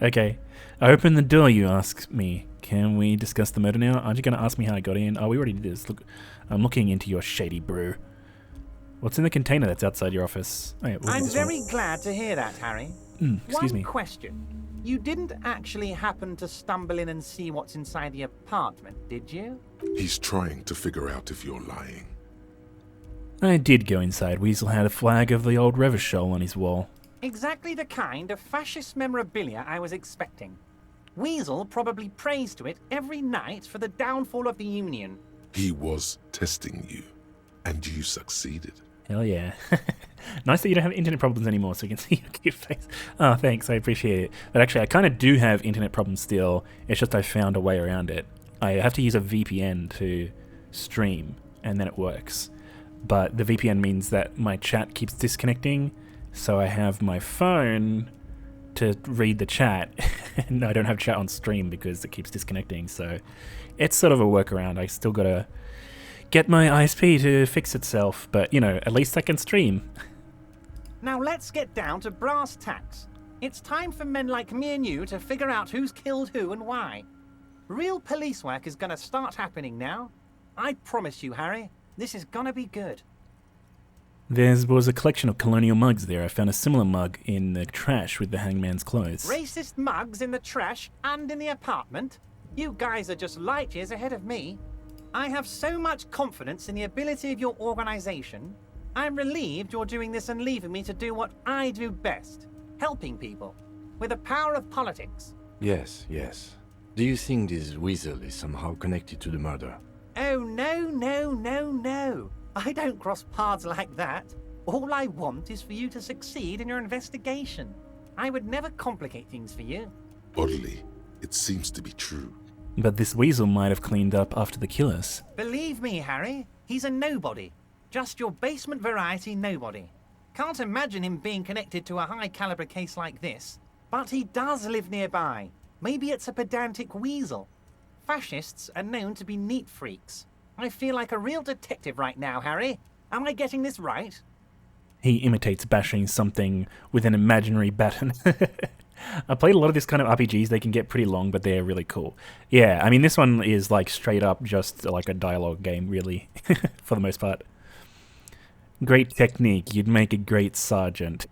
Okay. I open the door, you ask me. Can we discuss the murder now? Aren't you going to ask me how I got in? Oh, we already did this. Look, I'm looking into your shady brew. What's in the container that's outside your office? Oh, yeah, I'm very glad to hear that, Harry. Excuse me. One question. You didn't actually happen to stumble in and see what's inside the apartment, did you? He's trying to figure out if you're lying. I did go inside. Weasel had a flag of the old Revachol on his wall. Exactly the kind of fascist memorabilia I was expecting. Weasel probably prays to it every night for the downfall of the Union. He was testing you, and you succeeded. Hell yeah. Nice that you don't have internet problems anymore so you can see your cute face. Oh, thanks. I appreciate it. But actually, I kind of do have internet problems still. It's just I found a way around it. I have to use a VPN to stream, and then it works. But the VPN means that my chat keeps disconnecting, so I have my phone to read the chat, and I don't have chat on stream because it keeps disconnecting, so it's sort of a workaround. I still gotta get my ISP to fix itself, but, you know, at least I can stream. Now let's get down to brass tacks. It's time for men like me and you to figure out who's killed who and why. Real police work is gonna start happening now. I promise you, Harry, this is gonna be good. There was a collection of colonial mugs there. I found a similar mug in the trash with the hangman's clothes. Racist mugs in the trash and in the apartment? You guys are just light years ahead of me. I have so much confidence in the ability of your organization. I'm relieved you're doing this and leaving me to do what I do best. Helping people. With the power of politics. Yes, yes. Do you think this weasel is somehow connected to the murder? Oh, no, no, no, no. I don't cross paths like that. All I want is for you to succeed in your investigation. I would never complicate things for you. Oddly, it seems to be true. But this weasel might have cleaned up after the killers. Believe me, Harry, he's a nobody. Just your basement variety nobody. Can't imagine him being connected to a high-caliber case like this. But he does live nearby. Maybe it's a pedantic weasel. Fascists are known to be neat freaks. I feel like a real detective right now, Harry. Am I getting this right? He imitates bashing something with an imaginary baton. I played a lot of this kind of RPGs. They can get pretty long, but they're really cool. Yeah, I mean, this one is like straight up just like a dialogue game, really, for the most part. Great technique. You'd make a great sergeant.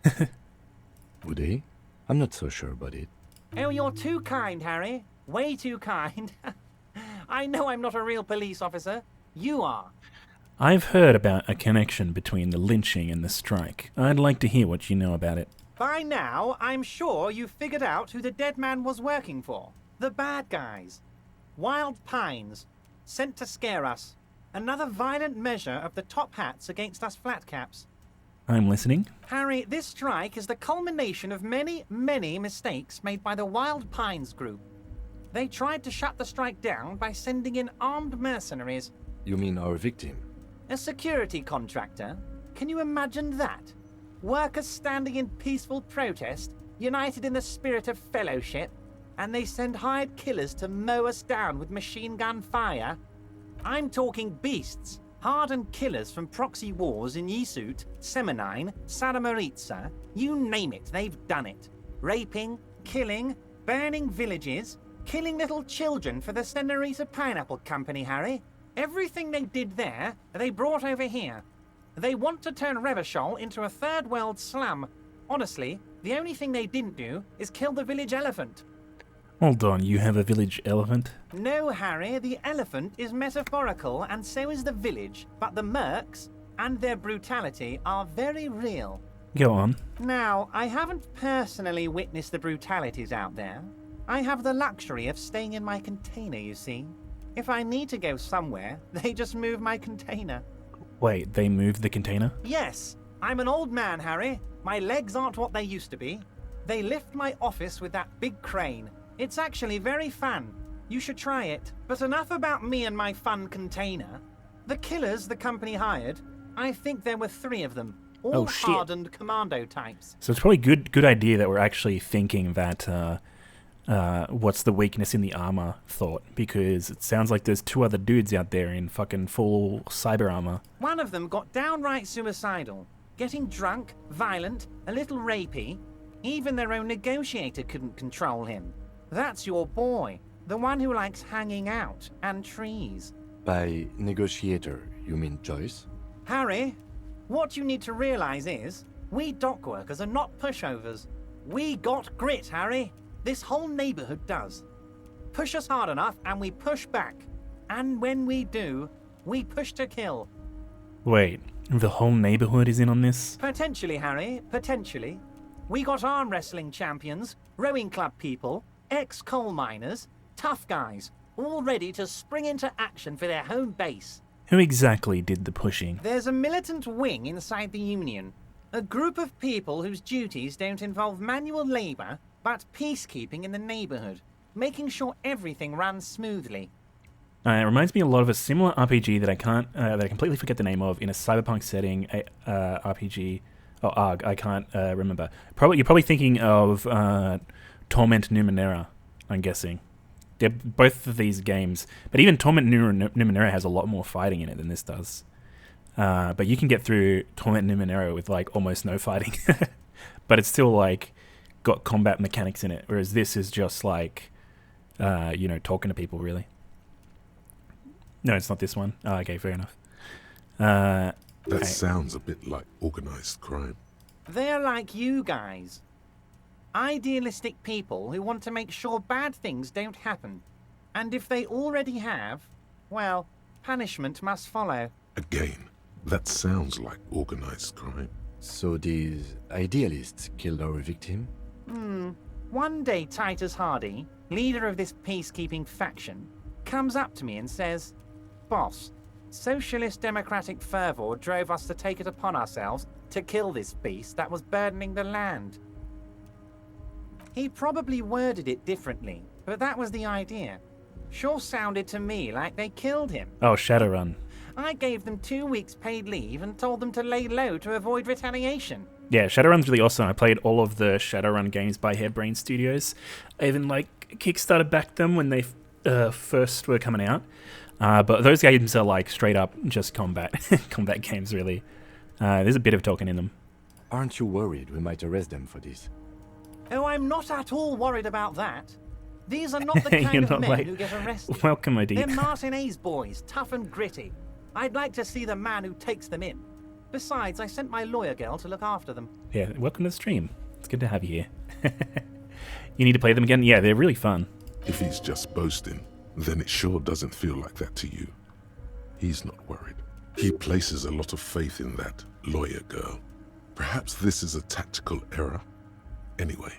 Would he? I'm not so sure about it. Oh, you're too kind, Harry. Way too kind. I know I'm not a real police officer. You are. I've heard about a connection between the lynching and the strike. I'd like to hear what you know about it. By now, I'm sure you've figured out who the dead man was working for. The bad guys. Wild Pines. Sent to scare us. Another violent measure of the top hats against us flatcaps. I'm listening. Harry, this strike is the culmination of many, many mistakes made by the Wild Pines group. They tried to shut the strike down by sending in armed mercenaries. You mean our victim? A security contractor? Can you imagine that? Workers standing in peaceful protest, united in the spirit of fellowship, and they send hired killers to mow us down with machine gun fire? I'm talking beasts. Hardened killers from proxy wars in Yisut, Semenine, Saramaritsa, you name it, they've done it. Raping, killing, burning villages, killing little children for the Senorita Pineapple Company, Harry. Everything they did there, they brought over here. They want to turn Reda-Ou into a third world slum. Honestly, the only thing they didn't do is kill the village elephant. Hold on, you have a village elephant? No, Harry, the elephant is metaphorical and so is the village, but the mercs and their brutality are very real. Go on. Now, I haven't personally witnessed the brutalities out there. I have the luxury of staying in my container, you see. If I need to go somewhere, they just move my container. Wait, they moved the container? Yes, I'm an old man, Harry. My legs aren't what they used to be. They lift my office with that big crane. It's actually very fun. You should try it. But enough about me and my fun container. The killers the company hired, I think there were 3 of them. All hardened commando types. So it's probably good idea that we're actually thinking that what's the weakness in the armor thought, because it sounds like there's 2 other dudes out there in fucking full cyber armor. One of them got downright suicidal. Getting drunk, violent, a little rapey. Even their own negotiator couldn't control him. That's your boy, the one who likes hanging out and trees. By negotiator, you mean Joyce? Harry, what you need to realize is, we dock workers are not pushovers. We got grit, Harry. This whole neighborhood does. Push us hard enough and we push back. And when we do, we push to kill. Wait, the whole neighborhood is in on this? Potentially, Harry, potentially. We got arm wrestling champions, rowing club people, ex-coal miners, tough guys, all ready to spring into action for their home base. Who exactly did the pushing? There's a militant wing inside the Union. A group of people whose duties don't involve manual labor, but peacekeeping in the neighborhood, making sure everything runs smoothly. It reminds me a lot of a similar RPG that I completely forget the name of in a cyberpunk setting, RPG, or ARG, I can't remember. You're probably thinking of Torment Numenera, I'm guessing. They're both of these games, but even Torment Numenera has a lot more fighting in it than this does. But you can get through Torment Numenera with like almost no fighting, but it's still like got combat mechanics in it, whereas this is just like, talking to people really. No, it's not this one. Oh, okay, fair enough. That sounds a bit like organized crime. They're like you guys. Idealistic people who want to make sure bad things don't happen. And if they already have, well, punishment must follow. Again, that sounds like organized crime. So these idealists killed our victim? One day Titus Hardy, leader of this peacekeeping faction, comes up to me and says, "Boss, socialist democratic fervor drove us to take it upon ourselves to kill this beast that was burdening the land." He probably worded it differently, but that was the idea. Sure sounded to me like they killed him. Oh, Shadowrun. I gave them 2 weeks paid leave and told them to lay low to avoid retaliation. Yeah, Shadowrun's really awesome. I played all of the Shadowrun games by Harebrained Studios. I even Kickstarter backed them when they first were coming out. But those games are like straight up just combat games, really. There's a bit of talking in them. Aren't you worried we might arrest them for this? Oh, I'm not at all worried about that. These are not the kind of men who get arrested. Welcome, my dear. They're Martin A's boys, tough and gritty. I'd like to see the man who takes them in. Besides, I sent my lawyer girl to look after them. Yeah, welcome to the stream. It's good to have you here. You need to play them again? Yeah, they're really fun. If he's just boasting, then it sure doesn't feel like that to you. He's not worried. He places a lot of faith in that lawyer girl. Perhaps this is a tactical error. Anyway.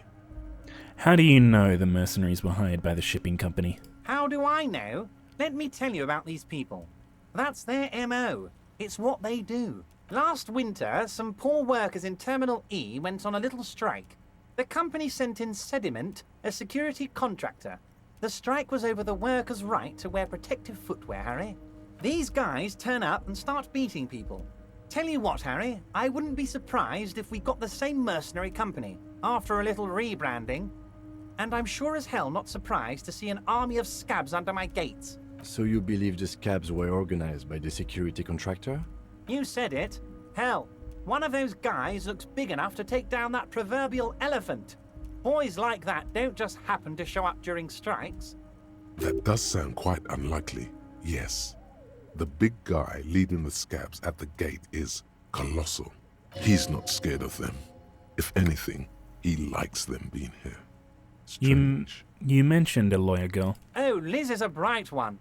How do you know the mercenaries were hired by the shipping company? How do I know? Let me tell you about these people. That's their MO. It's what they do. Last winter, some poor workers in Terminal E went on a little strike. The company sent in Sediment, a security contractor. The strike was over the workers' right to wear protective footwear, Harry. These guys turn up and start beating people. Tell you what, Harry, I wouldn't be surprised if we got the same mercenary company after a little rebranding. And I'm sure as hell not surprised to see an army of scabs under my gates. So you believe the scabs were organized by the security contractor? You said it. Hell, one of those guys looks big enough to take down that proverbial elephant. Boys like that don't just happen to show up during strikes. That does sound quite unlikely, yes. The big guy leading the scabs at the gate is colossal. He's not scared of them. If anything, he likes them being here. Strange. You mentioned a lawyer girl. Oh, Liz is a bright one.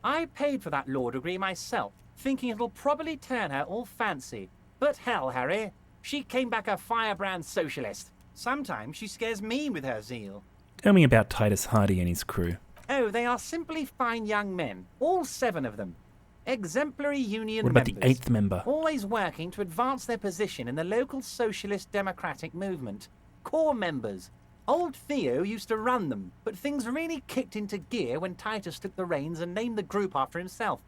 I paid for that law degree myself, thinking it'll probably turn her all fancy. But hell, Harry, she came back a firebrand socialist. Sometimes she scares me with her zeal. Tell me about Titus Hardy and his crew. Oh, they are simply fine young men, all 7 of them. Exemplary union What about members. the 8th member? Always working to advance their position in the local socialist democratic movement. Core members. Old Theo used to run them, but things really kicked into gear when Titus took the reins and named the group after himself.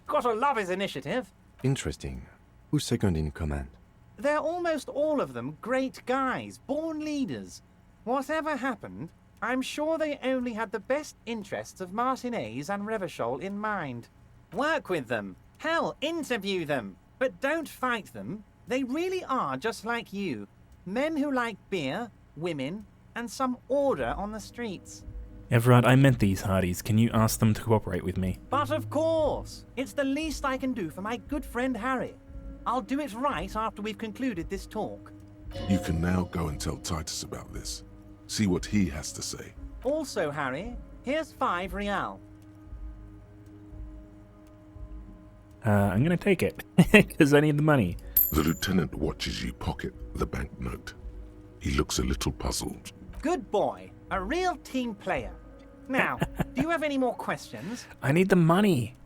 Gotta love his initiative. Interesting. Who's second in command? They're almost all of them great guys, born leaders. Whatever happened, I'm sure they only had the best interests of Martinez and Revachol in mind. Work with them. Hell, interview them. But don't fight them. They really are just like you. Men who like beer, women, and some order on the streets. Everard, I meant these Hardys. Can you ask them to cooperate with me? But of course! It's the least I can do for my good friend Harry. I'll do it right after we've concluded this talk. You can now go and tell Titus about this. See what he has to say. Also, Harry, here's 5 real. I'm gonna take it, because I need the money. The lieutenant watches you pocket the banknote. He looks a little puzzled. Good boy. A real team player. Now, do you have any more questions? I need the money.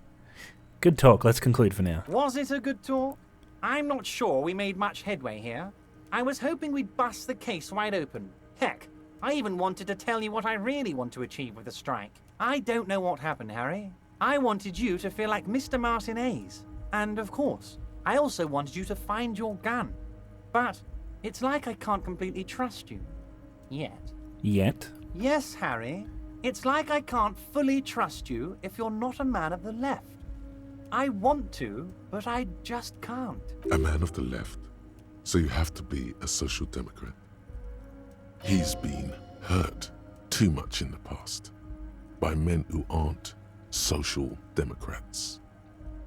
Good talk. Let's conclude for now. Was it a good talk? I'm not sure we made much headway here. I was hoping we'd bust the case wide open. Heck, I even wanted to tell you what I really want to achieve with the strike. I don't know what happened, Harry. I wanted you to feel like Mr. Martinez. And of course, I also wanted you to find your gun. But it's like I can't completely trust you. Yet. Yet? Yes, Harry. It's like I can't fully trust you if you're not a man of the left. I want to, but I just can't. A man of the left? So you have to be a social democrat? He's been hurt too much in the past by men who aren't social democrats.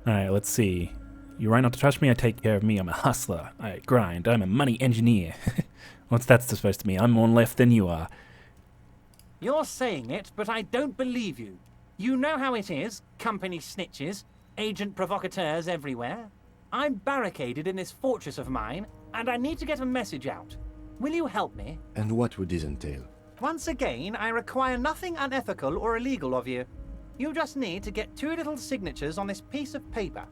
Alright, let's see. You're right not to trust me, I take care of me, I'm a hustler. I grind, I'm a money engineer. What's that supposed to mean? I'm more left than you are. You're saying it, but I don't believe you. You know how it is, company snitches, agent provocateurs everywhere. I'm barricaded in this fortress of mine, and I need to get a message out. Will you help me? And what would this entail? Once again, I require nothing unethical or illegal of you. You just need to get 2 little signatures on this piece of paper,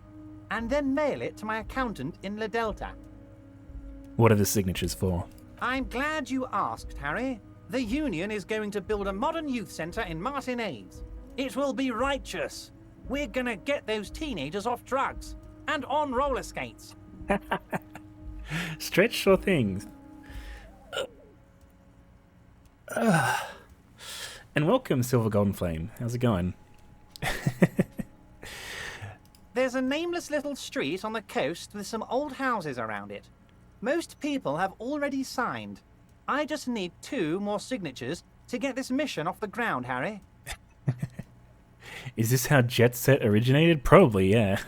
and then mail it to my accountant in La Delta. What are the signatures for? I'm glad you asked, Harry. The Union is going to build a modern youth centre in Martinez. It will be righteous. We're gonna get those teenagers off drugs and on roller skates. Stretch sure things. And welcome, Silver Golden Flame. How's it going? There's a nameless little street on the coast with some old houses around it. Most people have already signed. I just need 2 more signatures to get this mission off the ground, Harry. Is this how Jet Set originated? Probably, yeah.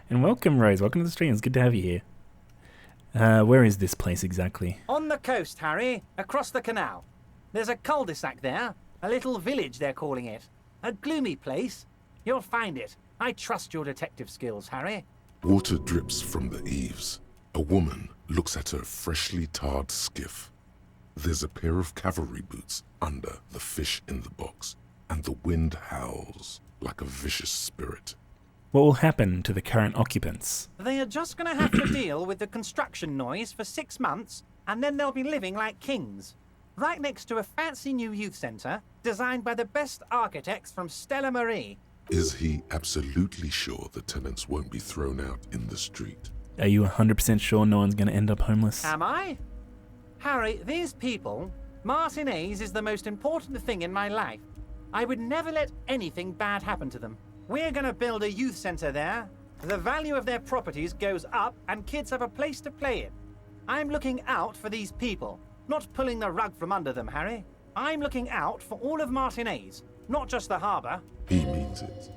And welcome, Rose. Welcome to the stream. It's good to have you here. Where is this place exactly? On the coast, Harry. Across the canal. There's a cul-de-sac there. A little village, they're calling it. A gloomy place. You'll find it. I trust your detective skills, Harry. Water drips from the eaves. A woman looks at her freshly tarred skiff. There's a pair of cavalry boots under the fish in the box, and the wind howls like a vicious spirit. What will happen to the current occupants? They are just going to have to deal with the construction noise for 6 months, and then they'll be living like kings. Right next to a fancy new youth centre, designed by the best architects from Stella Marie. Is he absolutely sure the tenants won't be thrown out in the street? Are you 100% sure no one's going to end up homeless? Am I? Harry, these people, Martinez is the most important thing in my life. I would never let anything bad happen to them. We're going to build a youth centre there. The value of their properties goes up and kids have a place to play in. I'm looking out for these people, not pulling the rug from under them, Harry. I'm looking out for all of Martinez, not just the harbour. He means it.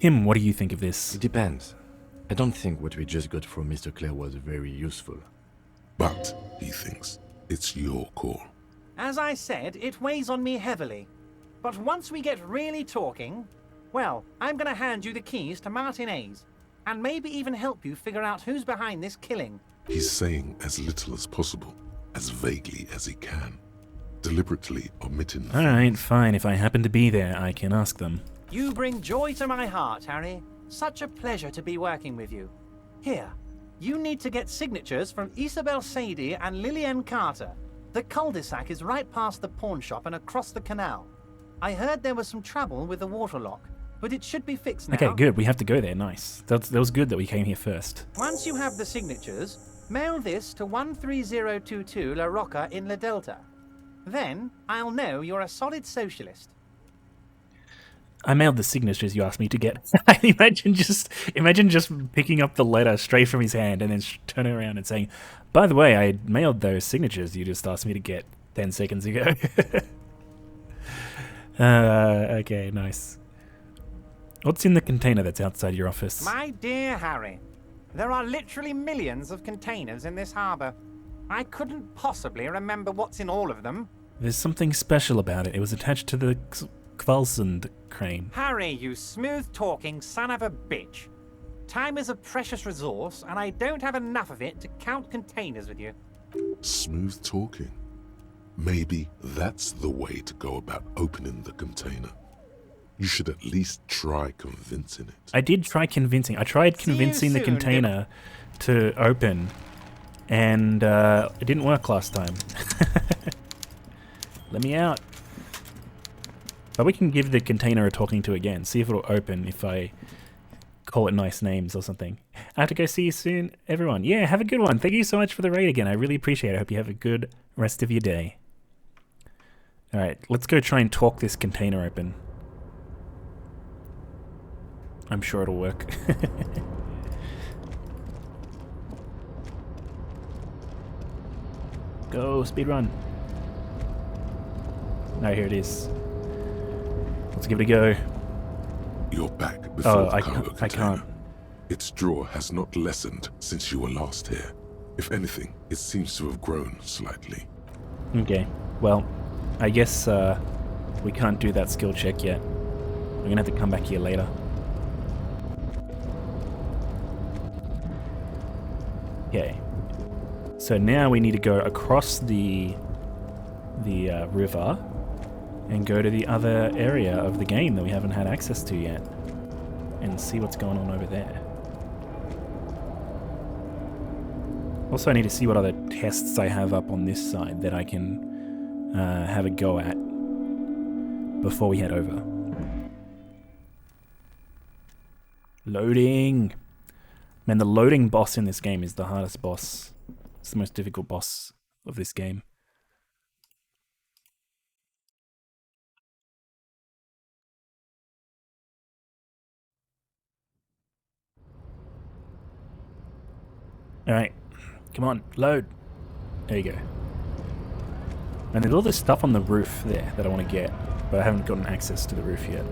Kim, what do you think of this? It depends. I don't think what we just got from Mr. Clare was very useful. But, he thinks, it's your call. As I said, it weighs on me heavily. But once we get really talking, well, I'm going to hand you the keys to Martinez, and maybe even help you figure out who's behind this killing. He's saying as little as possible, as vaguely as he can, deliberately omitting the Alright, fine. If I happen to be there, I can ask them. You bring joy to my heart, Harry. Such a pleasure to be working with you. Here, you need to get signatures from Isabel Sadie and Lillian Carter. The cul-de-sac is right past the pawn shop and across the canal. I heard there was some trouble with the water lock, but it should be fixed now. Okay, good. We have to go there. Nice. That was good that we came here first. Once you have the signatures, mail this to 13022 La Rocca in La Delta. Then, I'll know you're a solid socialist. I mailed the signatures you asked me to get. imagine just picking up the letter straight from his hand and then turning around and saying, "By the way, I mailed those signatures you just asked me to get 10 seconds ago." Okay, nice. What's in the container that's outside your office? My dear Harry, there are literally millions of containers in this harbour. I couldn't possibly remember what's in all of them. There's something special about it. It was attached to the Kvalsund crane. Harry, you smooth-talking son of a bitch. Time is a precious resource, and I don't have enough of it to count containers with you. Smooth talking. Maybe that's the way to go about opening the container. You should at least try convincing it. I did try convincing. I tried convincing the container to open, and it didn't work last time. Let me out. But we can give the container a talking to again. See if it'll open if I call it nice names or something. I have to go. See you soon, everyone. Yeah, have a good one. Thank you so much for the raid again. I really appreciate it. I hope you have a good rest of your day. Alright, let's go try and talk this container open. I'm sure it'll work. Go, speedrun. No, here it is. Let's give it a go. You're back before the I cargo can't. container. Its draw has not lessened since you were last here. If anything, it seems to have grown slightly. Okay, well, I guess we can't do that skill check yet. We're gonna have to come back here later. Okay, so now we need to go across the river and go to the other area of the game that we haven't had access to yet and see what's going on over there. Also, I need to see what other tests I have up on this side that I can have a go at before we head over. Loading! Man, the loading boss in this game is the hardest boss. It's the most difficult boss of this game. Alright, come on, load. There you go. And there's all this stuff on the roof there that I want to get, but I haven't gotten access to the roof yet.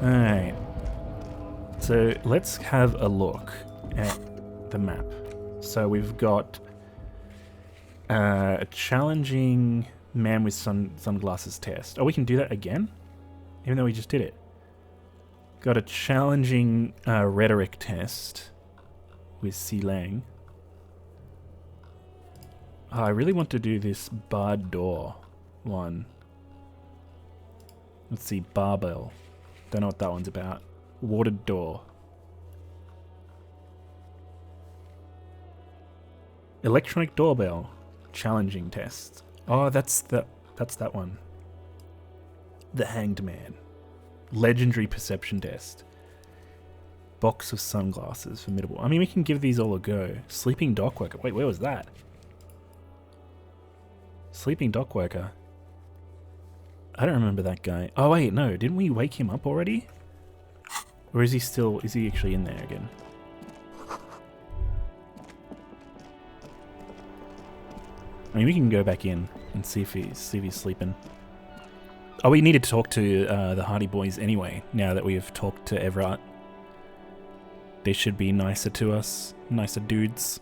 Alright. So let's have a look at the map. So we've got a challenging man with sunglasses test. Oh, we can do that again? Even though we just did it. Got a challenging rhetoric test with Si Lang. Oh, I really want to do this barred door one. Let's see, barbell. Don't know what that one's about. Watered door. Electronic doorbell. Challenging test. Oh, that's that one. The Hanged Man. Legendary perception test. Box of sunglasses. Formidable. I mean, we can give these all a go. Sleeping dock worker. Wait, where was that? Sleeping dock worker. I don't remember that guy. Oh wait, no. Didn't we wake him up already? Or is he actually in there again? I mean, we can go back in and see if he's sleeping. Oh, we need to talk to the Hardy Boys anyway, now that we have talked to Everett. They should be nicer to us. Nicer dudes.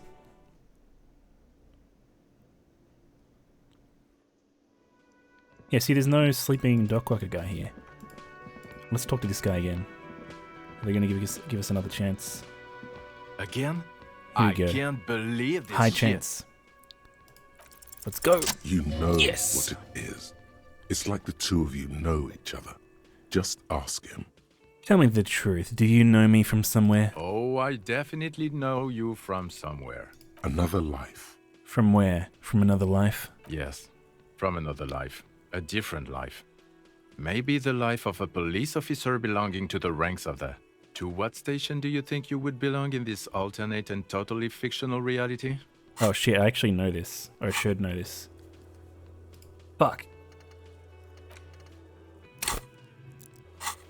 Yeah, see, there's no sleeping dockworker guy here. Let's talk to this guy again. Are they going to give us another chance? Again? Here we I go. can't believe this High shit. chance. Let's go. You know Yes. what it is. It's like the two of you know each other. Just ask him. Tell me the truth. Do you know me from somewhere? Oh, I definitely know you from somewhere. Another life. From where? From another life? Yes, from another life. A different life. Maybe the life of a police officer belonging to the ranks of the... To what station do you think you would belong in this alternate and totally fictional reality? Oh shit, I actually know this. Or I should know this. Fuck.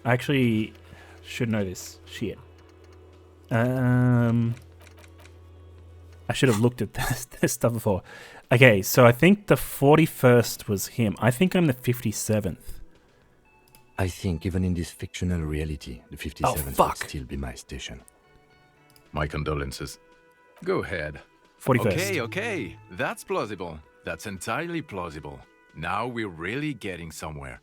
I actually should know this. Shit. I should have looked at this stuff before. Okay, so I think the 41st was him. I think I'm the 57th. I think even in this fictional reality, the 57th would still be my station. My condolences. Go ahead. 41st. Okay. That's plausible. That's entirely plausible. Now we're really getting somewhere.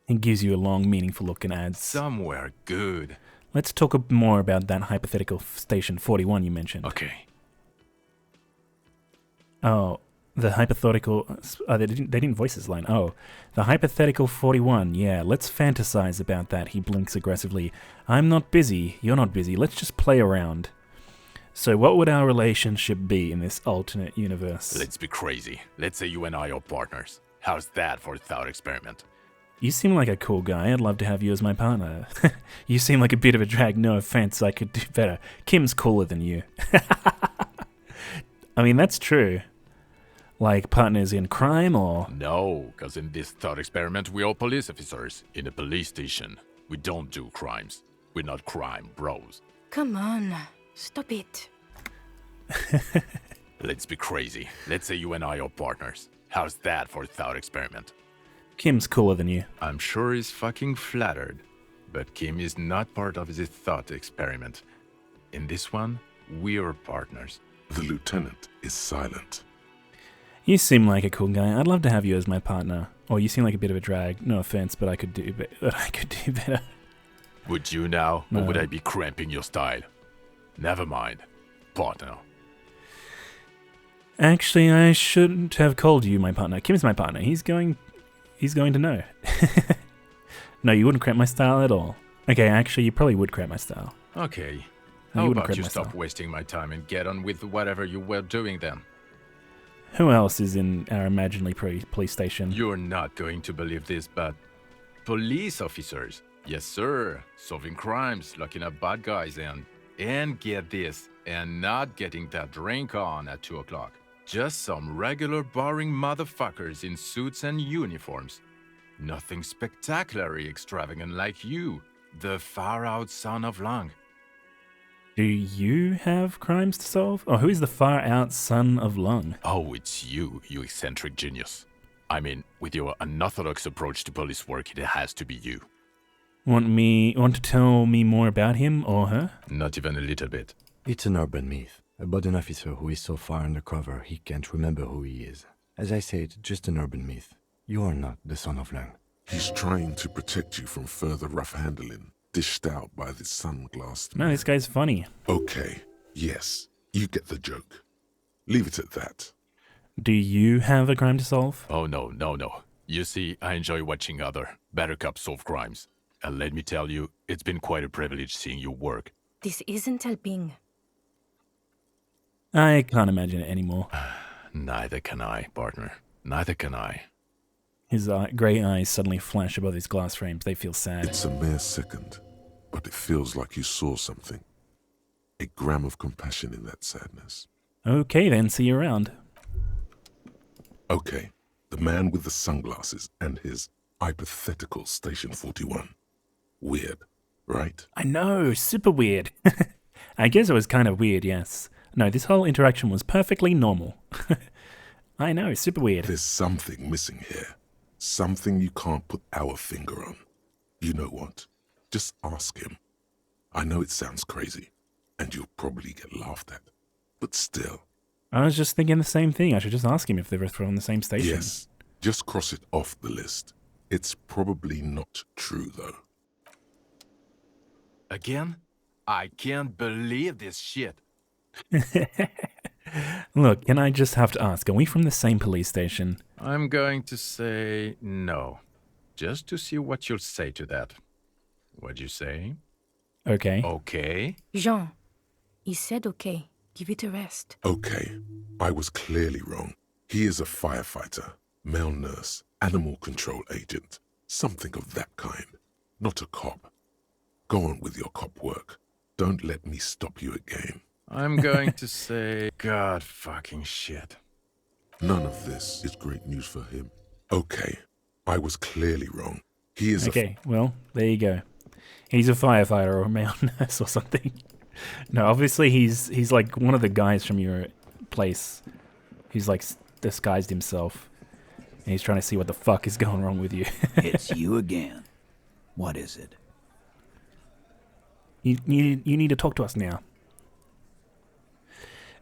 It gives you a long, meaningful look and adds... Somewhere good. Let's talk more about that hypothetical station 41 you mentioned. Okay. Oh, the hypothetical... they didn't voice his line. Oh, the hypothetical 41. Yeah, let's fantasize about that. He blinks aggressively. I'm not busy. You're not busy. Let's just play around. So what would our relationship be in this alternate universe? Let's be crazy. Let's say you and I are partners. How's that for a thought experiment? You seem like a cool guy. I'd love to have you as my partner. You seem like a bit of a drag. No offense, I could do better. Kim's cooler than you. I mean, that's true. Like partners in crime or... No, because in this thought experiment, we're all police officers in a police station. We don't do crimes. We're not crime bros. Come on, stop it. Let's be crazy. Let's say you and I are partners. How's that for a thought experiment? Kim's cooler than you. I'm sure he's fucking flattered. But Kim is not part of this thought experiment. In this one, we're partners. The lieutenant is silent. You seem like a cool guy. I'd love to have you as my partner. Or you seem like a bit of a drag. No offense, but I could do better. Would you now? No. Or would I be cramping your style? Never mind. Partner. Actually, I shouldn't have called you my partner. Kim's my partner. He's going to know. No, you wouldn't cramp my style at all. Okay, actually, you probably would cramp my style. Okay. No, How you wouldn't about cramp you my stop style. wasting my time and get on with whatever you were doing then? Who else is in our imaginary police station? You're not going to believe this, but... Police officers. Yes, sir. Solving crimes, locking up bad guys, and get this, and not getting that drink on at 2 o'clock. Just some regular boring motherfuckers in suits and uniforms. Nothing spectacularly extravagant like you, the far-out son of Lung. Do you have crimes to solve? Or who is the far-out son of Lung? Oh, it's you, you eccentric genius. I mean, with your unorthodox approach to police work, it has to be you. Want to tell me more about him or her? Not even a little bit. It's an urban myth about an officer who is so far undercover he can't remember who he is. As I said, just an urban myth. You are not the son of Lang. He's trying to protect you from further rough handling, dished out by this sunglassed No, man. this guy's funny. Okay, yes, you get the joke. Leave it at that. Do you have a crime to solve? Oh, no. You see, I enjoy watching other better cops solve crimes. And let me tell you, it's been quite a privilege seeing you work. This isn't helping. I can't imagine it anymore. Neither can I, partner. Neither can I. His grey eyes suddenly flash above his glass frames. They feel sad. It's a mere second, but it feels like you saw something. A gram of compassion in that sadness. Okay then, see you around. Okay, the man with the sunglasses and his hypothetical Station 41. Weird, right? I know, super weird. I guess it was kind of weird, yes. No, this whole interaction was perfectly normal. I know, super weird. There's something missing here. Something you can't put our finger on. You know what? Just ask him. I know it sounds crazy, and you'll probably get laughed at. But still. I was just thinking the same thing. I should just ask him if they were thrown on the same station. Yes, just cross it off the list. It's probably not true, though. Again? I can't believe this shit. Look, can I just have to ask, are we from the same police station? I'm going to say no. Just to see what you'll say to that. What'd you say? Okay. Okay? Jean, he said okay. Give it a rest. Okay, I was clearly wrong. He is a firefighter, male nurse, animal control agent, something of that kind. Not a cop. Go on with your cop work. Don't let me stop you again. I'm going to say God fucking shit. None of this is great news for him. Okay, I was clearly wrong. He is okay, well, there you go. He's a firefighter or a male nurse or something. No, obviously he's like one of the guys from your place. He's like disguised himself. And he's trying to see what the fuck is going wrong with you. It's you again. What is it? You need to talk to us now.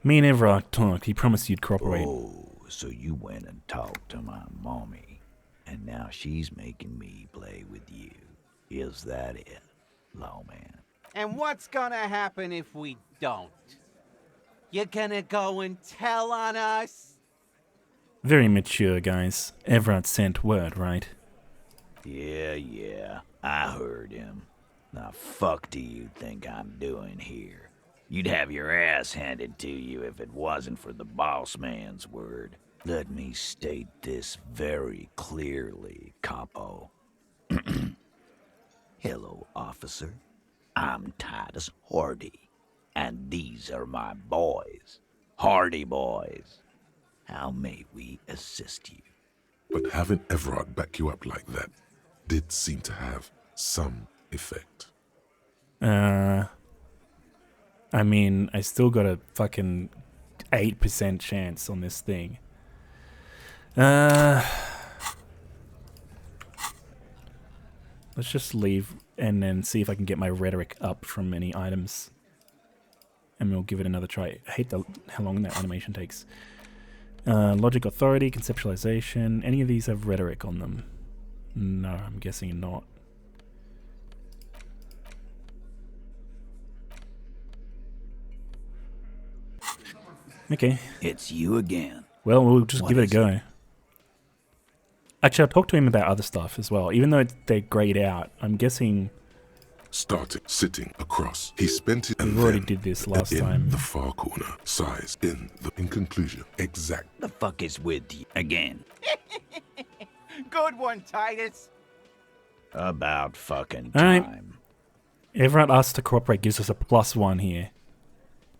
Me and Everard talked. He promised you'd cooperate. Oh, so you went and talked to my mommy, and now she's making me play with you. Is that it, lawman? And what's gonna happen if we don't? You're gonna go and tell on us? Very mature, guys. Everard sent word, right? Yeah, I heard him. The fuck do you think I'm doing here? You'd have your ass handed to you if it wasn't for the boss man's word. Let me state this very clearly, capo. Hello, officer. I'm Titus Hardy, and these are my boys. Hardy boys. How may we assist you? But having Everard back you up like that did seem to have some effect. I mean, I still got a fucking 8% chance on this thing. Let's just leave and then see if I can get my rhetoric up from any items. And we'll give it another try. I hate how long that animation takes. Logic, authority, conceptualization. Any of these have rhetoric on them? No, I'm guessing not. Okay. It's you again. Well, we'll just give it a go. Actually, I'll talk to him about other stuff as well. Even though they're grayed out, I'm guessing... Starting, sitting across. He spent it and we already did this last time. In the far corner. Size. In conclusion. Exact. The fuck is with you again? Good one, Titus. About fucking time. Everyone asked to cooperate gives us a +1 here.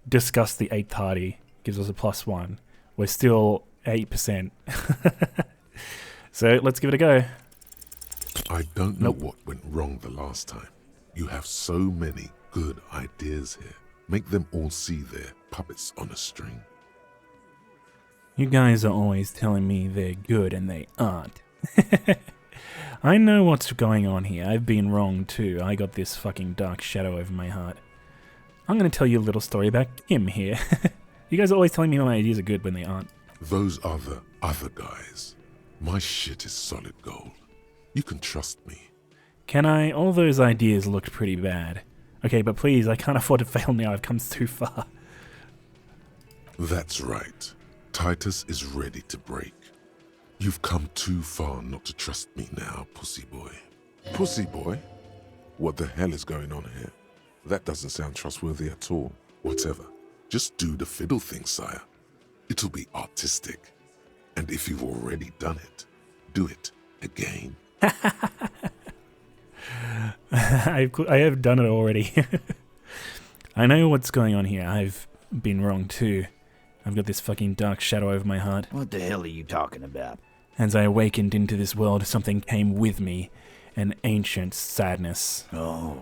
Discuss the 8th Hardy gives us a +1. We're still 8%. So let's give it a go. I don't know what went wrong the last time. You have so many good ideas here. Make them all see they're puppets on a string. You guys are always telling me they're good and they aren't. I know what's going on here. I've been wrong too. I got this fucking dark shadow over my heart. I'm going to tell you a little story about him here. You guys are always telling me my ideas are good when they aren't. Those are the other guys. My shit is solid gold. You can trust me. Can I? All those ideas looked pretty bad. Okay, but please, I can't afford to fail now. I've come too far. That's right. Titus is ready to break. You've come too far not to trust me now, pussy boy. Pussy boy? What the hell is going on here? That doesn't sound trustworthy at all. Whatever. Just do the fiddle thing, sire. It'll be artistic. And if you've already done it, do it again. I have done it already. I know what's going on here. I've been wrong too. I've got this fucking dark shadow over my heart. What the hell are you talking about? As I awakened into this world, something came with me. An ancient sadness. Oh,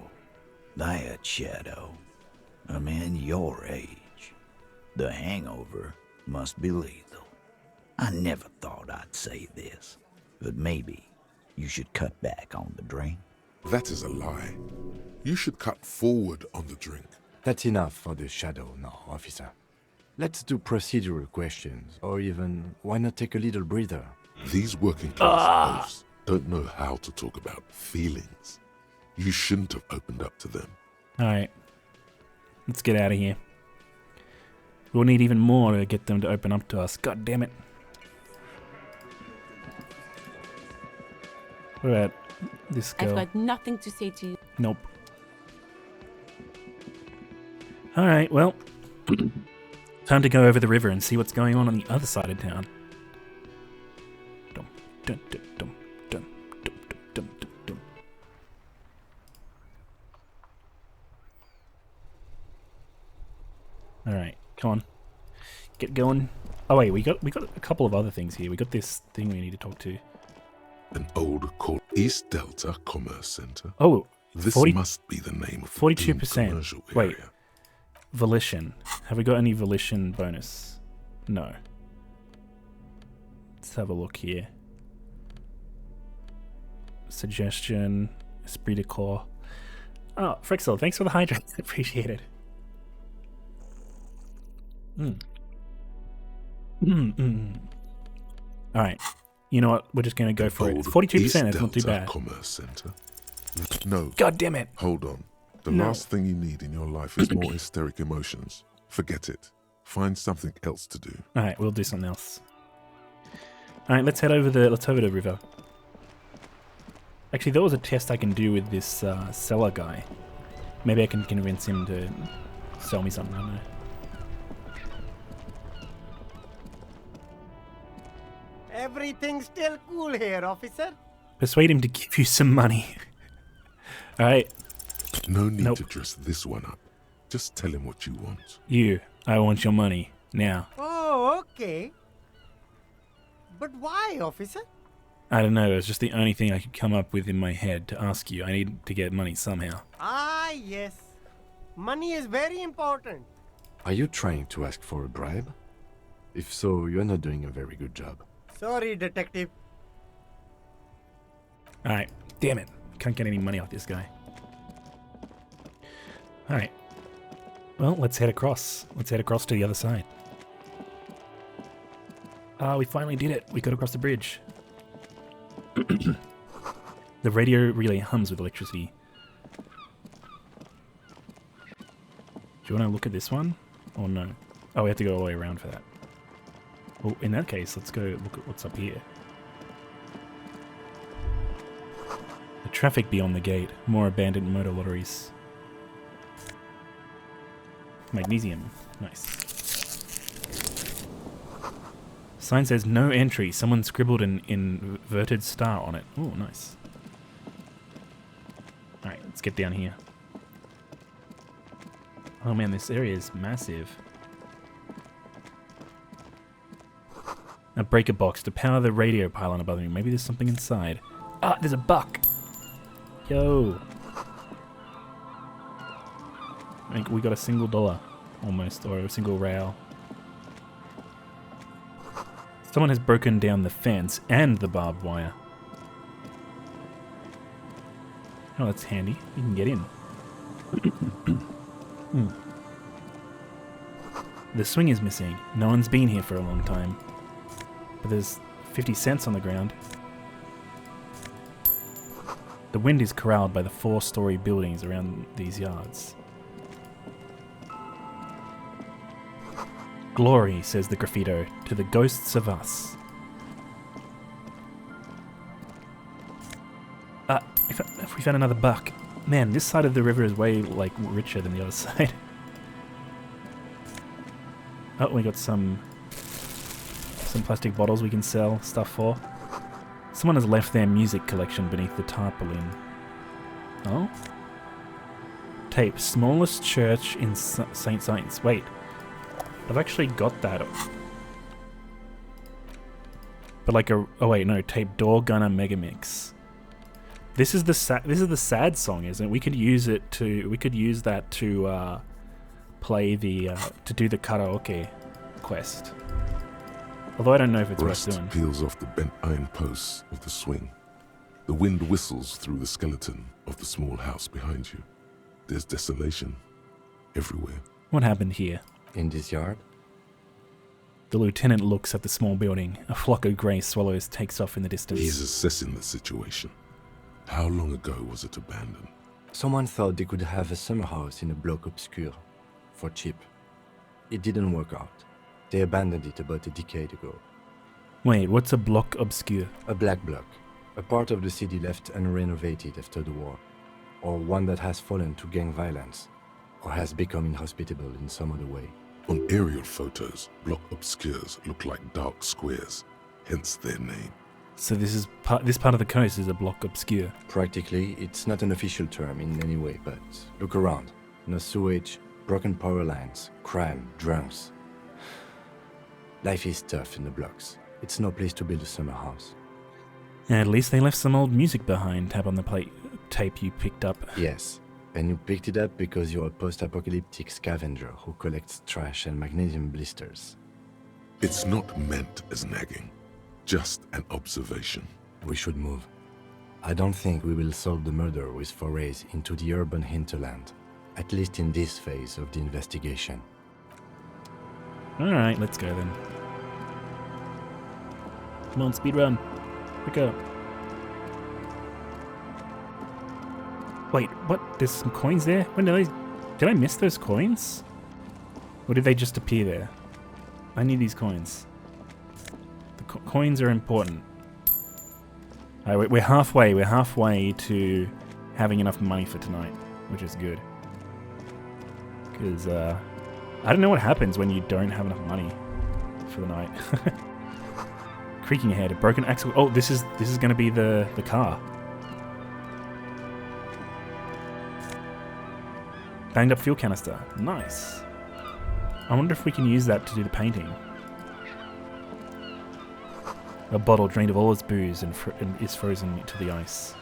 that shadow. A man your age. The hangover must be lethal. I never thought I'd say this, but maybe you should cut back on the drink. That is a lie. You should cut forward on the drink. That's enough for the shadow now, officer. Let's do procedural questions, or even, why not take a little breather? These working class oafs don't know how to talk about feelings. You shouldn't have opened up to them. Alright. Let's get out of here. We'll need even more to get them to open up to us. God damn it. What about this girl? I've got nothing to say to you. Nope. Alright, well. Time to go over the river and see what's going on the other side of town. Dum, dum, dum, dum, dum, dum, dum, dum, dum. Alright, come on. Get going. Oh wait, we got a couple of other things here. We got this thing we need to talk to. An old called East Delta Commerce Center. Oh, this 40, must be the name of 42%. Wait, volition. Have we got any volition bonus? No. Let's have a look here. Suggestion, esprit de corps. Oh, Frixel, thanks for the hydrate. Appreciate it. Alright. You know what? We're just going to go for it. 42%, that's not too bad. Commerce Center. No. God damn it. Hold on. The last thing you need in your life is more hysteric emotions. Forget it. Find something else to do. Alright, we'll do something else. Alright, let's head over the river. Actually, there was a test I can do with this seller guy. Maybe I can convince him to sell me something, I don't know. Everything's still cool here, officer. Persuade him to give you some money. Alright. No need to dress this one up. Just tell him what you want. I want your money. Now. Oh, okay. But why, officer? I don't know, it was just the only thing I could come up with in my head to ask you. I need to get money somehow. Ah, yes. Money is very important. Are you trying to ask for a bribe? If so, you're not doing a very good job. Sorry, detective. Alright, damn it. Can't get any money off this guy. Alright. Well, let's head across. Let's head across to the other side. We finally did it. We got across the bridge. The radio relay hums with electricity. Do you want to look at this one? Or no? Oh, we have to go all the way around for that. Well, in that case, let's go look at what's up here. The traffic beyond the gate. More abandoned motor lotteries. Magnesium. Nice. Sign says no entry. Someone scribbled an inverted star on it. Oh, nice. Alright, let's get down here. Oh man, this area is massive. A breaker box to power the radio pylon above me. Maybe there's something inside. Ah, there's a buck! Yo! I think we got a $1, almost, or a single rail. Someone has broken down the fence and the barbed wire. Oh, that's handy. You can get in. The swing is missing. No one's been here for a long time. But there's 50 cents on the ground. The wind is corralled by the 4-story buildings around these yards. Glory, says the graffito, to the ghosts of us. If we found another buck. Man, this side of the river is way, like, richer than the other side. Oh, we got some plastic bottles we can sell stuff for. Someone has left their music collection beneath the tarpaulin. Oh? Tape. Smallest church in St. Saints. Wait. I've actually got that. But like a... Oh wait, no. Tape. Door Gunner Megamix. This is the sad song, isn't it? We could use it to... We could use that to play the... to do the karaoke quest. Although I don't know if it's Rust worth doing. peels off the bent iron posts of the swing. The wind whistles through the skeleton of the small house behind you. There's desolation everywhere. What happened here? In this yard? The lieutenant looks at the small building. A flock of grey swallows takes off in the distance. He's assessing the situation. How long ago was it abandoned? Someone thought they could have a summer house in a bloc obscure. For cheap. It didn't work out. They abandoned it about a decade ago. Wait, what's a bloc obscure? A black bloc. A part of the city left unrenovated after the war. Or one that has fallen to gang violence. Or has become inhospitable in some other way. On aerial photos, bloc obscures look like dark squares, hence their name. So this part of the coast is a bloc obscure. Practically, it's not an official term in any way, but look around. No sewage, broken power lines, crime, drunks. Life is tough in the blocks. It's no place to build a summer house. At least they left some old music behind. Tap on the tape you picked up. Yes, and you picked it up because you're a post-apocalyptic scavenger who collects trash and magnesium blisters. It's not meant as nagging, just an observation. We should move. I don't think we will solve the murder with forays into the urban hinterland, at least in this phase of the investigation. Alright, let's go then. Come on, speedrun. Quick up. Wait, what? There's some coins there? When did I miss those coins? Or did they just appear there? I need these coins. The coins are important. Alright, we're halfway. We're halfway to having enough money for tonight, which is good. Because, I don't know what happens when you don't have enough money for the night. Creaking ahead, a broken axle. Oh, this is going to be the car. Banged up fuel canister. Nice. I wonder if we can use that to do the painting. A bottle drained of all its booze and is frozen to the ice.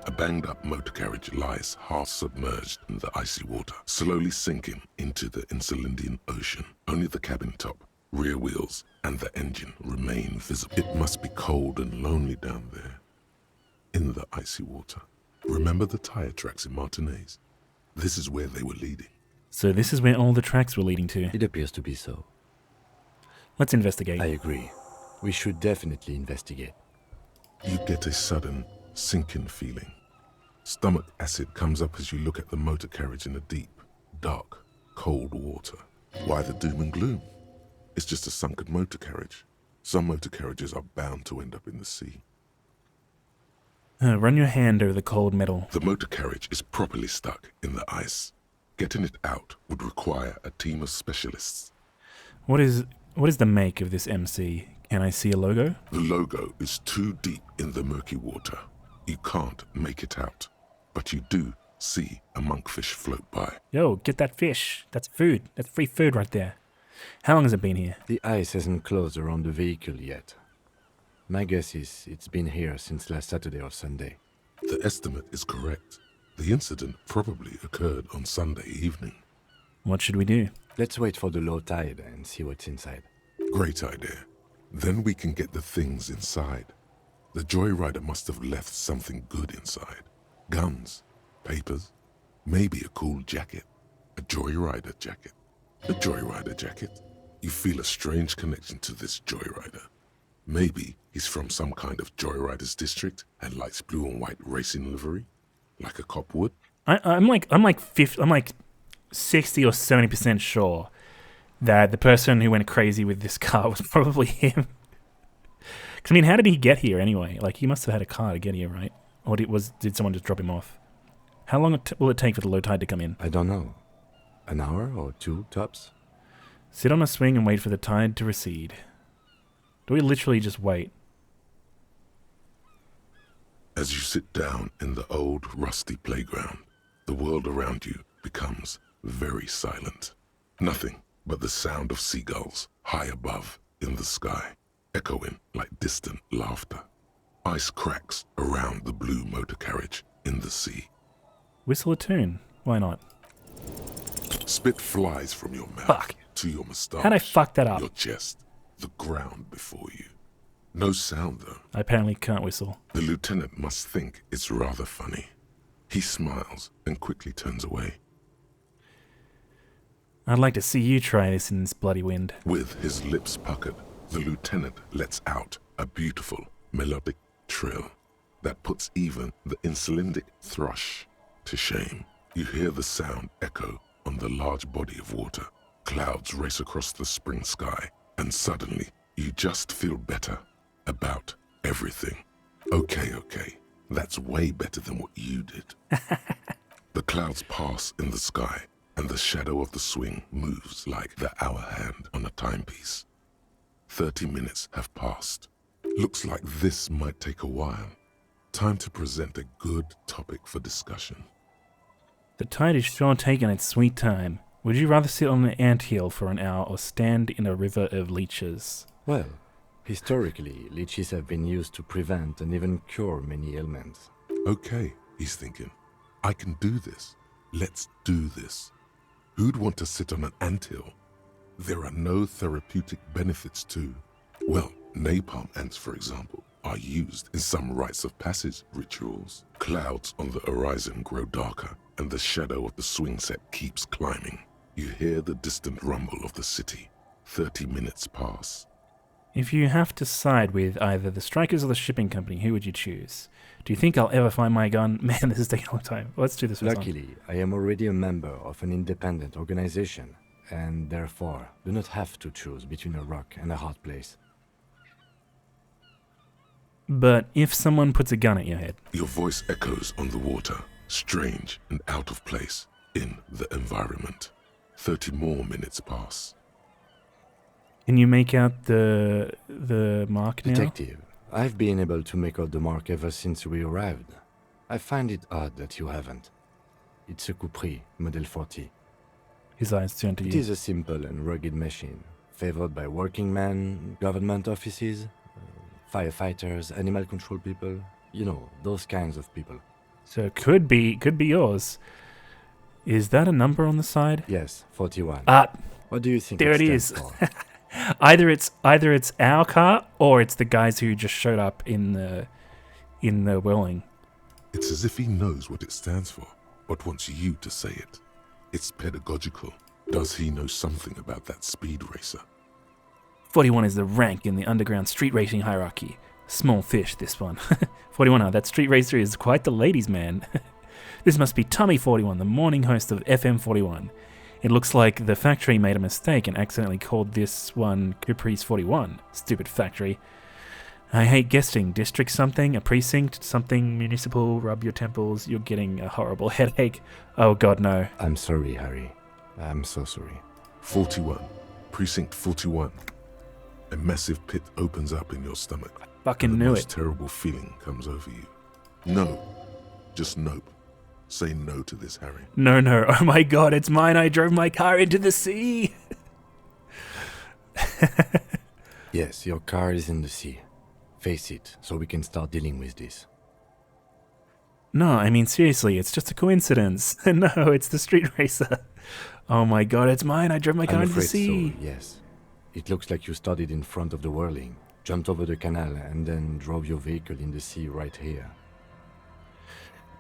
A banged-up motor carriage lies half-submerged in the icy water, slowly sinking into the Insulindian Ocean. Only the cabin top, rear wheels, and the engine remain visible. It must be cold and lonely down there, in the icy water. Remember the tire tracks in Martinez? This is where they were leading. So this is where all the tracks were leading to. It appears to be so. Let's investigate. I agree. We should definitely investigate. You get a sudden sinking feeling. Stomach acid comes up as you look at the motor carriage in the deep, dark, cold water. Why the doom and gloom? It's just a sunken motor carriage. Some motor carriages are bound to end up in the sea. Run your hand over the cold metal. The motor carriage is properly stuck in the ice. Getting it out would require a team of specialists. What is the make of this MC? Can I see a logo? The logo is too deep in the murky water. You can't make it out, but you do see a monkfish float by. Yo, get that fish. That's food. That's free food right there. How long has it been here? The ice hasn't closed around the vehicle yet. My guess is it's been here since last Saturday or Sunday. The estimate is correct. The incident probably occurred on Sunday evening. What should we do? Let's wait for the low tide and see what's inside. Great idea. Then we can get the things inside. The joyrider must have left something good inside. Guns, papers, maybe a cool jacket. A joyrider jacket. A joyrider jacket. You feel a strange connection to this joyrider. Maybe he's from some kind of joyriders district and likes blue and white racing livery, like a cop would. I'm like 60 or 70% sure that the person who went crazy with this car was probably him. I mean, how did he get here anyway? Like, he must have had a car to get here, right? Or did someone just drop him off? How long will it take for the low tide to come in? I don't know. An hour or two, tops? Sit on a swing and wait for the tide to recede. Do we literally just wait? As you sit down in the old, rusty playground, the world around you becomes very silent. Nothing but the sound of seagulls high above in the sky, echoing like distant laughter. Ice cracks around the blue motor carriage in the sea. Whistle a tune. Why not? Spit flies from your mouth to your moustache. How'd I fuck that up? Your chest, the ground before you. No sound, though. I apparently can't whistle. The lieutenant must think it's rather funny. He smiles and quickly turns away. I'd like to see you try this in this bloody wind. With his lips puckered, the lieutenant lets out a beautiful, melodic trill that puts even the insulindic thrush to shame. You hear the sound echo on the large body of water. Clouds race across the spring sky, and suddenly you just feel better about everything. Okay, that's way better than what you did. The clouds pass in the sky, and the shadow of the swing moves like the hour hand on a timepiece. 30 minutes have passed. Looks like this might take a while. Time to present a good topic for discussion. The tide is sure taking its sweet time. Would you rather sit on an anthill for an hour or stand in a river of leeches? Well, historically, leeches have been used to prevent and even cure many ailments. Okay, he's thinking. I can do this. Let's do this. Who'd want to sit on an anthill? There are no therapeutic benefits to, well, napalm ants, for example, are used in some rites of passage rituals. Clouds on the horizon grow darker, and the shadow of the swing set keeps climbing. You hear the distant rumble of the city. 30 minutes pass. If you have to side with either the strikers or the shipping company, who would you choose? Do you think I'll ever find my gun? Man, this is taking a long time. Let's do this. Luckily, I am already a member of an independent organization, and therefore do not have to choose between a rock and a hard place. But if someone puts a gun at your head... Your voice echoes on the water, strange and out of place in the environment. 30 more minutes pass. Can you make out the mark now? Detective, I've been able to make out the mark ever since we arrived. I find it odd that you haven't. It's a Coupri, Model 40. His eyes turn to you. It is a simple and rugged machine, favored by working men, government offices, firefighters, animal control people, you know, those kinds of people. So it could be yours. Is that a number on the side? Yes, 41. What do you think there it is. Either it's our car or it's the guys who just showed up in the whirling. It's as if he knows what it stands for, but wants you to say it. It's pedagogical. Does he know something about that speed racer? 41 is the rank in the underground street racing hierarchy. Small fish, this one. 41, that street racer is quite the ladies' man. This must be Tommy 41, the morning host of FM 41. It looks like the factory made a mistake and accidentally called this one Caprice 41. Stupid factory. I hate guessing. District something, a precinct, something municipal, rub your temples, you're getting a horrible headache. Oh god, no. I'm sorry, Harry. I'm so sorry. 41. Precinct 41. A massive pit opens up in your stomach. Fucking knew it. The most it. terrible feeling comes over you. No. Just nope. Say no to this, Harry. No. Oh my god, it's mine. I drove my car into the sea. Yes, your car is in the sea. Face it, so we can start dealing with this. No, I mean seriously, it's just a coincidence. No, it's the street racer. Oh my god, it's mine. I drove my car I'm into the afraid sea. so, yes. It looks like you started in front of the whirling, jumped over the canal, and then drove your vehicle in the sea right here.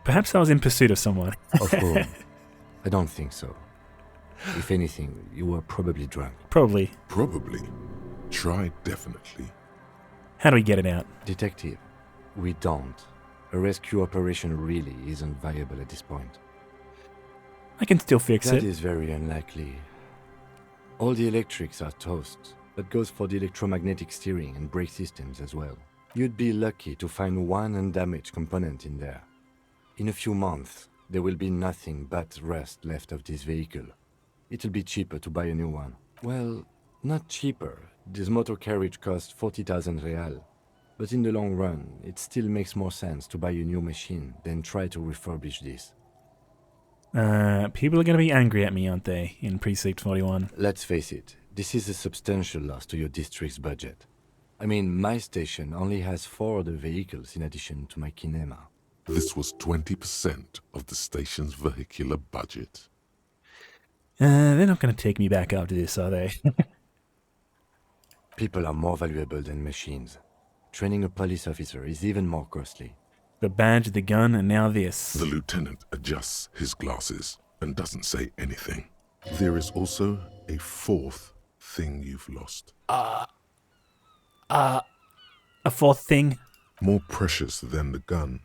Perhaps I was in pursuit of someone. Of course. I don't think so. If anything, you were probably drunk. Probably. Probably. Try definitely. How do we get it out? Detective, we don't. A rescue operation really isn't viable at this point. I can still fix it. That is very unlikely. All the electrics are toast. That goes for the electromagnetic steering and brake systems as well. You'd be lucky to find one undamaged component in there. In a few months, there will be nothing but rust left of this vehicle. It'll be cheaper to buy a new one. Well, not cheaper. This motor carriage costs 40,000 real. But in the long run, it still makes more sense to buy a new machine than try to refurbish this. People are going to be angry at me, aren't they, in Precinct 41? Let's face it, this is a substantial loss to your district's budget. I mean, my station only has 4 other vehicles in addition to my kinema. This was 20% of the station's vehicular budget. They're not going to take me back after this, are they? People are more valuable than machines. Training a police officer is even more costly. The badge, the gun, and now this. The lieutenant adjusts his glasses and doesn't say anything. There is also a 4th thing you've lost. A 4th thing? More precious than the gun,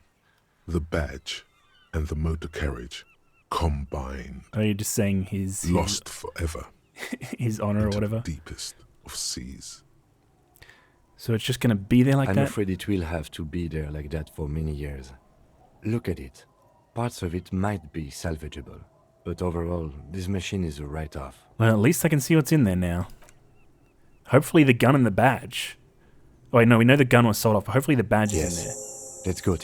the badge, and the motor carriage combined. Are you just saying his... Lost forever. His honor or whatever? The deepest of seas. So it's just going to be there like that? I'm afraid it will have to be there like that for many years. Look at it. Parts of it might be salvageable, but overall, this machine is a write-off. Well, at least I can see what's in there now. Hopefully the gun and the badge. Oh, wait, no, we know the gun was sold off, but hopefully the badge is in there. Let's go.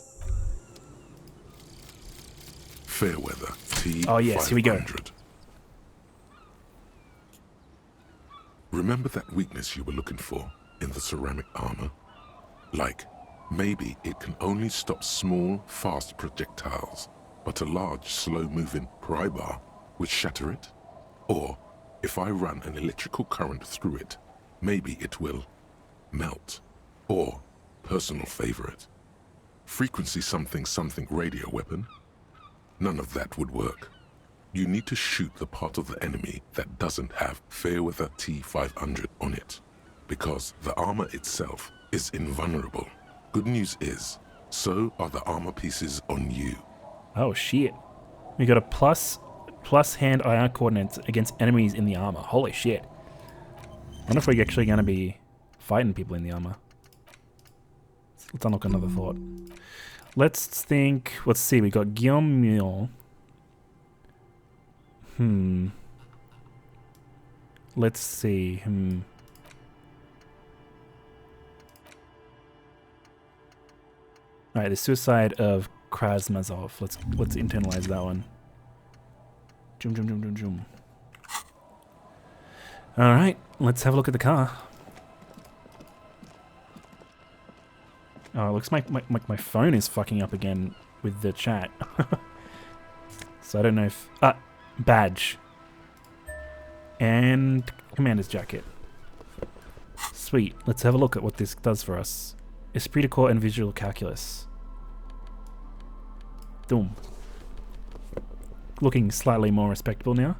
Fairweather T500. Oh, yes, here we go. Remember that weakness you were looking for in the ceramic armor? Like, maybe it can only stop small, fast projectiles, but a large, slow-moving pry bar would shatter it? Or, if I run an electrical current through it, maybe it will melt. Or, personal favorite, frequency something something radio weapon? None of that would work. You need to shoot the part of the enemy that doesn't have Fairweather T500 on it, because the armor itself is invulnerable. Good news is, so are the armor pieces on you. Oh shit. We got a plus hand IR coordinates against enemies in the armor. Holy shit. I wonder if we're actually going to be fighting people in the armor. Let's unlock another thought. Let's think. Let's see. We got Guillaume Mule. Let's see. Alright, the suicide of Krasmazov. Let's internalize that one. Zoom. Alright, let's have a look at the car. Oh, it looks like my phone is fucking up again with the chat. So I don't know if... badge. And commander's jacket. Sweet. Let's have a look at what this does for us. Esprit de corps and visual calculus. Boom. Looking slightly more respectable now.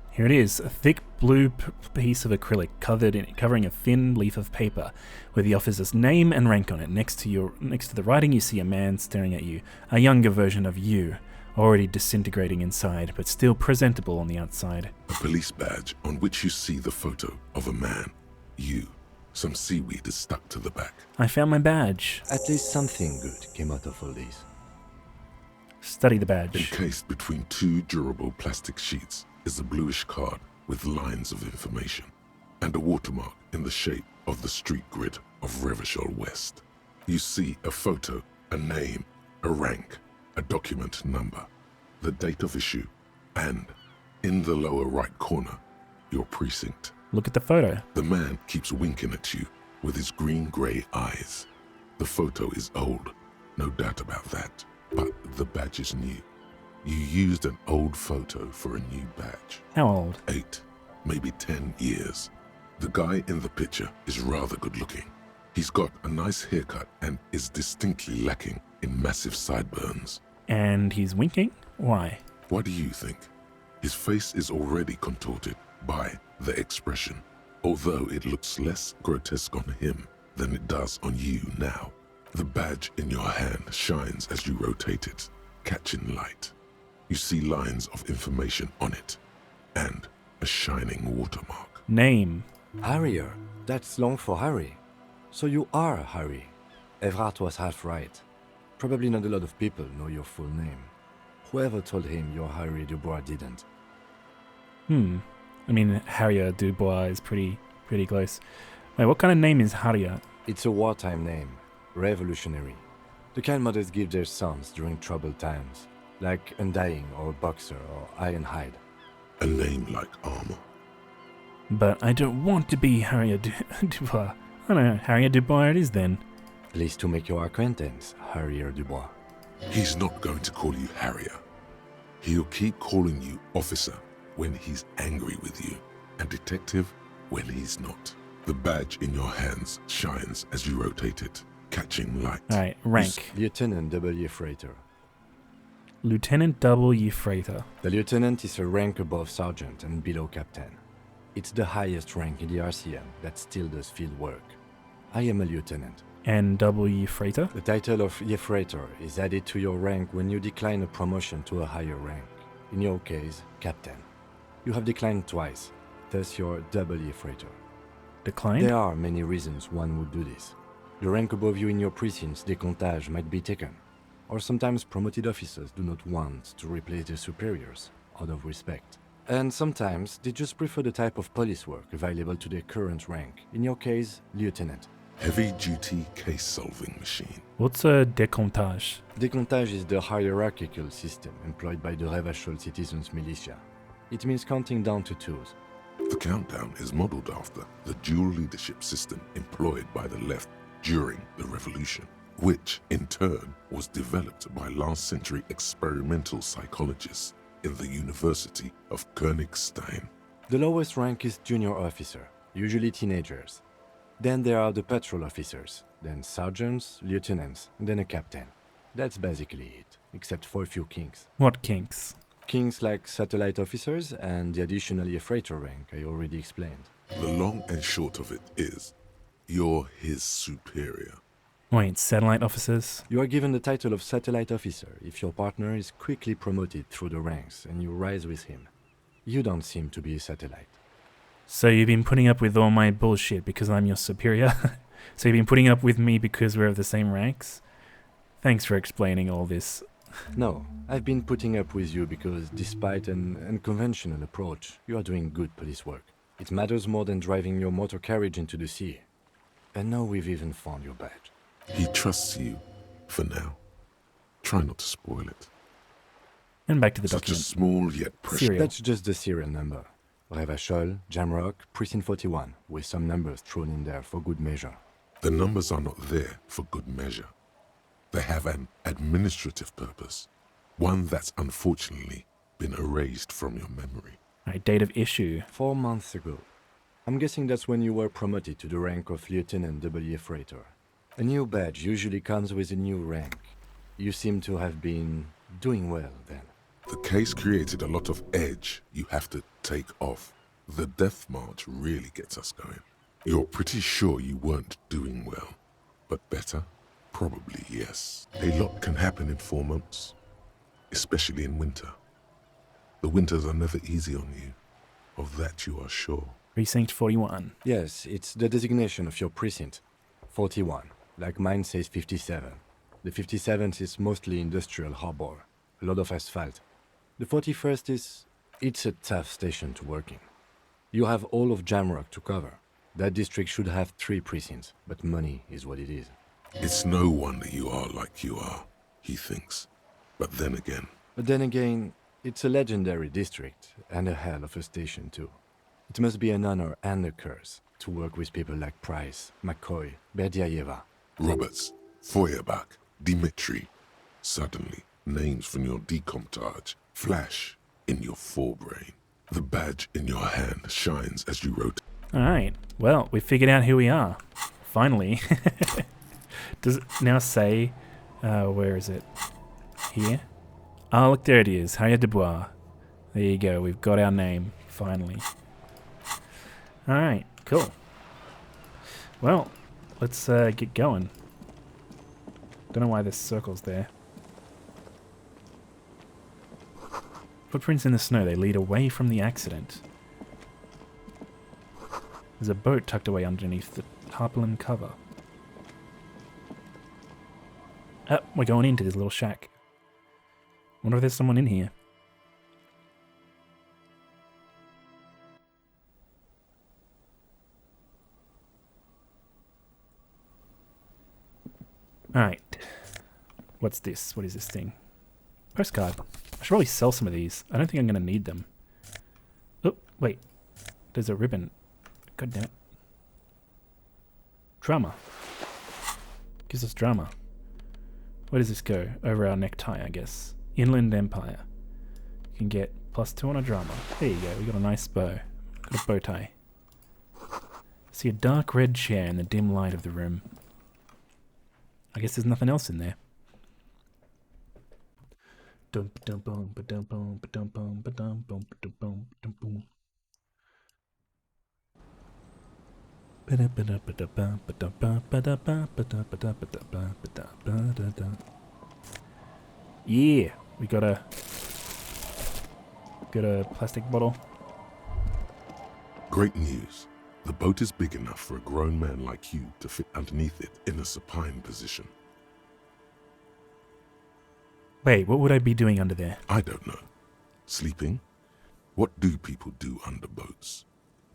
Here it is, a thick blue piece of acrylic covering a thin leaf of paper with the officer's name and rank on it. Next to the writing, you see a man staring at you, a younger version of you, already disintegrating inside, but still presentable on the outside. A police badge on which you see the photo of a man. You. Some seaweed is stuck to the back. I found my badge. At least something good came out of all these. Study the badge. Encased between 2 durable plastic sheets is a bluish card with lines of information and a watermark in the shape of the street grid of Revachol West. You see a photo, a name, a rank, a document number, the date of issue, and, in the lower right corner, your precinct. Look at the photo. The man keeps winking at you with his green-grey eyes. The photo is old, no doubt about that, but the badge is new. You used an old photo for a new badge. How old? 8, maybe 10 years. The guy in the picture is rather good looking. He's got a nice haircut and is distinctly lacking in massive sideburns. And he's winking? Why? What do you think? His face is already contorted by the expression, although it looks less grotesque on him than it does on you now. The badge in your hand shines as you rotate it, catching light. You see lines of information on it, and a shining watermark. Name. Harrier. That's long for Harry. So you are Harry. Evrard was half right. Probably not a lot of people know your full name. Whoever told him you're Harry Dubois didn't. I mean, Harrier Dubois is pretty close. Wait, what kind of name is Harrier? It's a wartime name. Revolutionary. The kind mothers give their sons during troubled times. Like Undying or Boxer or Ironhide. A name like armor. But I don't want to be Harrier Dubois. I don't know, Harrier Dubois it is then. Pleased to make your acquaintance, Harrier Dubois. He's not going to call you Harrier. He'll keep calling you officer when he's angry with you, and detective when he's not. The badge in your hands shines as you rotate it, catching light. Alright, rank. Lieutenant W. Freighter. Lieutenant W. Freighter. The lieutenant is a rank above sergeant and below captain. It's the highest rank in the RCM that still does field work. I am a lieutenant. And W. Freighter? The title of Freighter is added to your rank when you decline a promotion to a higher rank. In your case, captain. You have declined twice, thus you're W. Freighter. Declined? There are many reasons one would do this. The rank above you in your precinct's decomptage might be taken, or sometimes promoted officers do not want to replace their superiors, out of respect. And sometimes they just prefer the type of police work available to their current rank, in your case, lieutenant. Heavy-duty case-solving machine. What's a decomptage? Decomptage is the hierarchical system employed by the Reda-Ou citizens' militia. It means counting down to twos. The countdown is modeled after the dual leadership system employed by the left during the revolution, which in turn was developed by last-century experimental psychologists in the University of Königstein. The lowest rank is junior officer, usually teenagers. Then there are the patrol officers, then sergeants, lieutenants, and then a captain. That's basically it, except for a few kinks. What kinks? Kinks like satellite officers and the additional freighter rank I already explained. The long and short of it is, you're his superior. Wait, satellite officers? You are given the title of satellite officer if your partner is quickly promoted through the ranks and you rise with him. You don't seem to be a satellite. So you've been putting up with all my bullshit because I'm your superior? So you've been putting up with me because we're of the same ranks? Thanks for explaining all this. No, I've been putting up with you because despite an unconventional approach, you are doing good police work. It matters more than driving your motor carriage into the sea. And now we've even found your badge. He trusts you, for now. Try not to spoil it. And back to the Such document. a small yet precious... That's just the serial number. Reda-Ou, Jamrock, Precinct 41, with some numbers thrown in there for good measure. The numbers are not there for good measure. They have an administrative purpose, one that's unfortunately been erased from your memory. Right, date of issue. 4 months ago. I'm guessing that's when you were promoted to the rank of Lieutenant W. Freighter. A new badge usually comes with a new rank. You seem to have been doing well then. The case created a lot of edge you have to take off. The death march really gets us going. You're pretty sure you weren't doing well, but better? Probably yes. A lot can happen in 4 months, especially in winter. The winters are never easy on you, of that you are sure. Precinct 41. Yes, it's the designation of your precinct. 41, like mine says 57. The 57th is mostly industrial harbor, a lot of asphalt. The 41st is... it's a tough station to work in. You have all of Jamrock to cover. That district should have 3 precincts, but money is what it is. It's no wonder you are like you are, he thinks. But then again, it's a legendary district, and a hell of a station too. It must be an honor and a curse to work with people like Price, McCoy, Berdiaeva. Roberts, Feuerbach, Dimitri. Suddenly, names from your decomptage flash in your forebrain. The badge in your hand shines as you rotate. Alright, well, we figured out who we are. Finally. Does it now say, where is it? Here? Oh, look, there it is. Harrier Dubois. There you go, we've got our name, finally. Alright, cool. Well, let's get going. Don't know why there's circles there. Footprints in the snow, they lead away from the accident. There's a boat tucked away underneath the tarpaulin cover. Oh, we're going into this little shack. Wonder if there's someone in here. Alright. What's this? What is this thing? Postcard. I should probably sell some of these. I don't think I'm going to need them. Oh, wait. There's a ribbon. God damn it. Drama. Gives us drama. Where does this go? Over our necktie, I guess. Inland Empire. You can get +2 on a drama. There you go. We got a nice bow. Got a bow tie. See a dark red chair in the dim light of the room. I guess there's nothing else in there. Yeah, we got a plastic bottle. Great news. The boat is big enough for a grown man like you to fit underneath it in a supine position. Wait, what would I be doing under there? I don't know. Sleeping? What do people do under boats?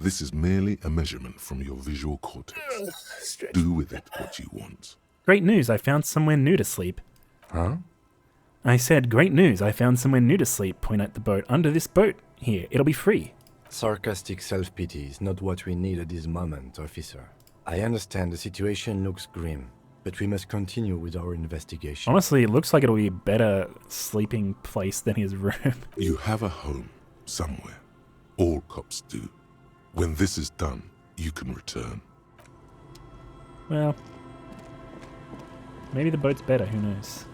This is merely a measurement from your visual cortex. Do with it what you want. Great news, I found somewhere new to sleep. Huh? I said, great news, I found somewhere new to sleep. Point at the boat. Under this boat here. It'll be free. Sarcastic self-pity is not what we need at this moment, officer. I understand the situation looks grim, but we must continue with our investigation. Honestly, it looks like it'll be a better sleeping place than his room. You have a home somewhere. All cops do. When this is done, you can return. Well, maybe the boat's better, who knows.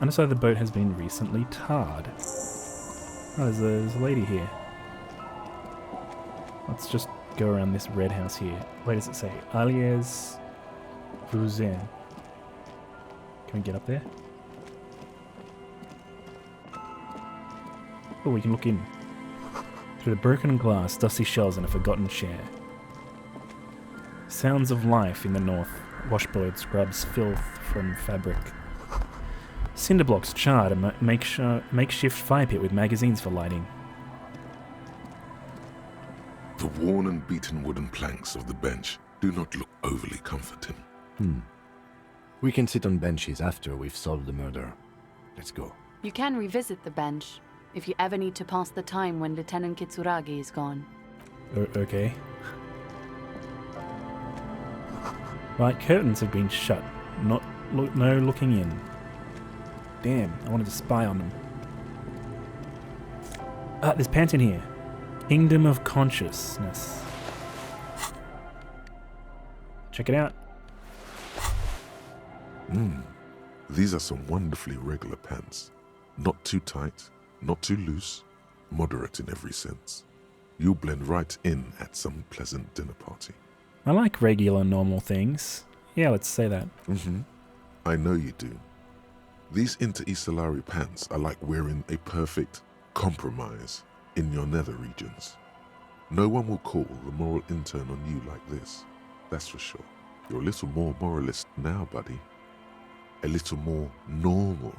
Underside of the boat has been recently tarred. Oh, there's a lady here. Let's just go around this red house here. Where does it say? Alias Vouzin. Can we get up there? Oh, we can look in. Through the broken glass, dusty shells, and a forgotten chair. Sounds of life in the north. Washboard scrubs filth from fabric. Cinder blocks charred, a makeshift fire pit with magazines for lighting. The worn and beaten wooden planks of the bench do not look overly comforting. We can sit on benches after we've solved the murder. Let's go. You can revisit the bench if you ever need to pass the time when Lieutenant Kitsuragi is gone. Okay. Right, curtains have been shut. No looking in. Damn, I wanted to spy on them. Ah, there's pants in here. Kingdom of Consciousness. Check it out. These are some wonderfully regular pants. Not too tight, not too loose, moderate in every sense. You'll blend right in at some pleasant dinner party. I like regular, normal things. Yeah, let's say that. I know you do. These Inter-Isolari pants are like wearing a perfect compromise in your nether regions. No one will call the moral intern on you like this, that's for sure. You're a little more moralist now, buddy. A little more normal,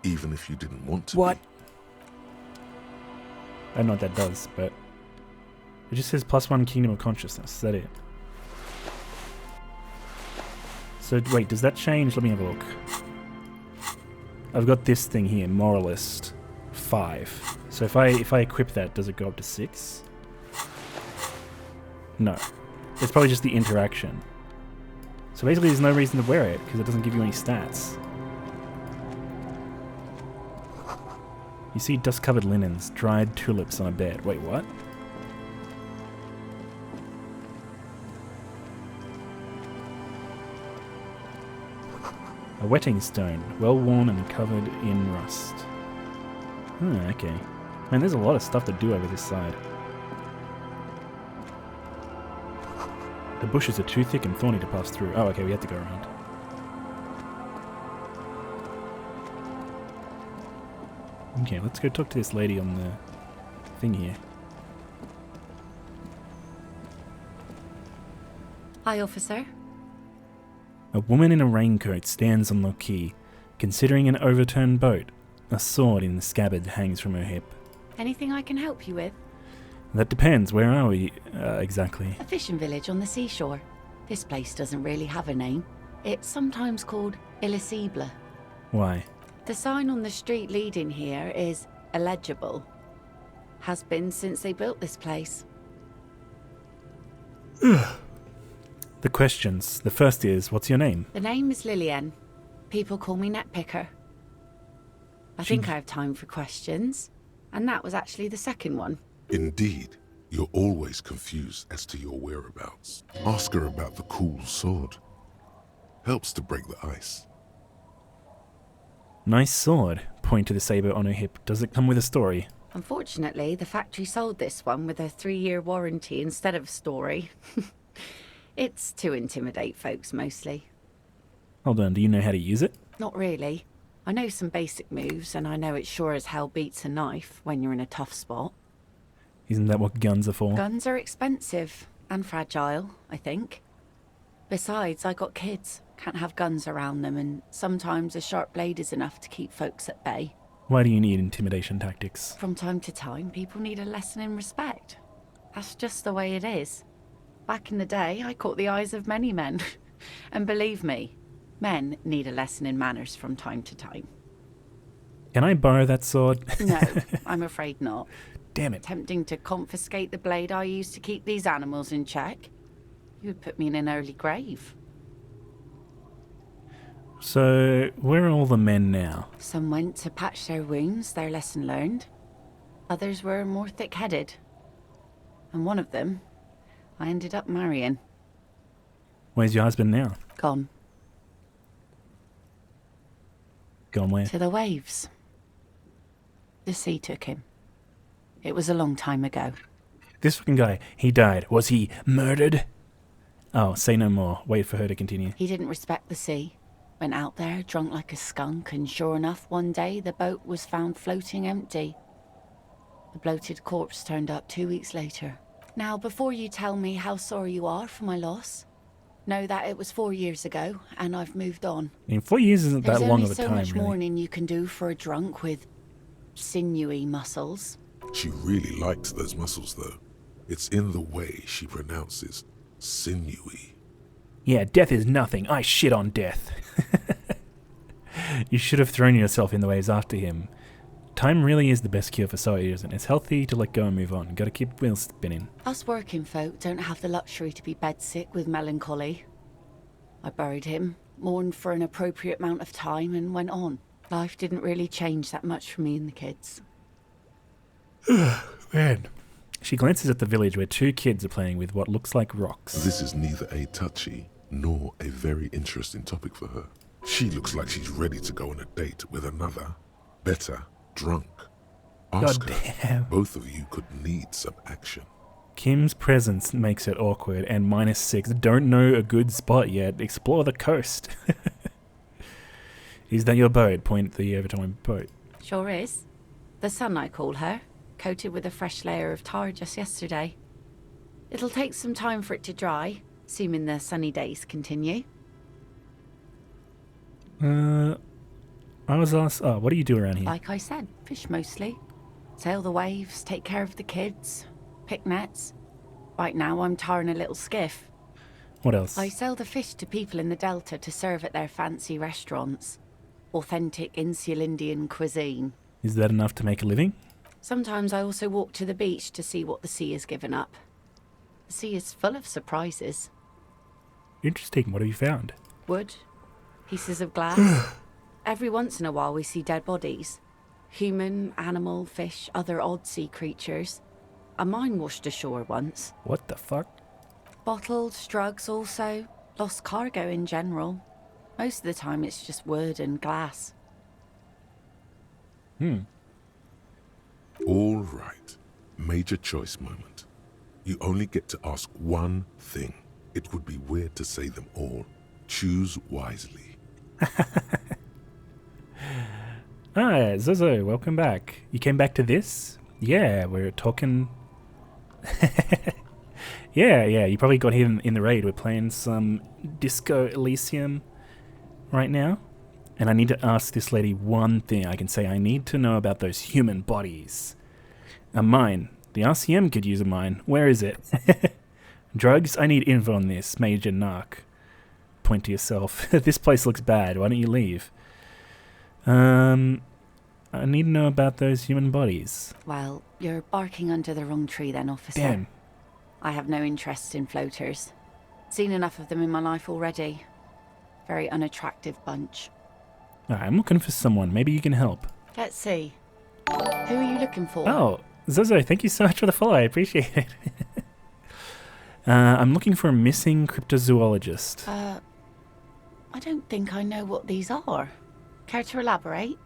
even if you didn't want to What? I don't know what that does, but it just says +1 Kingdom of Consciousness. Is that it? So wait, does that change? Let me have a look. I've got this thing here, Moralist 5. So if I equip that, does it go up to 6? No. It's probably just the interaction. So basically there's no reason to wear it, because it doesn't give you any stats. You see dust-covered linens, dried tulips on a bed. Wait, what? A wetting stone, well worn and covered in rust. Okay. Man, there's a lot of stuff to do over this side. The bushes are too thick and thorny to pass through. Oh, okay, we have to go around. Okay, let's go talk to this lady on the thing here. Hi, officer. A woman in a raincoat stands on the quay, considering an overturned boat. A sword in the scabbard hangs from her hip. Anything I can help you with? That depends. Where are we, exactly? A fishing village on the seashore. This place doesn't really have a name. It's sometimes called Elysium. Why? The sign on the street leading here is illegible. Has been since they built this place. The questions. The first is, what's your name? The name is Lillian. People call me Netpicker. I think I have time for questions. And that was actually the second one. Indeed, you're always confused as to your whereabouts. Ask her about the cool sword. Helps to break the ice. Nice sword. Point to the saber on her hip. Does it come with a story? Unfortunately, the factory sold this one with a 3-year warranty instead of a story. It's to intimidate folks, mostly. Hold on, do you know how to use it? Not really. I know some basic moves, and I know it sure as hell beats a knife when you're in a tough spot. Isn't that what guns are for? Guns are expensive and fragile, I think. Besides, I got kids. Can't have guns around them, and sometimes a sharp blade is enough to keep folks at bay. Why do you need intimidation tactics? From time to time, people need a lesson in respect. That's just the way it is. Back in the day, I caught the eyes of many men. And believe me, men need a lesson in manners from time to time. Can I borrow that sword? No, I'm afraid not. Damn it. Attempting to confiscate the blade I used to keep these animals in check, you would put me in an early grave. So, where are all the men now? Some went to patch their wounds, their lesson learned. Others were more thick-headed. And one of them, I ended up marrying. Where's your husband now? Gone. Gone where? To the waves. The sea took him. It was a long time ago. This fucking guy, he died. Was he murdered? Oh, say no more. Wait for her to continue. He didn't respect the sea. Went out there, drunk like a skunk, and sure enough, one day the boat was found floating empty. The bloated corpse turned up 2 weeks later. Now, before you tell me how sorry you are for my loss, know that it was 4 years ago, and I've moved on. I mean, 4 years isn't that long of a time, There's only so much really. mourning you can do for a drunk with sinewy muscles. She really liked those muscles, though. It's in the way she pronounces sinewy. Yeah, death is nothing. I shit on death. You should have thrown yourself in the waves after him. Time really is the best cure for sorrow, isn't it? It's healthy to let go and move on. Gotta keep wheels spinning. Us working folk don't have the luxury to be bedsick with melancholy. I buried him, mourned for an appropriate amount of time, and went on. Life didn't really change that much for me and the kids. Man. She glances at the village where 2 kids are playing with what looks like rocks. This is neither a touchy nor a very interesting topic for her. She looks like she's ready to go on a date with another, better, drunk. Ask her. Both of you could need some action. Kim's presence makes it awkward, and -6. Don't know a good spot yet. Explore the coast. Is that your boat? Point the overturned boat. Sure is. The sun, I call her, coated with a fresh layer of tar just yesterday. It'll take some time for it to dry, assuming the sunny days continue. I was asked, what do you do around here? Like I said, fish mostly. Sail the waves, take care of the kids, pick nets. Right now I'm tarring a little skiff. What else? I sell the fish to people in the Delta to serve at their fancy restaurants. Authentic Insular Indian cuisine. Is that enough to make a living? Sometimes I also walk to the beach to see what the sea has given up. The sea is full of surprises. Interesting. What have you found? Wood, pieces of glass. Every once in a while we see dead bodies. Human, animal, fish, other odd sea creatures. A mine washed ashore once. What the fuck? Bottles, drugs also. Lost cargo in general. Most of the time it's just wood and glass. All right. Major choice moment. You only get to ask one thing. It would be weird to say them all. Choose wisely. Ah, Zozo, welcome back. You came back to this? Yeah, we're talking... Yeah, you probably got him in the raid. We're playing some Disco Elysium right now. And I need to ask this lady one thing. I can say I need to know about those human bodies. A mine. The RCM could use a mine. Where is it? Drugs? I need info on this, Major Narc. Point to yourself. This place looks bad. Why don't you leave? I need to know about those human bodies. Well, you're barking under the wrong tree then, officer. Damn. I have no interest in floaters. Seen enough of them in my life already. Very unattractive bunch. Alright, I'm looking for someone. Maybe you can help. Let's see. Who are you looking for? Oh, Zozo, thank you so much for the follow. I appreciate it. I'm looking for a missing cryptozoologist. I don't think I know what these are. Care to elaborate?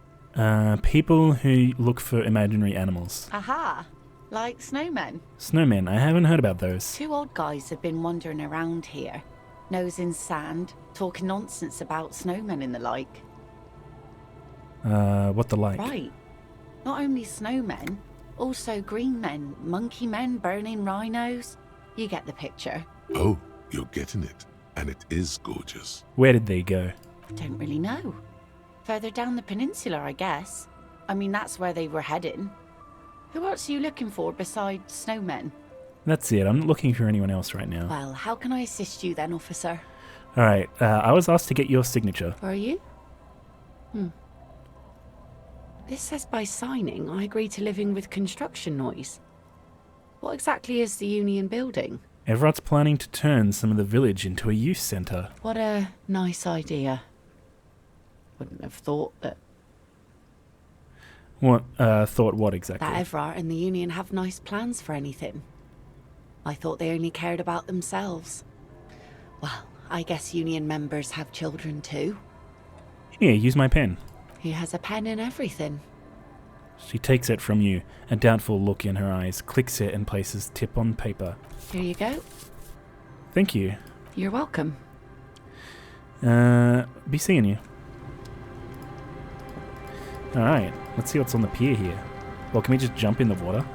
People who look for imaginary animals. Aha! Like snowmen. Snowmen, I haven't heard about those. Two old guys have been wandering around here. Nose in sand, talking nonsense about snowmen and the like. What the like? Right. Not only snowmen, also green men, monkey men burning rhinos. You get the picture. Oh, you're getting it. And it is gorgeous. Where did they go? Don't really know. Further down the peninsula, I guess. I mean, that's where they were heading. Who else are you looking for besides snowmen? That's it. I'm not looking for anyone else right now. Well, how can I assist you then, officer? Alright, I was asked to get your signature. Are you? This says by signing, I agree to living with construction noise. What exactly is the Union building? Everard's planning to turn some of the village into a youth centre. What a nice idea. Wouldn't have thought that... What, thought what exactly? That Everard and the Union have nice plans for anything. I thought they only cared about themselves. Well, I guess Union members have children too. Here, use my pen. He has a pen and everything. She takes it from you, a doubtful look in her eyes, clicks it and places tip on paper. Here you go. Thank you. You're welcome. Be seeing you. Alright, let's see what's on the pier here. Well, can we just jump in the water?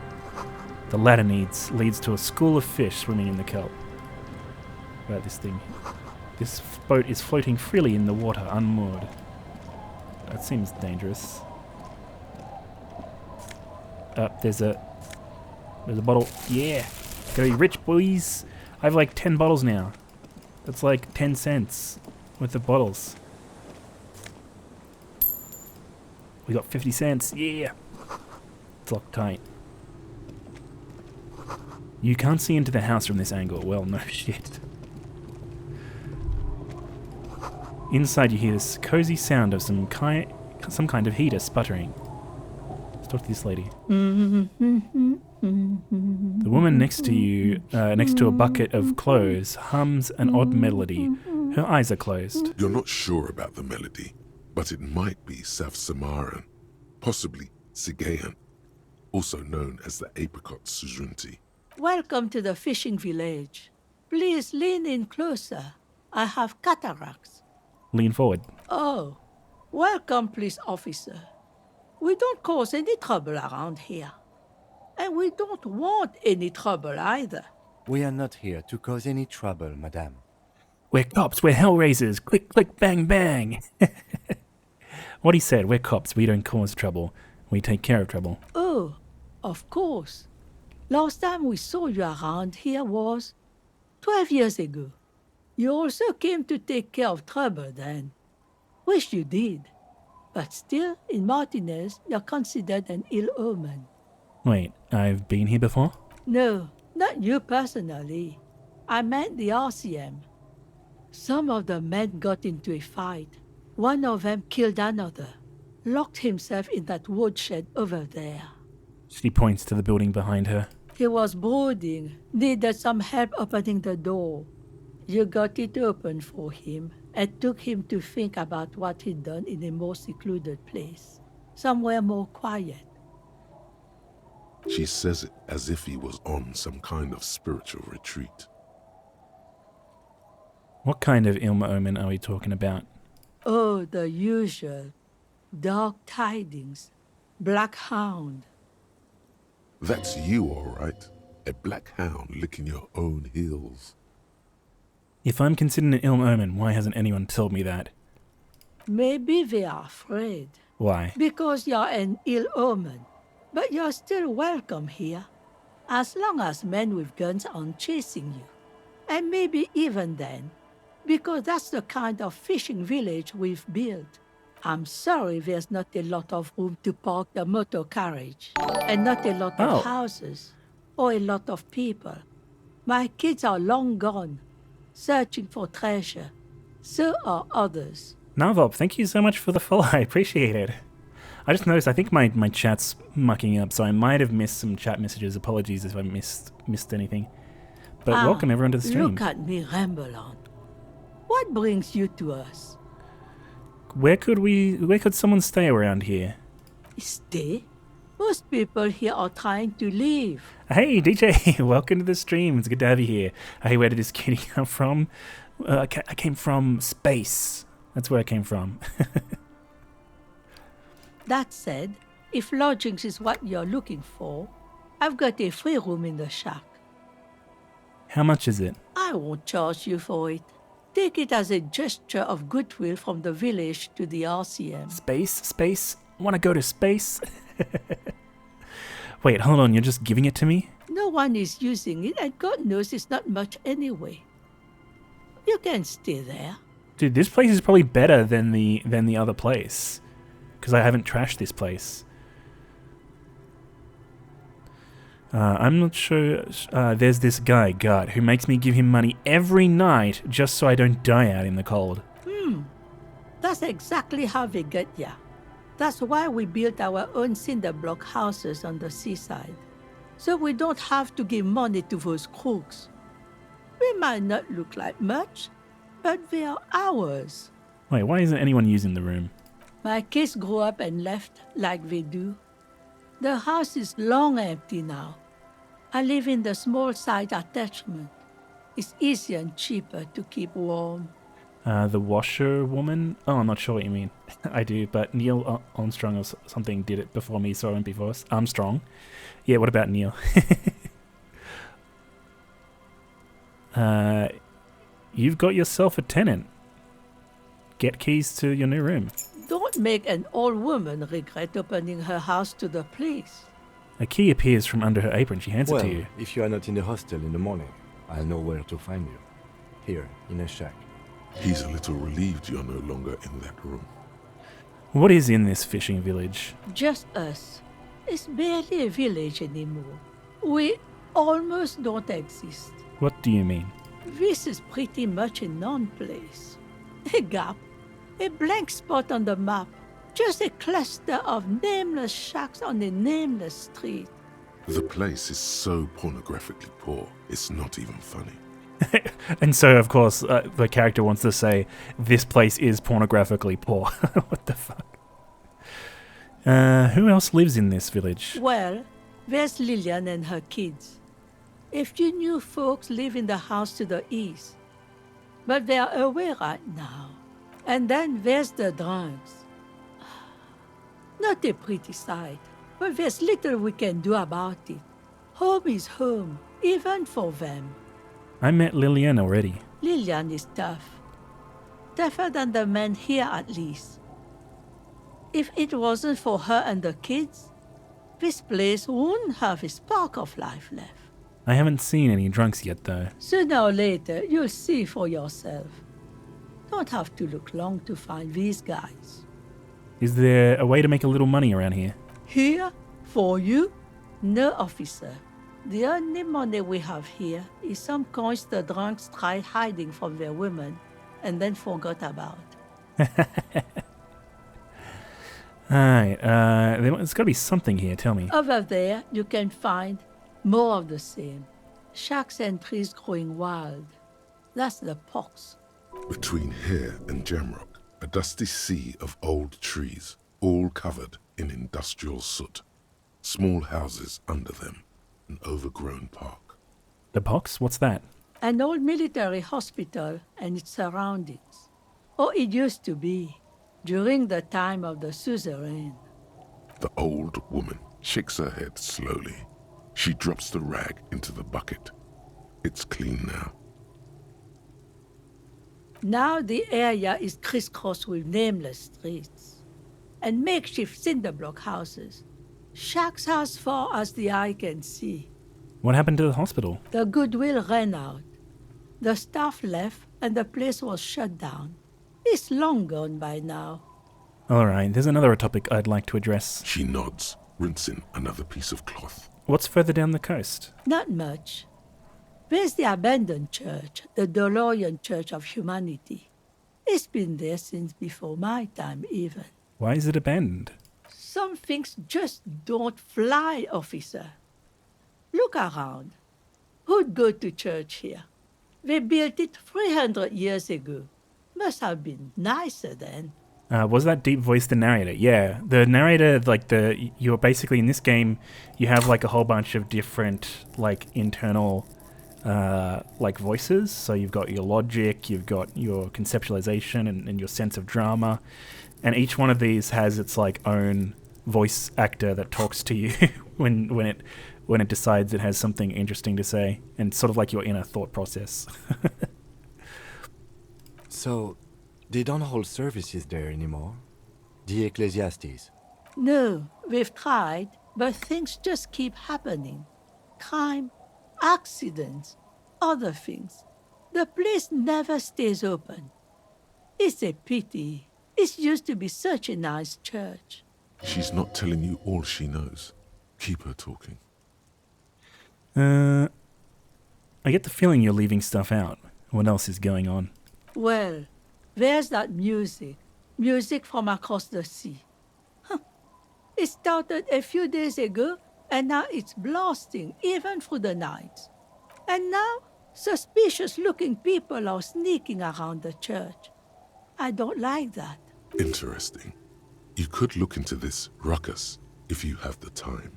The ladder leads to a school of fish swimming in the kelp. What about this thing? This boat is floating freely in the water, unmoored. That seems dangerous. There's a bottle. Yeah! Gotta be rich, boys! I have like 10 bottles now. That's like 10 cents worth of bottles. We got 50 cents. Yeah! It's locked tight. You can't see into the house from this angle. Well, no shit. Inside you hear this cozy sound of some kind of heater sputtering. Let's talk to this lady. The woman next to you, next to a bucket of clothes, hums an odd melody. Her eyes are closed. You're not sure about the melody, but it might be South Samaran, possibly Sigayan, also known as the Apricot Suzunti. Welcome to the fishing village. Please lean in closer. I have cataracts. Lean forward. Oh, welcome, police officer. We don't cause any trouble around here. And we don't want any trouble either. We are not here to cause any trouble, madame. We're cops, we're hellraisers. Click, click, bang, bang. What he said, we're cops, we don't cause trouble. We take care of trouble. Oh, of course. Last time we saw you around here was 12 years ago. You also came to take care of trouble then. Wish you did. But still, in Martinez, you're considered an ill omen. Wait, I've been here before? No, not you personally. I meant the RCM. Some of the men got into a fight. One of them killed another. Locked himself in that woodshed over there. She points to the building behind her. He was brooding, needed some help opening the door. You got it open for him and took him to think about what he'd done in a more secluded place, somewhere more quiet. She says it as if he was on some kind of spiritual retreat. What kind of ill omen are we talking about? Oh, the usual. Dark tidings. Black hound. That's you, all right. A black hound licking your own heels. If I'm considered an ill omen, why hasn't anyone told me that? Maybe they are afraid. Why? Because you're an ill omen. But you're still welcome here. As long as men with guns aren't chasing you. And maybe even then. Because that's the kind of fishing village we've built. I'm sorry there's not a lot of room to park the motor carriage. And not a lot of houses. Or a lot of people. My kids are long gone. Searching for treasure. So are others. Navop, thank you so much for the follow. I appreciate it. I just noticed, I think my chat's mucking up, so I might have missed some chat messages. Apologies if I missed anything. But welcome everyone to the stream. Look at me ramble on. What brings you to us? Where could someone stay around here? Stay? Most people here are trying to leave. Hey DJ, welcome to the stream. It's good to have you here. Hey, where did this kitty come from? I came from space. That's where I came from. That said, if lodgings is what you're looking for, I've got a free room in the shack. How much is it? I won't charge you for it. Take it as a gesture of goodwill from the village to the RCM. Space? I want to go to space? Wait, hold on, you're just giving it to me? No one is using it, and God knows it's not much anyway. You can stay there. Dude, this place is probably better than the other place. Because I haven't trashed this place. I'm not sure. There's this guy, Gut, who makes me give him money every night just so I don't die out in the cold. That's exactly how they get ya. That's why we built our own cinder block houses on the seaside. So we don't have to give money to those crooks. We might not look like much, but they are ours. Wait, why isn't anyone using the room? My kids grew up and left like they do. The house is long empty now. I live in the small side attachment. It's easier and cheaper to keep warm. The washerwoman? Oh, I'm not sure what you mean. I do, but Neil Armstrong or something did it before me, so I went before Armstrong. Yeah, what about Neil? You've got yourself a tenant. Get keys to your new room. Don't make an old woman regret opening her house to the police. A key appears from under her apron. She hands it to you. If you are not in the hostel in the morning, I'll know where to find you. Here, in a shack. He's a little relieved you're no longer in that room. What is in this fishing village? Just us. It's barely a village anymore. We almost don't exist. What do you mean? This is pretty much a non-place. A gap. A blank spot on the map. Just a cluster of nameless shacks on a nameless street. The place is so pornographically poor, it's not even funny. And so, of course, the character wants to say, this place is pornographically poor. What the fuck? Who else lives in this village? Well, there's Lillian and her kids. A few new folks live in the house to the east. But they're away right now. And then there's the drunks. Not a pretty sight, but there's little we can do about it. Home is home, even for them. I met Lillian already. Lillian is tough. Tougher than the men here, at least. If it wasn't for her and the kids, this place wouldn't have a spark of life left. I haven't seen any drunks yet, though. Sooner or later, you'll see for yourself. Don't have to look long to find these guys. Is there a way to make a little money around here? Here? For you? No, officer. The only money we have here is some coins the drunks tried hiding from their women and then forgot about. Alright, there's got to be something here, tell me. Over there, you can find more of the same. Shacks and trees growing wild. That's the pox. Between here and Jamrock, a dusty sea of old trees, all covered in industrial soot. Small houses under them, an overgrown park. The pox? What's that? An old military hospital and its surroundings. Or it used to be, during the time of the suzerain. The old woman shakes her head slowly. She drops the rag into the bucket. It's clean now. Now the area is crisscrossed with nameless streets and makeshift cinder block houses. Shacks as far as the eye can see. What happened to the hospital? The goodwill ran out. The staff left and the place was shut down. It's long gone by now. Alright, there's another topic I'd like to address. She nods, rinsing another piece of cloth. What's further down the coast? Not much. There's the abandoned church, the DeLorean Church of Humanity. It's been there since before my time, even. Why is it abandoned? Some things just don't fly, officer. Look around. Who'd go to church here? They built it 300 years ago. Must have been nicer then. Was that deep voice the narrator? Yeah, the narrator, you're basically in this game, you have like a whole bunch of different like internal voices. So you've got your logic, you've got your conceptualization and your sense of drama, and each one of these has its like own voice actor that talks to you when it decides it has something interesting to say, and sort of like your inner thought process. So, they don't hold services there anymore? The Ecclesiastes? No, we've tried, but things just keep happening. Crime, accidents, other things. The place never stays open. It's a pity. It used to be such a nice church. She's not telling you all she knows. Keep her talking. I get the feeling you're leaving stuff out. What else is going on? Well, there's that music. Music from across the sea. It started a few days ago, and now it's blasting, even through the night. And now, suspicious-looking people are sneaking around the church. I don't like that. Interesting. You could look into this ruckus if you have the time.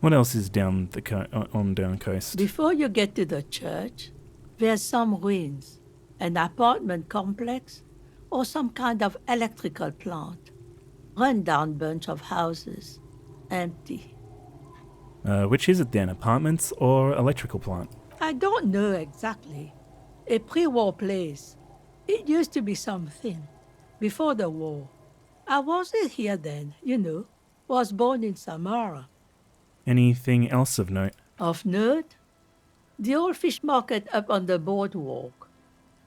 What else is down the down coast? Before you get to the church, there's some ruins, an apartment complex, or some kind of electrical plant. Run-down bunch of houses, empty. Which is it then, apartments or electrical plant? I don't know exactly. A pre-war place. It used to be something. Before the war. I wasn't here then, Was born in Samara. Anything else of note? Of note? The old fish market up on the boardwalk.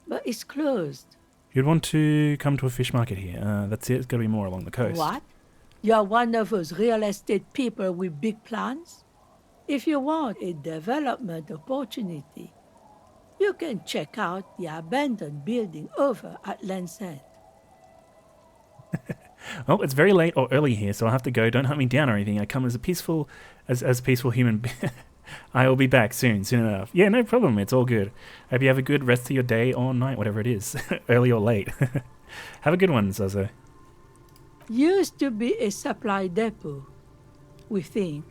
But it's closed. You'd want to come to a fish market here. That's it. It's got to be more along the coast. What? You're one of those real estate people with big plans? If you want a development opportunity, you can check out the abandoned building over at Land's End. Well, it's very late or early here, so I'll have to go. Don't hunt me down or anything. I come as a peaceful human. I will be back soon enough. Yeah, no problem. It's all good. Hope you have a good rest of your day or night, whatever it is, early or late. Have a good one, Zaza. Used to be a supply depot, we think,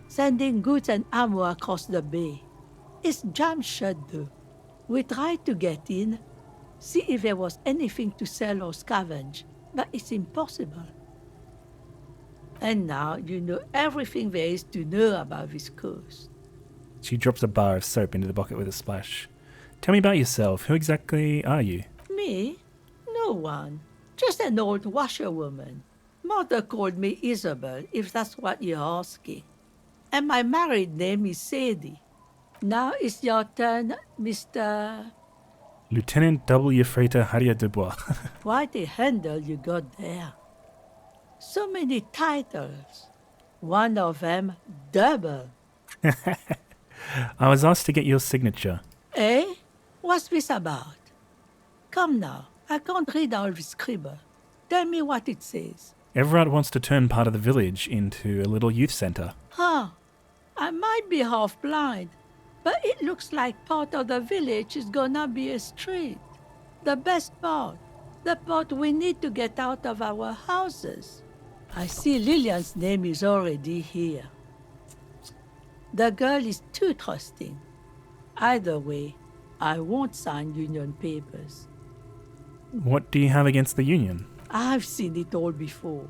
sending goods and ammo across the bay. It's jammed shut though. We tried to get in, see if there was anything to sell or scavenge, but it's impossible. And now you know everything there is to know about this coast. She drops a bar of soap into the bucket with a splash. Tell me about yourself. Who exactly are you? Me? No one. Just an old washerwoman. Mother called me Isabel, if that's what you're asking. And my married name is Sadie. Now it's your turn, Mr. Lieutenant W. Freighter Harriet Dubois. Quite a handle you got there. So many titles. One of them double. I was asked to get your signature. Eh? What's this about? Come now, I can't read all this scribble. Tell me what it says. Everard wants to turn part of the village into a little youth center. Huh. I might be half blind, but it looks like part of the village is gonna be a street. The best part. The part we need to get out of our houses. I see Lillian's name is already here. The girl is too trusting. Either way, I won't sign union papers. What do you have against the union? I've seen it all before.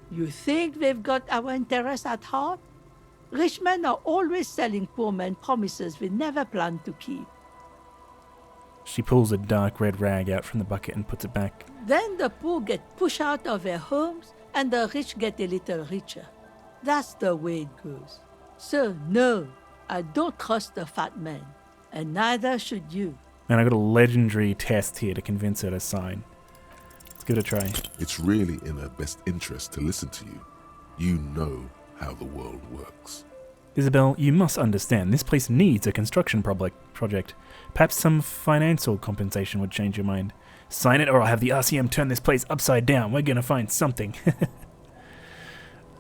You think they've got our interests at heart? Rich men are always selling poor men promises we never planned to keep. She pulls a dark red rag out from the bucket and puts it back. Then the poor get pushed out of their homes and the rich get a little richer. That's the way it goes. So no, I don't trust the fat man, and neither should you. And I got a legendary test here to convince her to sign. Let's give it a try. It's really in her best interest to listen to you. You know how the world works. Isabel, you must understand, this place needs a construction project. Perhaps some financial compensation would change your mind. Sign it or I'll have the RCM turn this place upside down. We're gonna find something.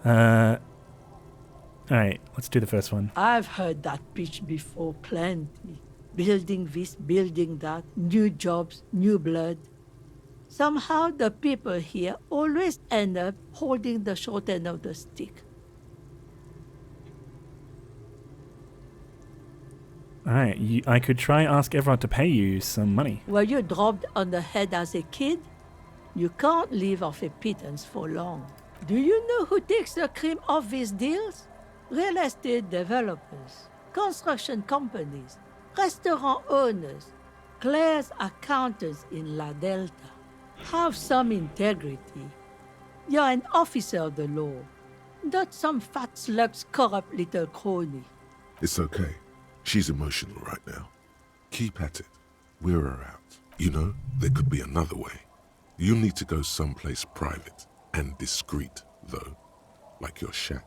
Alright, let's do the first one. I've heard that pitch before plenty. Building this, building that, new jobs, new blood. Somehow the people here always end up holding the short end of the stick. Alright, I could try ask everyone to pay you some money. Were you dropped on the head as a kid? You can't live off a pittance for long. Do you know who takes the cream off these deals? Real estate developers, construction companies, restaurant owners, Claire's accountants in La Delta. Have some integrity. You're an officer of the law, not some fat slug's corrupt little crony. It's okay. She's emotional right now. Keep at it. Wear her out. You know, there could be another way. You need to go someplace private and discreet, though. Like your shack.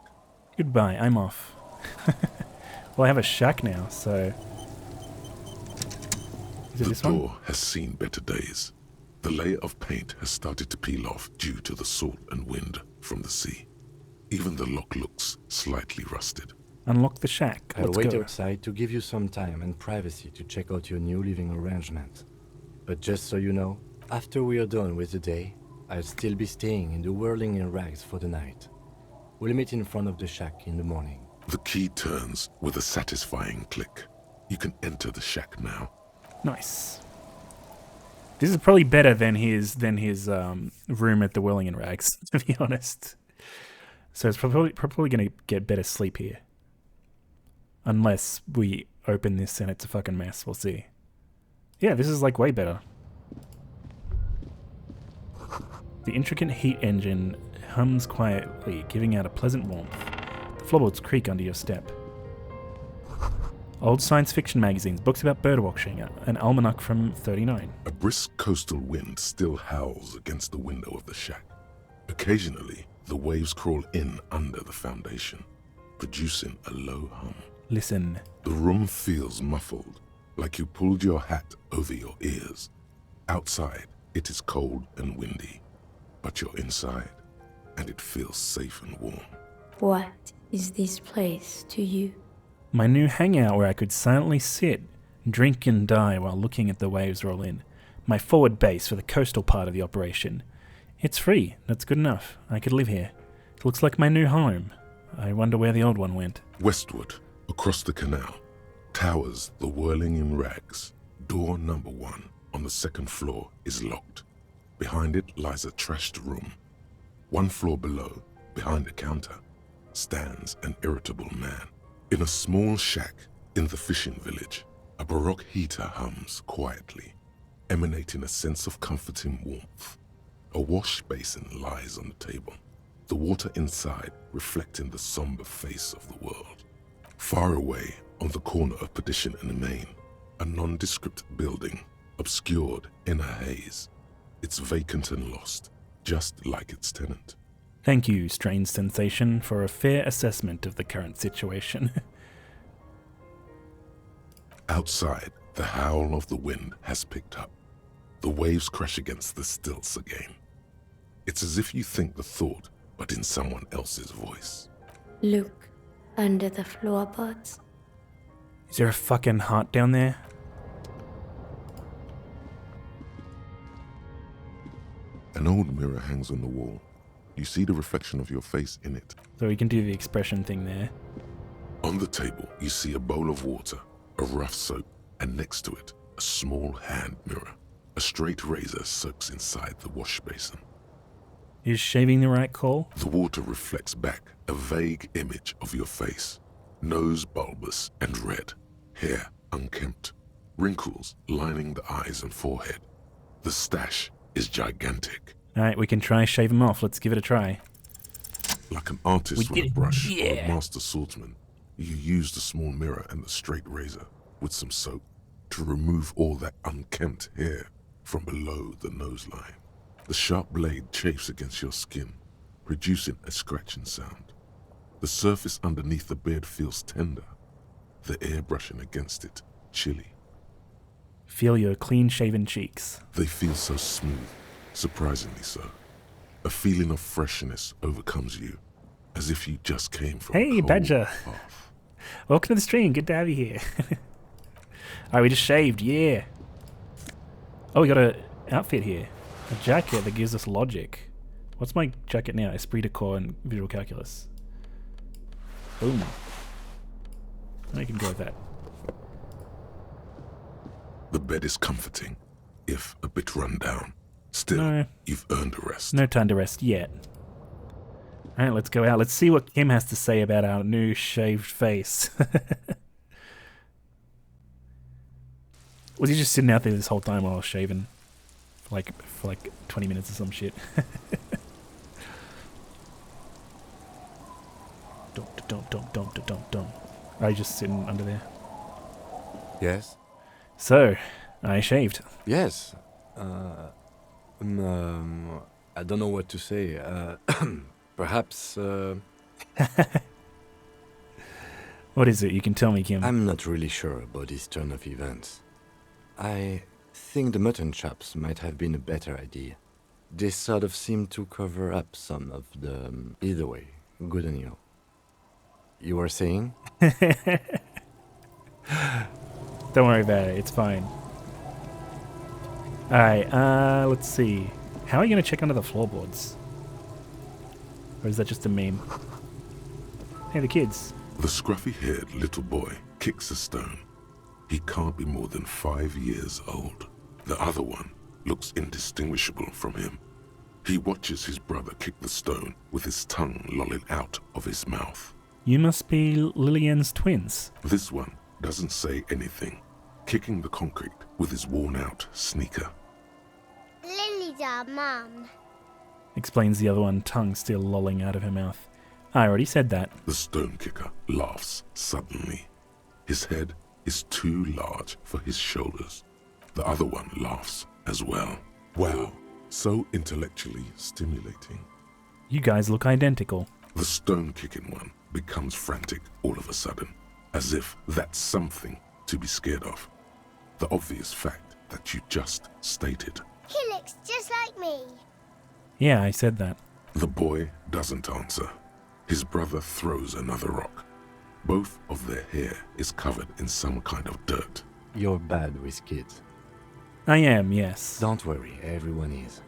Goodbye, I'm off. Well, I have a shack now, so... Is it The this one? door has seen better days. The layer of paint has started to peel off due to the salt and wind from the sea. Even the lock looks slightly rusted. Unlock the shack. I'll Let's wait go. outside to give you some time and privacy to check out your new living arrangement. But just so you know, after we are done with the day, I'll still be staying in the Whirling in Rags for the night. We'll meet in front of the shack in the morning. The key turns with a satisfying click. You can enter the shack now. Nice. This is probably better than his room at the Whirling in Rags, to be honest. So it's probably going to get better sleep here. Unless we open this and it's a fucking mess. We'll see. Yeah, this is like way better. The intricate heat engine hums quietly, giving out a pleasant warmth. The floorboards creak under your step. Old science fiction magazines, books about birdwatching, an almanac from 39. A brisk coastal wind still howls against the window of the shack. Occasionally, the waves crawl in under the foundation, producing a low hum. Listen. The room feels muffled, like you pulled your hat over your ears. Outside, it is cold and windy, but you're inside, and it feels safe and warm. What is this place to you? My new hangout where I could silently sit, drink and die while looking at the waves roll in. My forward base for the coastal part of the operation. It's free, that's good enough. I could live here. It looks like my new home. I wonder where the old one went. Westward, across the canal, towers the Whirling in Rags. Door number 1 on the second floor is locked. Behind it lies a trashed room. 1 floor below, behind a counter, stands an irritable man. In a small shack in the fishing village, a Baroque heater hums quietly, emanating a sense of comforting warmth. A wash basin lies on the table, the water inside reflecting the somber face of the world. Far away, on the corner of Perdition and Main, a nondescript building, obscured in a haze. It's vacant and lost, just like its tenant. Thank you, strange sensation, for a fair assessment of the current situation. Outside, the howl of the wind has picked up. The waves crash against the stilts again. It's as if you think the thought, but in someone else's voice. Look under the floorboards. Is there a fucking heart down there? An old mirror hangs on the wall. You see the reflection of your face in it. So we can do the expression thing there. On the table, you see a bowl of water, a rough soap, and next to it, a small hand mirror. A straight razor soaks inside the wash basin. Is shaving the right call? The water reflects back a vague image of your face. Nose bulbous and red, hair unkempt, wrinkles lining the eyes and forehead. The stash is gigantic. Alright, we can try shave him off. Let's give it a try. Like an artist with a it. brush or Yeah. a master swordsman, you use the small mirror and the straight razor with some soap to remove all that unkempt hair from below the nose line. The sharp blade chafes against your skin, producing a scratching sound. The surface underneath the beard feels tender, the air brushing against it chilly. Feel your clean-shaven cheeks. They feel so smooth, surprisingly so. A feeling of freshness overcomes you, as if you just came from a Hey, cold Badger. bath. Welcome to the stream. Good to have you here. Alright, we just shaved. Yeah. Oh, we got a outfit here. A jacket that gives us logic. What's my jacket now? Esprit de corps and visual calculus. Boom. I can go with that. The bed is comforting, if a bit run down. Still, No. you've earned a rest. No time to rest yet. Alright, let's go out. Let's see what Kim has to say about our new shaved face. Was he just sitting out there this whole time while I was shaving? For like 20 minutes or some shit. Don't. Are you just sitting under there? Yes? So, I shaved. Yes. I don't know what to say. Perhaps... What is it? You can tell me, Kim. I'm not really sure about this turn of events. I think the mutton chops might have been a better idea. They sort of seem to cover up some of the... either way, good and ill. You were saying? Don't worry about it. It's fine. Alright, let's see. How are you going to check under the floorboards? Or is that just a meme? Hey, the kids. The scruffy-haired little boy kicks a stone. He can't be more than 5 years old. The other one looks indistinguishable from him. He watches his brother kick the stone with his tongue lolling out of his mouth. You must be Lillian's twins. This one doesn't say anything, kicking the concrete with his worn-out sneaker. Lily's our mum. Explains the other one, tongue still lolling out of her mouth. I already said that. The stone kicker laughs suddenly. His head is too large for his shoulders. The other one laughs as well. Wow, so intellectually stimulating. You guys look identical. The stone-kicking one becomes frantic all of a sudden, as if that's something to be scared of. The obvious fact that you just stated. He looks just like me. Yeah, I said that. The boy doesn't answer. His brother throws another rock. Both of their hair is covered in some kind of dirt. You're bad with kids. I am, yes. Don't worry, everyone is.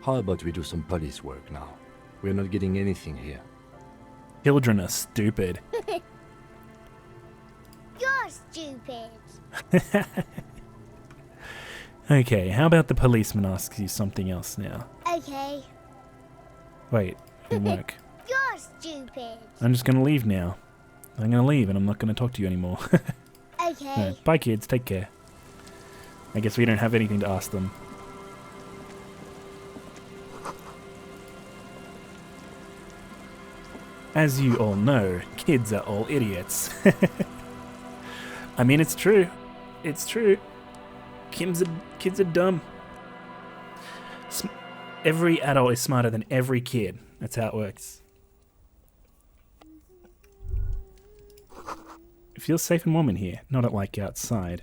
How about we do some police work now? We're not getting anything here. Children are stupid. You're stupid. Okay, how about the policeman asks you something else now? Okay. Wait, it didn't work. You're stupid. I'm just gonna leave now. I'm gonna leave and I'm not gonna talk to you anymore. Okay. Alright, bye kids, take care. I guess we don't have anything to ask them. As you all know, kids are all idiots. I mean, it's true. It's true. Kids are dumb. Every adult is smarter than every kid. That's how it works. It feels safe and warm in here, not like outside.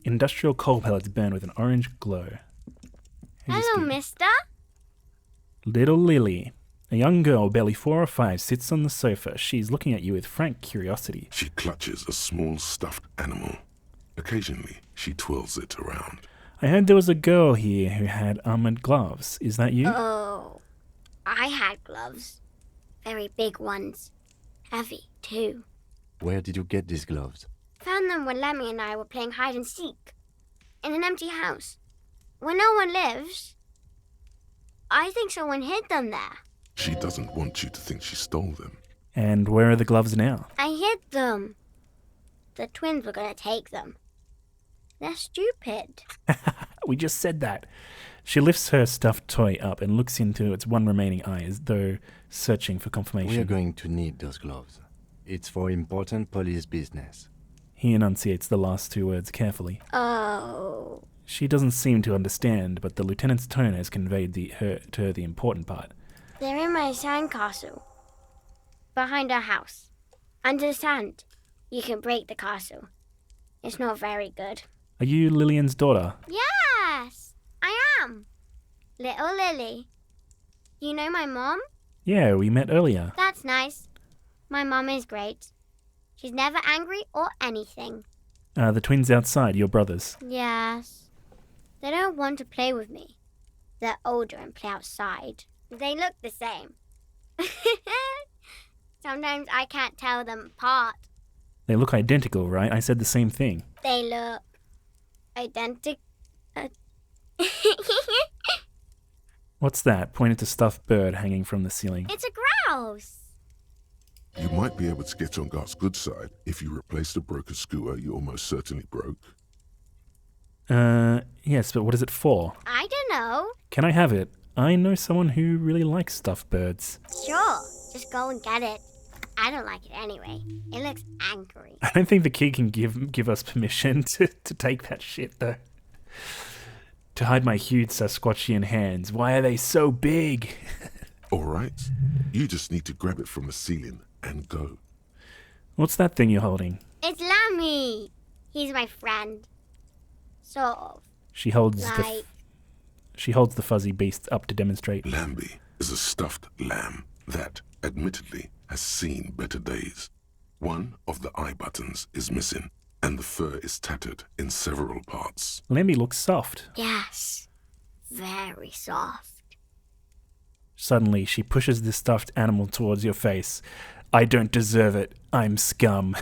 Industrial coal pellets burn with an orange glow. Who's this Hello, kid? mister. Little Lily. A young girl, barely 4 or 5, sits on the sofa. She's looking at you with frank curiosity. She clutches a small stuffed animal. Occasionally, she twirls it around. I heard there was a girl here who had armored gloves. Is that you? Oh, I had gloves. Very big ones. Heavy, too. Where did you get these gloves? Found them when Lemmy and I were playing hide and seek. In an empty house. Where no one lives. I think someone hid them there. She doesn't want you to think she stole them. And where are the gloves now? I hid them. The twins were gonna take them. They're stupid. We just said that. She lifts her stuffed toy up and looks into its one remaining eye as though searching for confirmation. We are going to need those gloves. It's for important police business. He enunciates the last two words carefully. Oh. She doesn't seem to understand, but the lieutenant's tone has conveyed to her the important part. They're in my sandcastle. Behind our house. Under the sand. You can break the castle. It's not very good. Are you Lillian's daughter? Yes, I am. Little Lily. You know my mom? Yeah, we met earlier. That's nice. My mom is great. She's never angry or anything. The twins outside, your brothers. Yes. They don't want to play with me. They're older and play outside. They look the same. Sometimes I can't tell them apart. They look identical, right? I said the same thing. They look identical. What's that? Pointed to stuffed bird hanging from the ceiling. It's a grouse. You might be able to get on Gart's good side if you replace the broken scooter you almost certainly broke. Yes, but what is it for? I don't know. Can I have it? I know someone who really likes stuffed birds. Sure, just go and get it. I don't like it anyway. It looks angry. I don't think the kid can give us permission to take that shit, though. To hide my huge Sasquatchian hands. Why are they so big? Alright, you just need to grab it from the ceiling and go. What's that thing you're holding? It's Lammy. He's my friend. Sort of. She holds like... She holds the fuzzy beast up to demonstrate. Lambie is a stuffed lamb that, admittedly, has seen better days. One of the eye buttons is missing, and the fur is tattered in several parts. Lambie looks soft. Yes. Very soft. Suddenly, she pushes the stuffed animal towards your face. I don't deserve it. I'm scum.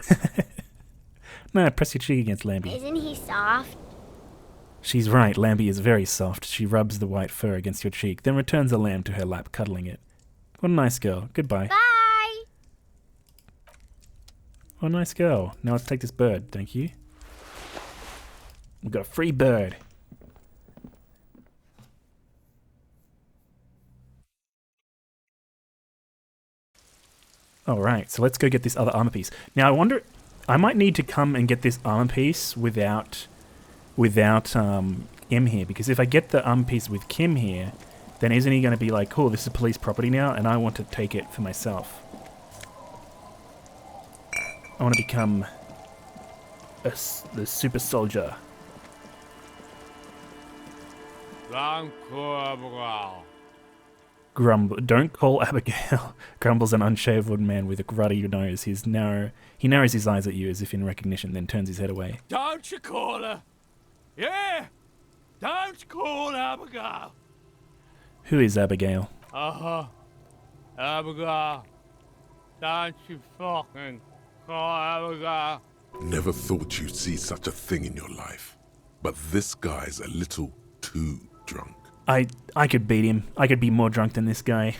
No, press your cheek against Lambie. Isn't he soft? She's right, Lambie is very soft. She rubs the white fur against your cheek, then returns the lamb to her lap, cuddling it. What a nice girl. Goodbye. Bye! What a nice girl. Now let's take this bird, thank you. We've got a free bird. Alright, so let's go get this other armor piece. Now I wonder, I might need to come and get this armor piece without Kim here, because if I get the armor piece with Kim here, then isn't he going to be like, cool, this is police property now, and I want to take it for myself. I want to become the super soldier. Don't call Abigail. Grumbles an unshaved wood man with a ruddy nose. He narrows his eyes at you as if in recognition, then turns his head away. Don't you call her? Yeah! Don't call Abigail! Who is Abigail? Abigail. Don't you fucking call Abigail. Never thought you'd see such a thing in your life. But this guy's a little too drunk. I could beat him. I could be more drunk than this guy.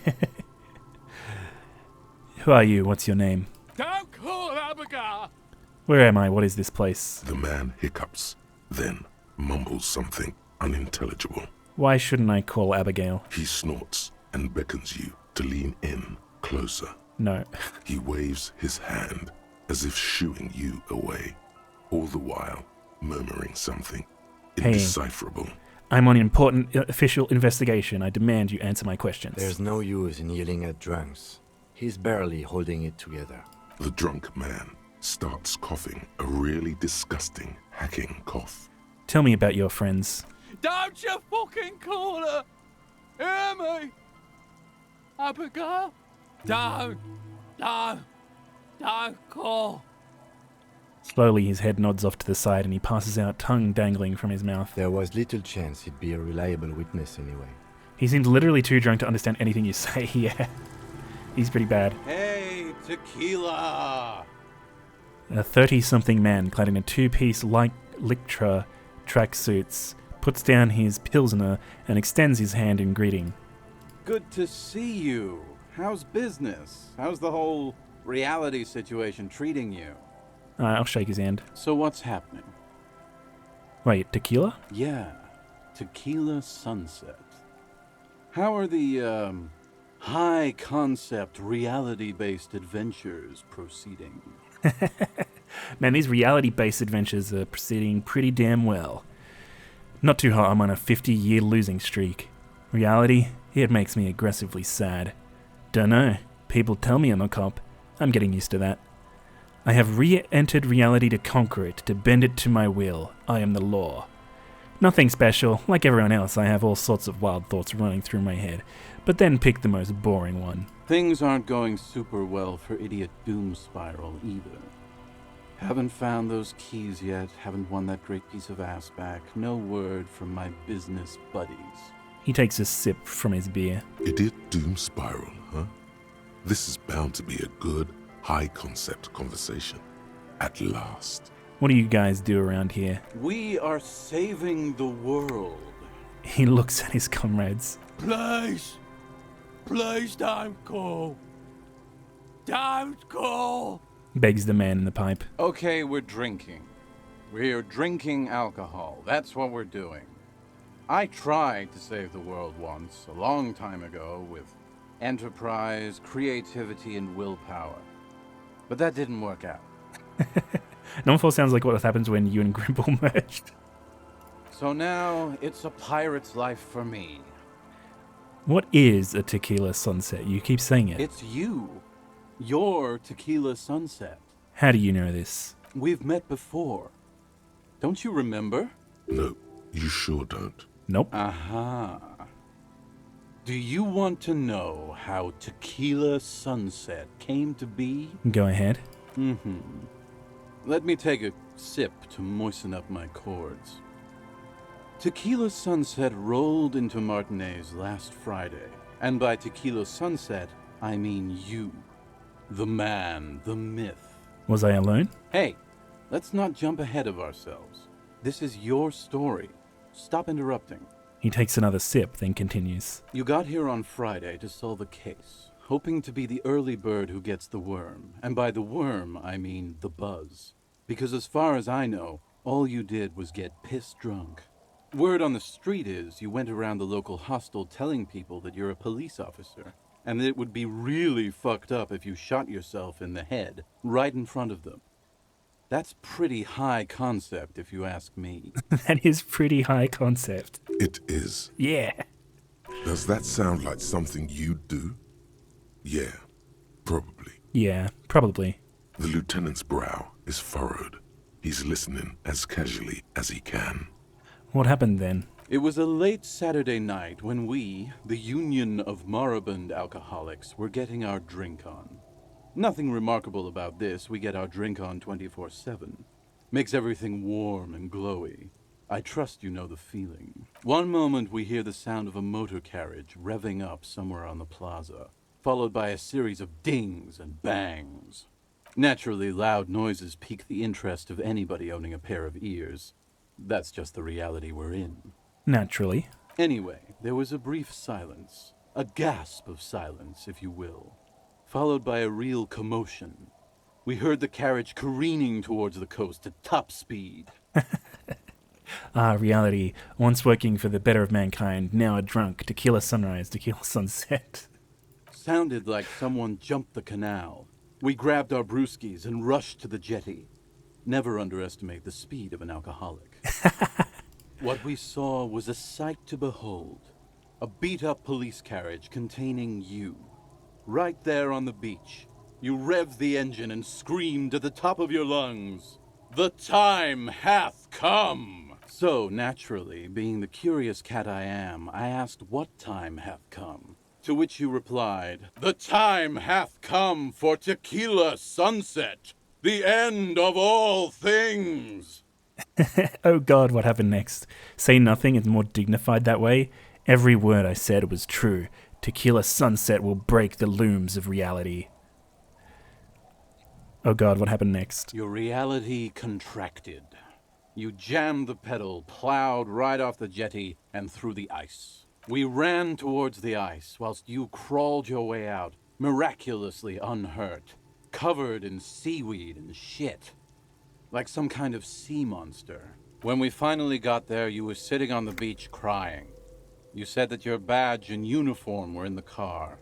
Who are you? What's your name? Don't call Abigail! Where am I? What is this place? The man hiccups, then mumbles something unintelligible. Why shouldn't I call Abigail? He snorts and beckons you to lean in closer. No. He waves his hand as if shooing you away, all the while murmuring something indecipherable. Hey, I'm on an important official investigation. I demand you answer my questions. There's no use in yelling at drunks. He's barely holding it together. The drunk man starts coughing a really disgusting, hacking cough. Tell me about your friends. Don't you fucking call her! Hear me! Abigail? Don't call. Slowly his head nods off to the side and he passes out, tongue dangling from his mouth. There was little chance he'd be a reliable witness anyway. He seems literally too drunk to understand anything you say. Yeah, he's pretty bad. Hey, tequila! A 30-something man clad in a two-piece light Lycra tracksuits puts down his pilsner and extends his hand in greeting. Good to see you. How's business? How's the whole reality situation treating you? I'll shake his hand. So what's happening? Wait, tequila? Yeah, Tequila Sunset. How are the, high-concept, reality-based adventures proceeding? Man, these reality-based adventures are proceeding pretty damn well. Not too hot, I'm on a 50-year losing streak. Reality, it makes me aggressively sad. Dunno, people tell me I'm a cop. I'm getting used to that. I have re-entered reality to conquer it, to bend it to my will. I am the law. Nothing special. Like everyone else, I have all sorts of wild thoughts running through my head, but then pick the most boring one. Things aren't going super well for Idiot Doom Spiral either. Haven't found those keys yet, haven't won that great piece of ass back. No word from my business buddies. He takes a sip from his beer. Idiot Doom Spiral, huh? This is bound to be a good, high-concept conversation. At last. What do you guys do around here? We are saving the world. He looks at his comrades. Please! Please don't go! Don't go! Begs the man in the pipe. Okay, we're drinking. We're drinking alcohol. That's what we're doing. I tried to save the world once, a long time ago, with enterprise, creativity, and willpower. But that didn't work out. Nomfall sounds like what happens when you and Grimble merged. So now, it's a pirate's life for me. What is a tequila sunset? You keep saying it. It's you. Your Tequila Sunset. How do you know this? We've met before. Don't you remember? No, you sure don't. Nope. Aha. Do you want to know how Tequila Sunset came to be? Go ahead. Mm-hmm. Let me take a sip to moisten up my chords. Tequila Sunset rolled into Martinez last Friday. And by Tequila Sunset, I mean you. The man, the myth. Was I alone? Hey, let's not jump ahead of ourselves. This is your story. Stop interrupting. He takes another sip, then continues. You got here on Friday to solve a case, hoping to be the early bird who gets the worm. And by the worm, I mean the buzz. Because as far as I know, all you did was get piss drunk. Word on the street is you went around the local hostel telling people that you're a police officer, and that it would be really fucked up if you shot yourself in the head right in front of them. That's pretty high concept, if you ask me. That is pretty high concept. It is. Yeah. Does that sound like something you'd do? Yeah, probably. Yeah, probably. The lieutenant's brow is furrowed. He's listening as casually as he can. What happened then? It was a late Saturday night when we, the Union of Moribund Alcoholics, were getting our drink on. Nothing remarkable about this, we get our drink on 24/7. Makes everything warm and glowy. I trust you know the feeling. One moment we hear the sound of a motor carriage revving up somewhere on the plaza, followed by a series of dings and bangs. Naturally, loud noises pique the interest of anybody owning a pair of ears. That's just the reality we're in. Naturally. Anyway, there was a brief silence. A gasp of silence, if you will. Followed by a real commotion. We heard the carriage careening towards the coast at top speed. Reality. Once working for the better of mankind, now a drunk. Tequila sunrise, tequila sunset. Sounded like someone jumped the canal. We grabbed our brewskis and rushed to the jetty. Never underestimate the speed of an alcoholic. What we saw was a sight to behold. A beat-up police carriage containing you. Right there on the beach. You revved the engine and screamed at the top of your lungs, "The time hath come!" So, naturally, being the curious cat I am, I asked what time hath come. To which you replied, "The time hath come for Tequila Sunset, the end of all things." Oh god, what happened next? Say nothing is more dignified that way? Every word I said was true. Tequila sunset will break the looms of reality. Oh god, what happened next? Your reality contracted. You jammed the pedal, plowed right off the jetty, and through the ice. We ran towards the ice, whilst you crawled your way out, miraculously unhurt. covered in seaweed and shit. Like some kind of sea monster. When we finally got there, you were sitting on the beach crying. You said that your badge and uniform were in the car.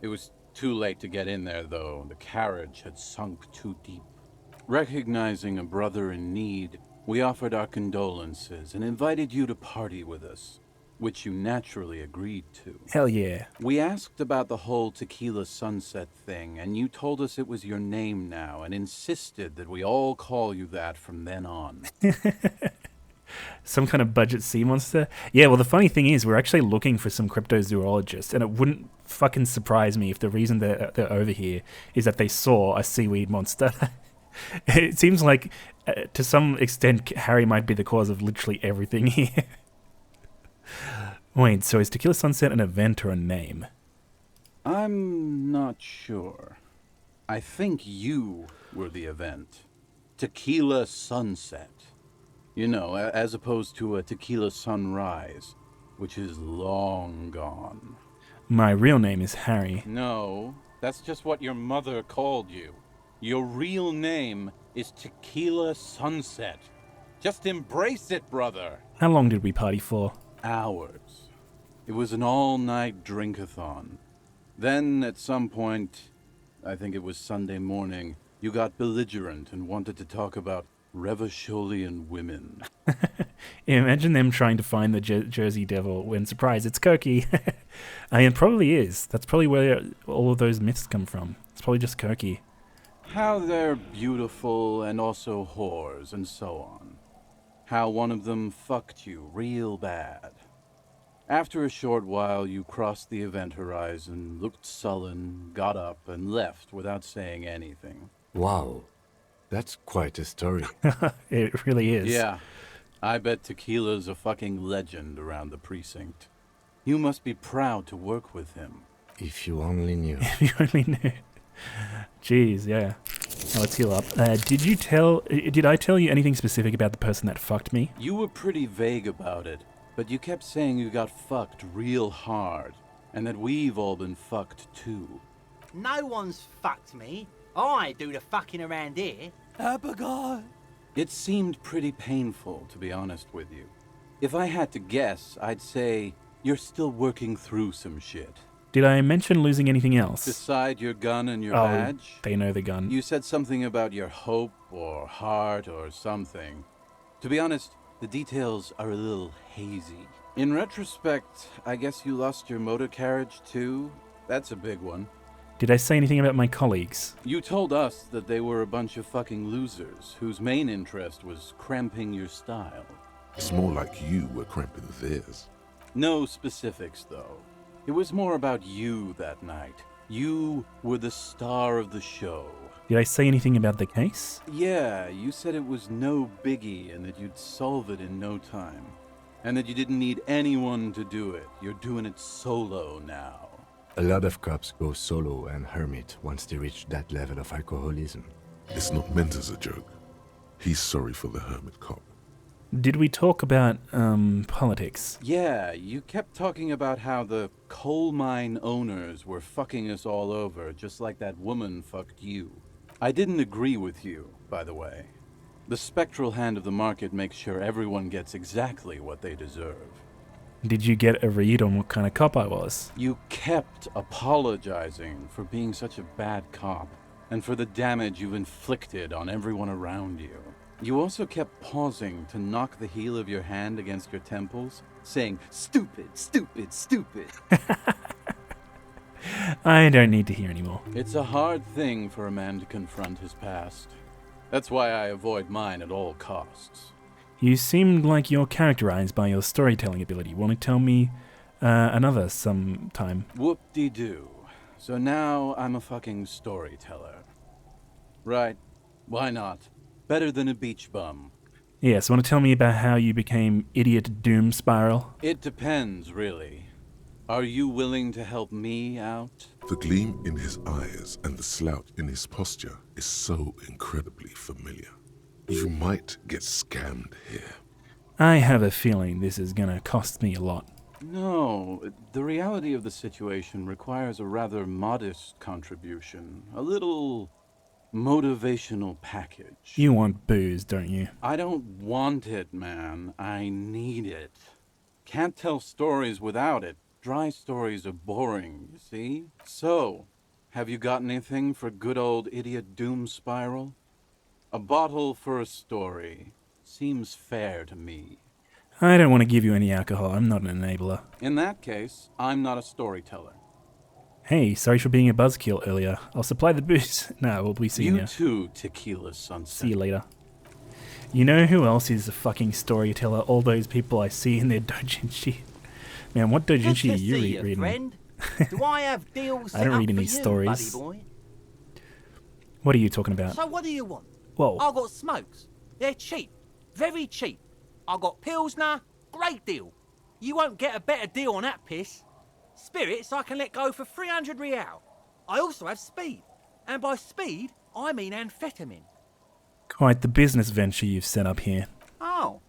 It was too late to get in there, though. The carriage had sunk too deep. Recognizing a brother in need, we offered our condolences and invited you to party with us, which you naturally agreed to. Hell yeah. We asked about the whole Tequila Sunset thing, and you told us it was your name now and insisted that we all call you that from then on. Some kind of budget sea monster? Yeah, well, the funny thing is, we're actually looking for some cryptozoologists, and it wouldn't fucking surprise me if the reason they're over here is that they saw a seaweed monster. It seems like, to some extent, Harry might be the cause of literally everything here. Wait, so is Tequila Sunset an event or a name? I'm not sure. I think you were the event. Tequila Sunset. You know, as opposed to a Tequila Sunrise, which is long gone. My real name is Harry. No, that's just what your mother called you. Your real name is Tequila Sunset. Just embrace it, brother. How long did we party for? Hours. It was an all-night drink-a-thon. Then, at some point, I think it was Sunday morning, you got belligerent and wanted to talk about Revacholian women. Imagine them trying to find the Jersey Devil when, surprise, it's Kirky. I mean, it probably is. That's probably where all of those myths come from. It's probably just Kirky. How they're beautiful and also whores and so on. How one of them fucked you real bad. After a short while, you crossed the event horizon, looked sullen, got up, and left without saying anything. Wow. That's quite a story. It really is. Yeah. I bet Tequila's a fucking legend around the precinct. You must be proud to work with him. If you only knew. If you only knew. Jeez, yeah. Now let's heal up. Did I tell you anything specific about the person that fucked me? You were pretty vague about it, but you kept saying you got fucked real hard, and that we've all been fucked too. No one's fucked me. I do the fucking around here. Abigail! It seemed pretty painful, to be honest with you. If I had to guess, I'd say you're still working through some shit. Did I mention losing anything else? Beside your gun and your Oh, badge? they know the gun. You said something about your hope or heart or something. To be honest, the details are a little hazy. In retrospect, I guess you lost your motor carriage too? That's a big one. Did I say anything about my colleagues? You told us that they were a bunch of fucking losers whose main interest was cramping your style. It's more like you were cramping theirs. No specifics, though. It was more about you that night. You were the star of the show. Did I say anything about the case? Yeah, you said it was no biggie and that you'd solve it in no time. And that you didn't need anyone to do it. You're doing it solo now. A lot of cops go solo and hermit once they reach that level of alcoholism. It's not meant as a joke. He's sorry for the hermit cop. Did we talk about, politics? Yeah, you kept talking about how the coal mine owners were fucking us all over, just like that woman fucked you. I didn't agree with you, by the way. The spectral hand of the market makes sure everyone gets exactly what they deserve. Did you get a read on what kind of cop I was? You kept apologizing for being such a bad cop, and for the damage you've inflicted on everyone around you. You also kept pausing to knock the heel of your hand against your temples, saying, "Stupid, stupid, stupid." I don't need to hear anymore. It's a hard thing for a man to confront his past. That's why I avoid mine at all costs. You seemed like you're characterized by your storytelling ability. Want to tell me another sometime? Whoop-de-doo. So now I'm a fucking storyteller. Right. Why not? Better than a beach bum. Yes, want to tell me about how you became Idiot Doom Spiral? It depends, really. Are you willing to help me out? The gleam in his eyes and the slouch in his posture is so incredibly familiar. You might get scammed here. I have a feeling this is gonna cost me a lot. No, the reality of the situation requires a rather modest contribution. A little motivational package. You want booze, don't you? I don't want it, man. I need it. Can't tell stories without it. Dry stories are boring, you see? So, have you got anything for good old idiot Doom Spiral? A bottle for a story. Seems fair to me. I don't want to give you any alcohol. I'm not an enabler. In that case, I'm not a storyteller. Hey, sorry for being a buzzkill earlier. I'll supply the booze. No, we'll be seeing you. You too, Tequila Sunset. See you later. You know who else is a fucking storyteller? All those people I see in their doujinshi. Man, what doujinshi are you reading? Friend. Do I have deals I don't read any for you, stories. buddy boy? What are you talking about? So what do you want? Whoa. I got smokes. They're cheap. Very cheap. I got Pilsner. Great deal. You won't get a better deal on that piss. Spirits I can let go for 300 real. I also have speed. And by speed, I mean amphetamine. Quite the business venture you've set up here. Oh.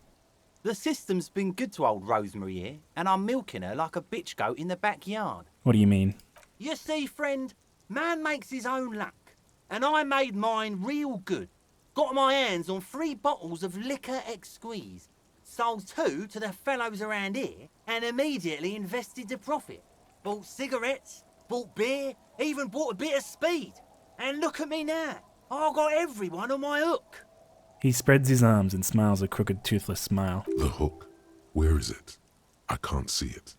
The system's been good to old Rosemary here, and I'm milking her like a bitch goat in the backyard. What do you mean? You see, friend, man makes his own luck. And I made mine real good. Got my hands on 3 bottles of liquor exquise. Sold 2 to the fellows around here, and immediately invested the profit. Bought cigarettes, bought beer, even bought a bit of speed. And look at me now. I got everyone on my hook. He spreads his arms and smiles a crooked, toothless smile. The hook. Where is it? I can't see it.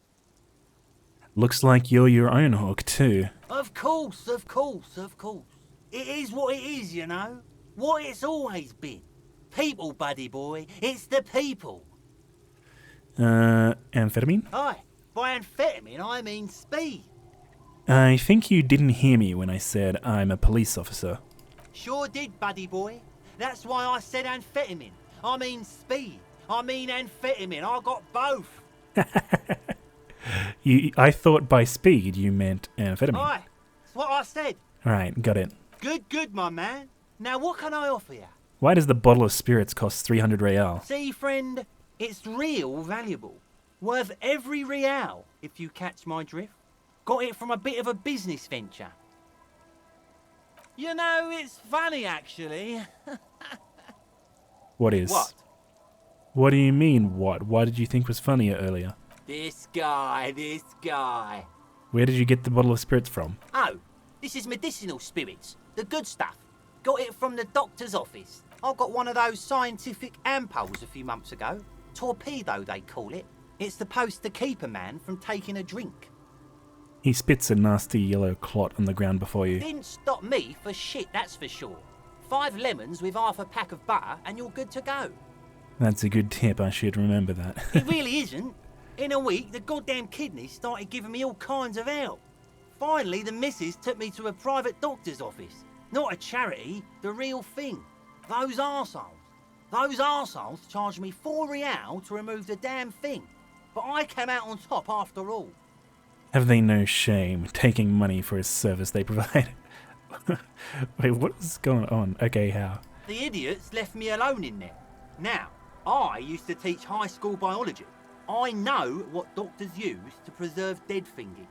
Looks like you're your own hook, too. Of course, of course, of course. It is what it is, you know. What it's always been. People, buddy boy. It's the people. Amphetamine? Aye. By amphetamine, I mean speed. I think you didn't hear me when I said I'm a police officer. Sure did, buddy boy. That's why I said amphetamine. I mean speed. I mean amphetamine. I got both. I thought by speed you meant amphetamine. Aye. That's what I said. Right, got it. Good, my man. Now what can I offer you? Why does the bottle of spirits cost 300 real? See, friend, it's real valuable. Worth every real, if you catch my drift. Got it from a bit of a business venture. You know, it's funny, actually. What is? What? What do you mean, what? Why did you think was funnier earlier? This guy. Where did you get the bottle of spirits from? Oh, this is medicinal spirits. The good stuff. Got it from the doctor's office. I got one of those scientific ampoules a few months ago. Torpedo, they call it. It's supposed to keep a man from taking a drink. He spits a nasty yellow clot on the ground before you. Didn't stop me for shit, that's for sure. 5 lemons with half a pack of butter and you're good to go. That's a good tip, I should remember that. It really isn't. In a week, the goddamn kidneys started giving me all kinds of help. Finally, the missus took me to a private doctor's office. Not a charity, the real thing. Those arseholes charged me 4 real to remove the damn thing. But I came out on top after all. Have they no shame taking money for a service they provide? Wait, what is going on? Okay, how? The idiots left me alone in there. Now, I used to teach high school biology. I know what doctors use to preserve dead things.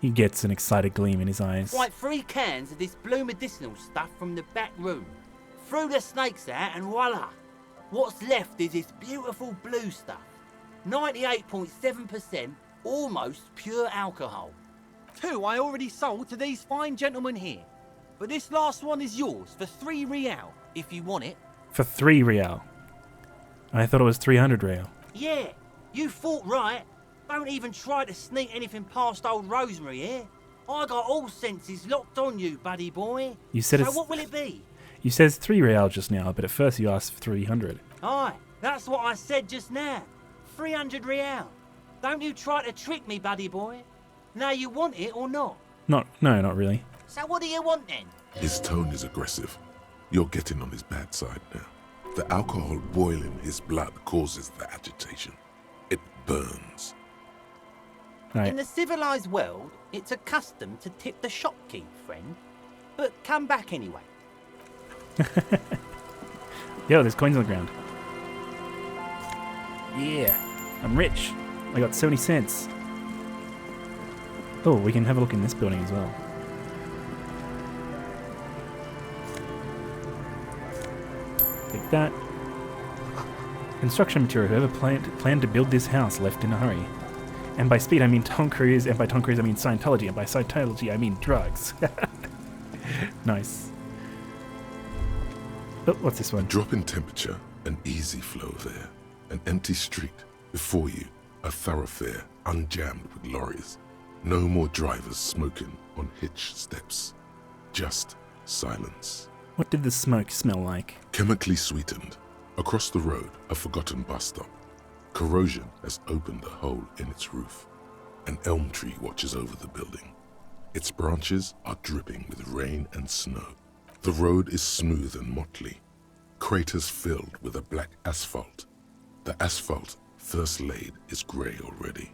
He gets an excited gleam in his eyes. Wipe 3 cans of this blue medicinal stuff from the back room. Threw the snakes out and voila. What's left is this beautiful blue stuff. 98.7% almost pure alcohol. 2 I already sold to these fine gentlemen here. But this last one is yours for 3 real, if you want it. For 3 real. I thought it was 300 real. Yeah, you thought right. Don't even try to sneak anything past old Rosemary here. I got all senses locked on you, buddy boy. You said so what will it be? You said 3 real just now, but at first you asked for 300. Aye, that's what I said just now. 300 real. Don't you try to trick me, buddy boy. Now you want it or not? No, not really. So what do you want then? His tone is aggressive. You're getting on his bad side now. The alcohol boiling his blood causes the agitation. It burns. Right. In the civilized world, it's a custom to tip the shopkeep, friend. But come back anyway. Yo, there's coins on the ground. Yeah, I'm rich. I got 70 cents. Oh, we can have a look in this building as well. Take that. Construction material. Whoever planned to build this house left in a hurry. And by speed I mean Tom Cruise, and by Tom Cruise I mean Scientology, and by Scientology I mean drugs. Nice. Oh, what's this one? Drop in temperature, an easy flow of air. An empty street. Before you, a thoroughfare unjammed with lorries. No more drivers smoking on hitch steps. Just silence. What did the smoke smell like? Chemically sweetened. Across the road, a forgotten bus stop. Corrosion has opened a hole in its roof. An elm tree watches over the building. Its branches are dripping with rain and snow. The road is smooth and motley. Craters filled with a black asphalt. The asphalt, first laid, is grey already.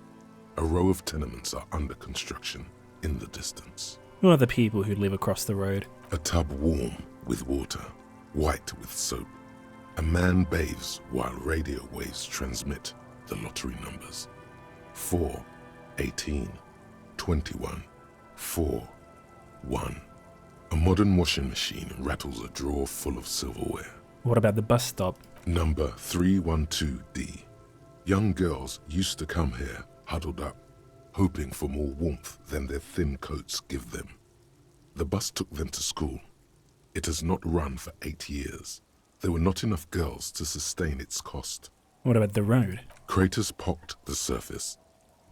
A row of tenements are under construction in the distance. Who are the people who live across the road? A tub warm with water, white with soap. A man bathes while radio waves transmit the lottery numbers. 4, 18, 21, 4, 1. A modern washing machine rattles a drawer full of silverware. What about the bus stop? Number 312D. Young girls used to come here huddled up, hoping for more warmth than their thin coats give them. The bus took them to school. It has not run for 8 years. There were not enough girls to sustain its cost. What about the road? Craters pocked the surface.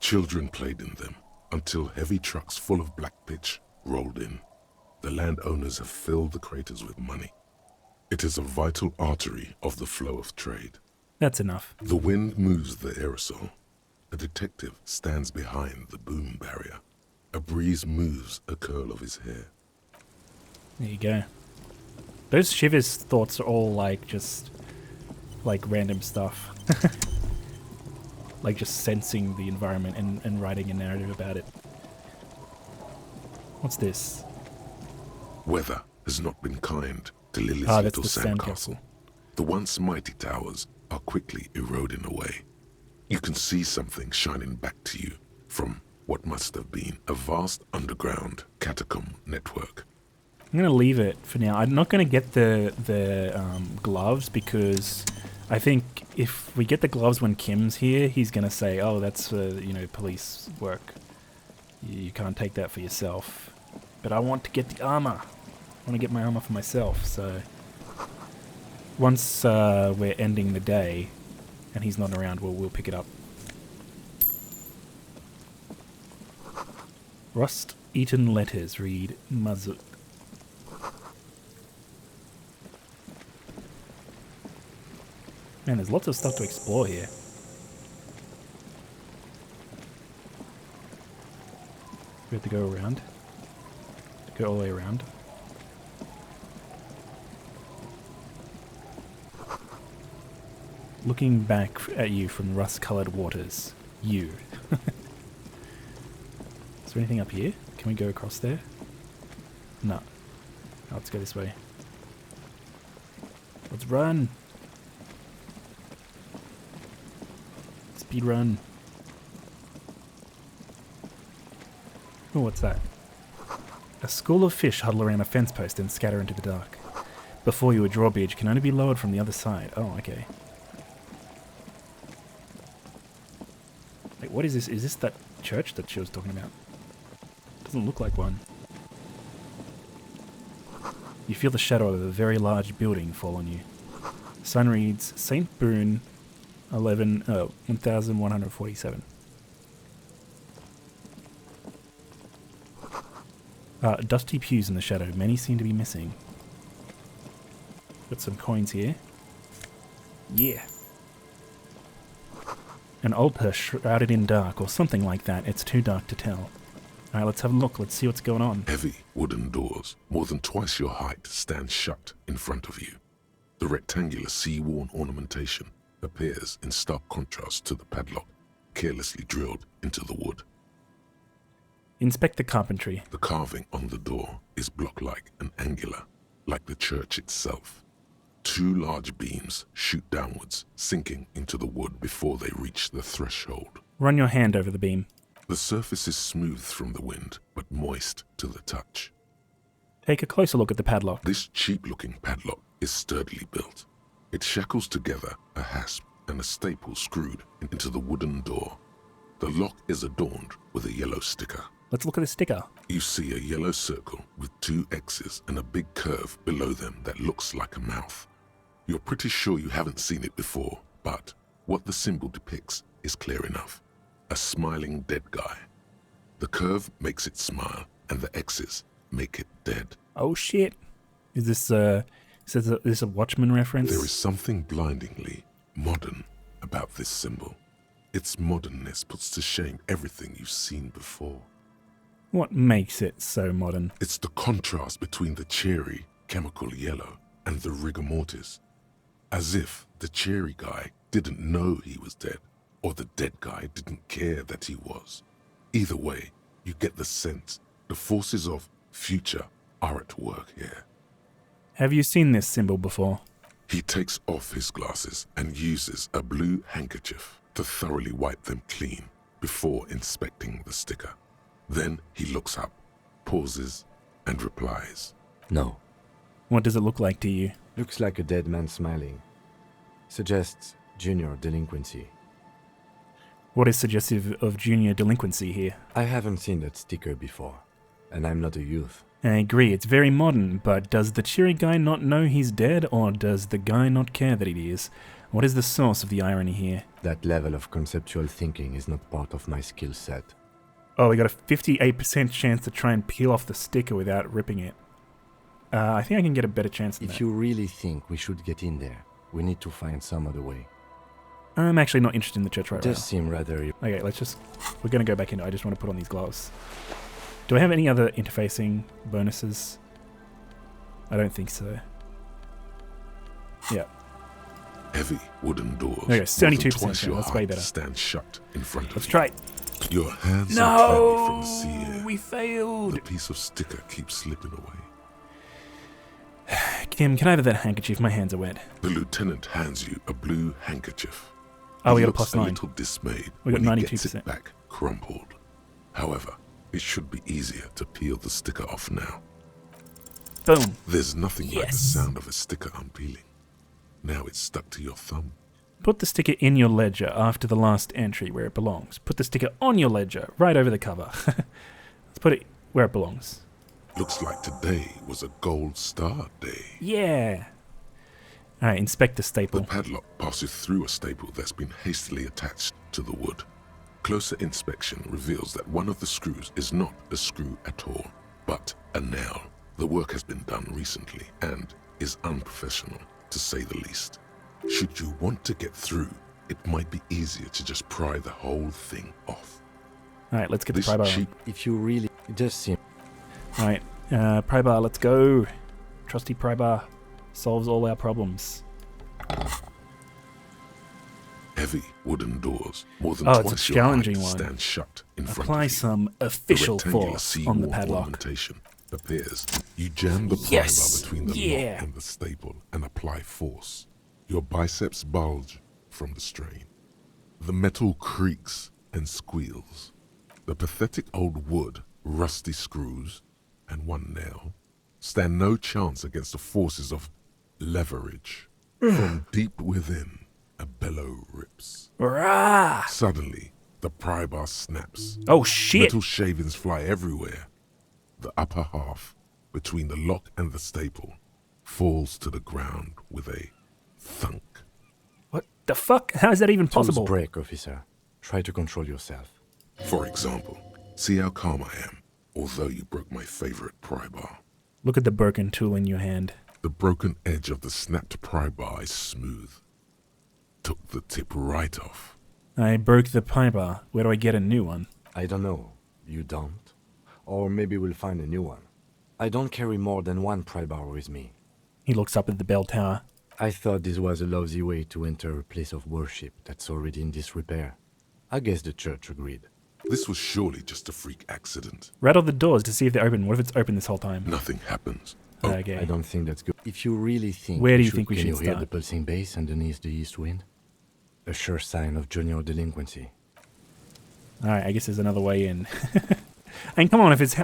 Children played in them until heavy trucks full of black pitch rolled in. The landowners have filled the craters with money. It is a vital artery of the flow of trade. That's enough. The wind moves the aerosol. A detective stands behind the boom barrier. A breeze moves a curl of his hair. There you go. Those Shivers thoughts are all like just like random stuff. Like just sensing the environment and writing a narrative about it. What's this? Weather has not been kind to Lily's that's little the sandcastle. The once mighty towers are quickly eroding away. You can see something shining back to you from what must have been a vast underground catacomb network. I'm going to leave it for now. I'm not going to get the gloves because I think if we get the gloves when Kim's here, he's going to say, oh, that's, police work. You can't take that for yourself. But I want to get the armor. I want to get my armor for myself, so... Once we're ending the day and he's not around, we'll pick it up. Rust-eaten letters read Mazut. Man, there's lots of stuff to explore here. We have to go around. Go all the way around. Looking back at you from rust-coloured waters. You. Is there anything up here? Can we go across there? No. Oh, let's go this way. Let's run! Speed run. Oh, what's that? A school of fish huddle around a fence post and scatter into the dark. Before you, a drawbridge can only be lowered from the other side. Oh, okay. Wait, what is this? Is this that church that she was talking about? Doesn't look like one. You feel the shadow of a very large building fall on you. The sign reads St. Boone 1147. Dusty pews in the shadow. Many seem to be missing. Got some coins here. Yeah. An altar shrouded in dark, or something like that. It's too dark to tell. Alright, let's have a look. Let's see what's going on. Heavy wooden doors, more than twice your height, stand shut in front of you. The rectangular sea-worn ornamentation appears in stark contrast to the padlock, carelessly drilled into the wood. Inspect the carpentry. The carving on the door is block-like and angular, like the church itself. 2 large beams shoot downwards, sinking into the wood before they reach the threshold. Run your hand over the beam. The surface is smooth from the wind, but moist to the touch. Take a closer look at the padlock. This cheap-looking padlock is sturdily built. It shackles together a hasp and a staple screwed into the wooden door. The lock is adorned with a yellow sticker. Let's look at the sticker. You see a yellow circle with 2 X's and a big curve below them that looks like a mouth. You're pretty sure you haven't seen it before, but what the symbol depicts is clear enough. A smiling dead guy. The curve makes it smile, and the X's make it dead. Oh shit. Is this a Watchmen reference? There is something blindingly modern about this symbol. Its modernness puts to shame everything you've seen before. What makes it so modern? It's the contrast between the cheery, chemical yellow and the rigor mortis. As if the cheery guy didn't know he was dead, or the dead guy didn't care that he was. Either way, you get the sense the forces of future are at work here. Have you seen this symbol before? He takes off his glasses and uses a blue handkerchief to thoroughly wipe them clean before inspecting the sticker. Then he looks up, pauses, and replies. No. What does it look like to you? Looks like a dead man smiling. Suggests junior delinquency. What is suggestive of junior delinquency here? I haven't seen that sticker before, and I'm not a youth. I agree, it's very modern, but does the cheery guy not know he's dead, or does the guy not care that he is? What is the source of the irony here? That level of conceptual thinking is not part of my skill set. Oh, we got a 58% chance to try and peel off the sticker without ripping it. I think I can get a better chance than that. If you really think we should get in there, we need to find some other way. I'm actually not interested in the church right now. It does seem rather... Okay, we're going to go back in. I just want to put on these gloves. Do I have any other interfacing bonuses? I don't think so. Yeah. Heavy wooden doors. Okay, 72%. Twice your That's way height better. stand shut in front of Let's you. try it. Your hands are clammy from the sea air. We failed. The piece of sticker keeps slipping away. Kim, can I have that handkerchief? My hands are wet. The lieutenant hands you a blue handkerchief. Oh, we He got a looks +9. a little dismayed We got when he gets 92%. it back crumpled. However, it should be easier to peel the sticker off now. Boom. There's nothing like the sound of a sticker unpeeling. Now it's stuck to your thumb. Put the sticker in your ledger after the last entry where it belongs. Put the sticker on your ledger, right over the cover. Let's put it where it belongs. Looks like today was a gold star day. Yeah. Alright, inspect the staple. The padlock passes through a staple that's been hastily attached to the wood. Closer inspection reveals that one of the screws is not a screw at all, but a nail. The work has been done recently and is unprofessional, to say the least. Should you want to get through, it might be easier to just pry the whole thing off. Alright, let's get the pry bar on. If you really... It does seem... Alright, pry bar, let's go. Trusty pry bar solves all our problems. Heavy wooden doors, more than Oh, it's a twice your height, challenging one. stand shut in front Apply of you. some official The rectangular force sea on the wall padlock. ornamentation appears. You jam the pry Yes! bar between the Yeah! lock and the staple and apply force. Your biceps bulge from the strain. The metal creaks and squeals. The pathetic old wood, rusty screws, and one nail stand no chance against the forces of leverage. From deep within, a bellow rips. Rah! Suddenly, the pry bar snaps. Oh, shit! Metal shavings fly everywhere. The upper half, between the lock and the staple, falls to the ground with a thunk. What the fuck? How is that even possible? Tools break, officer. Try to control yourself. For example, see how calm I am, although you broke my favorite pry bar. Look at the broken tool in your hand. The broken edge of the snapped pry bar is smooth. Took the tip right off. I broke the pry bar. Where do I get a new one? I don't know. You don't? Or maybe we'll find a new one. I don't carry more than one pry bar with me. He looks up at the bell tower. I thought this was a lousy way to enter a place of worship that's already in disrepair. I guess the church agreed. This was surely just a freak accident. Rattle the doors to see if they're open. What if it's open this whole time? Nothing happens. Okay. I don't think that's good. If you really think... Where do you think we can should you hear start? the pulsing bass underneath the east wind? A sure sign of junior delinquency. Alright, I guess there's another way in. And come on, if it's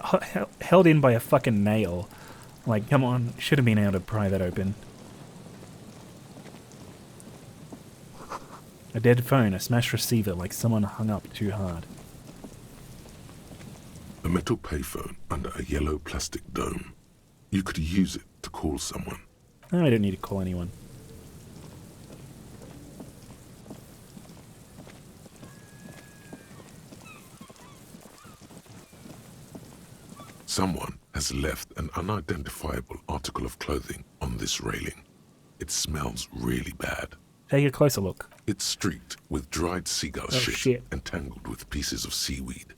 held in by a fucking nail, like, come on, should have been able to pry that open. A dead phone, a smashed receiver, like someone hung up too hard. A metal payphone under a yellow plastic dome. You could use it to call someone. No, I don't need to call anyone. Someone has left an unidentifiable article of clothing on this railing. It smells really bad. Take a closer look. It's streaked with dried seagull shit and tangled with pieces of seaweed.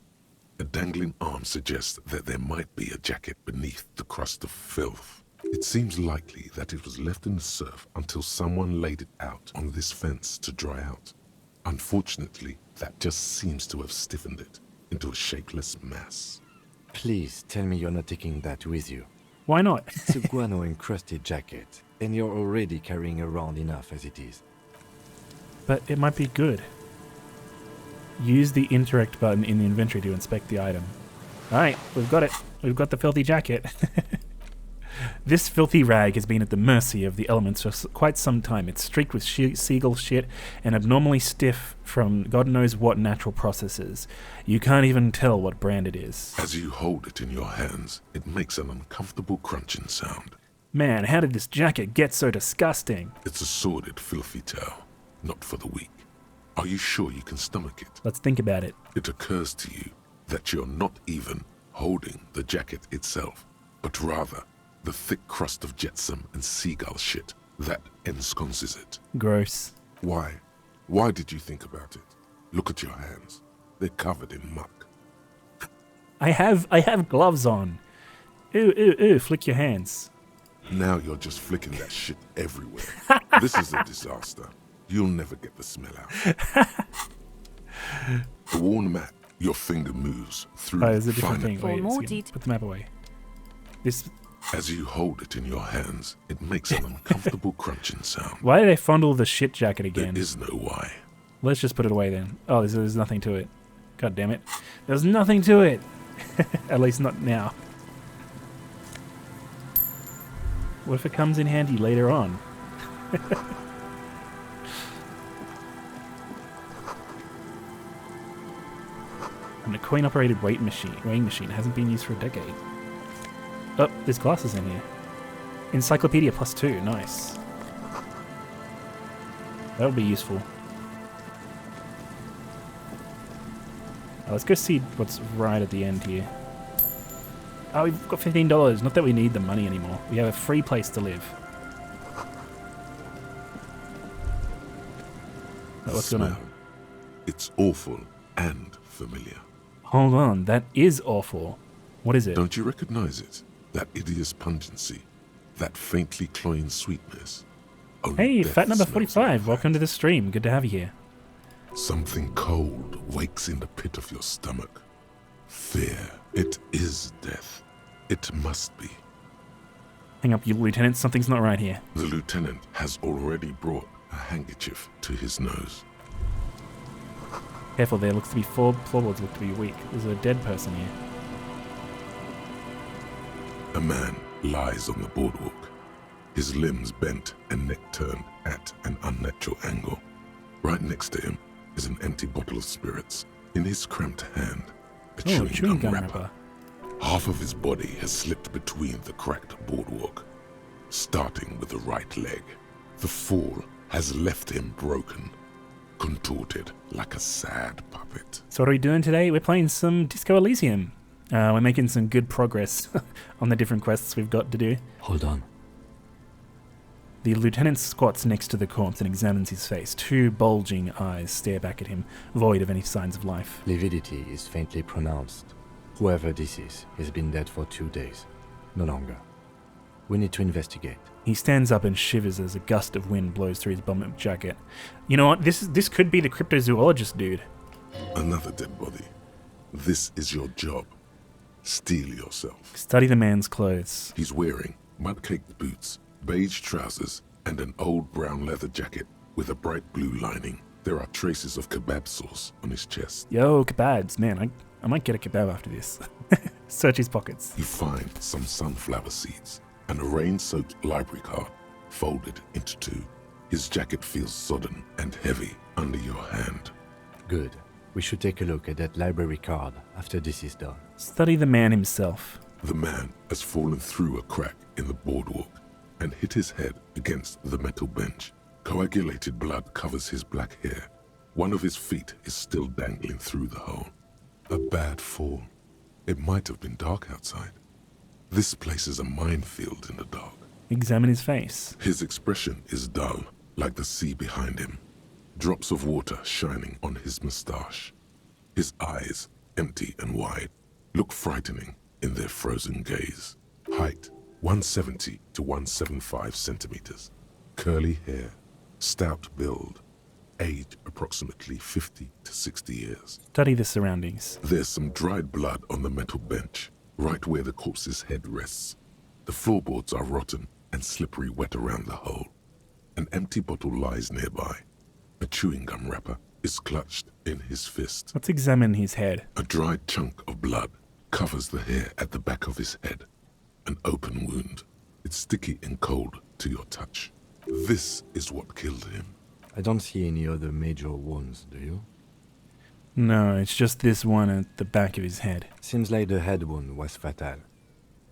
A dangling arm suggests that there might be a jacket beneath the crust of filth. It seems likely that it was left in the surf until someone laid it out on this fence to dry out. Unfortunately, that just seems to have stiffened it into a shapeless mass. Please tell me you're not taking that with you. Why not? It's a guano-encrusted jacket, and you're already carrying around enough as it is. But it might be good. Use the interact button in the inventory to inspect the item. Alright, we've got it. We've got the filthy jacket. This filthy rag has been at the mercy of the elements for quite some time. It's streaked with seagull shit and abnormally stiff from God knows what natural processes. You can't even tell what brand it is. As you hold it in your hands, it makes an uncomfortable crunching sound. Man, how did this jacket get so disgusting? It's a sordid, filthy tale, not for the weak. Are you sure you can stomach it? Let's think about it. It occurs to you that you're not even holding the jacket itself, but rather the thick crust of jetsam and seagull shit that ensconces it. Gross. Why? Why did you think about it? Look at your hands. They're covered in muck. I have gloves on. Ooh, ooh, ooh, flick your hands. Now you're just flicking that shit everywhere. This is a disaster. You'll never get the smell out. The worn map, your finger moves through. Oh, there's a different thing. For Wait, more put the map away. This. As you hold it in your hands, it makes an uncomfortable crunching sound. Why did I fondle the shit jacket again? There is no why. Let's just put it away then. Oh, there's nothing to it. God damn it. There's nothing to it. At least not now. What if it comes in handy later on? And a coin-operated weighing machine hasn't been used for a decade. Oh, there's glasses in here. Encyclopedia +2, nice. That'll be useful. Let's go see what's right at the end here. Oh, we've got $15. Not that we need the money anymore. We have a free place to live. Oh, what's going on? It's awful and familiar. Hold on, that is awful. What is it? Don't you recognize it? That hideous pungency, that faintly cloying sweetness. Hey, fat number 45, welcome to the stream. Good to have you here. Something cold wakes in the pit of your stomach. Fear. It is death. It must be. Hang up, you lieutenant. Something's not right here. The lieutenant has already brought a handkerchief to his nose. Careful, there looks to be floorboards look to be weak. There's a dead person here. A man lies on the boardwalk, his limbs bent and neck turned at an unnatural angle. Right next to him is an empty bottle of spirits. In his cramped hand, a chewing gum wrapper. Half of his body has slipped between the cracked boardwalk, starting with the right leg. The fall has left him broken, contorted like a sad puppet. So what are we doing today? We're playing some Disco Elysium. We're making some good progress on the different quests we've got to do. Hold on. The lieutenant squats next to the corpse and examines his face. Two bulging eyes stare back at him, void of any signs of life. Lividity is faintly pronounced. Whoever this is has been dead for 2 days. No longer. We need to investigate. He stands up and shivers as a gust of wind blows through his bomber jacket. You know what? This could be the cryptozoologist dude. Another dead body. This is your job. Steel yourself. Study the man's clothes. He's wearing mud-caked boots, beige trousers, and an old brown leather jacket with a bright blue lining. There are traces of kebab sauce on his chest. Yo, kebabs. Man, I might get a kebab after this. Search his pockets. You find some sunflower seeds and a rain-soaked library card folded into two. His jacket feels sodden and heavy under your hand. Good. We should take a look at that library card after this is done. Study the man himself. The man has fallen through a crack in the boardwalk and hit his head against the metal bench. Coagulated blood covers his black hair. One of his feet is still dangling through the hole. A bad fall. It might have been dark outside. This place is a minefield in the dark. Examine his face. His expression is dull, like the sea behind him. Drops of water shining on his moustache. His eyes, empty and wide, look frightening in their frozen gaze. Height, 170 to 175 centimeters. Curly hair, stout build. Age, approximately 50 to 60 years. Study the surroundings. There's some dried blood on the metal bench, right where the corpse's head rests. The floorboards are rotten and slippery wet around the hole. An empty bottle lies nearby. A chewing gum wrapper is clutched in his fist. Let's examine his head. A dried chunk of blood covers the hair at the back of his head. An open wound. It's sticky and cold to your touch. This is what killed him. I don't see any other major wounds, do you? No, it's just this one at the back of his head. Seems like the head wound was fatal.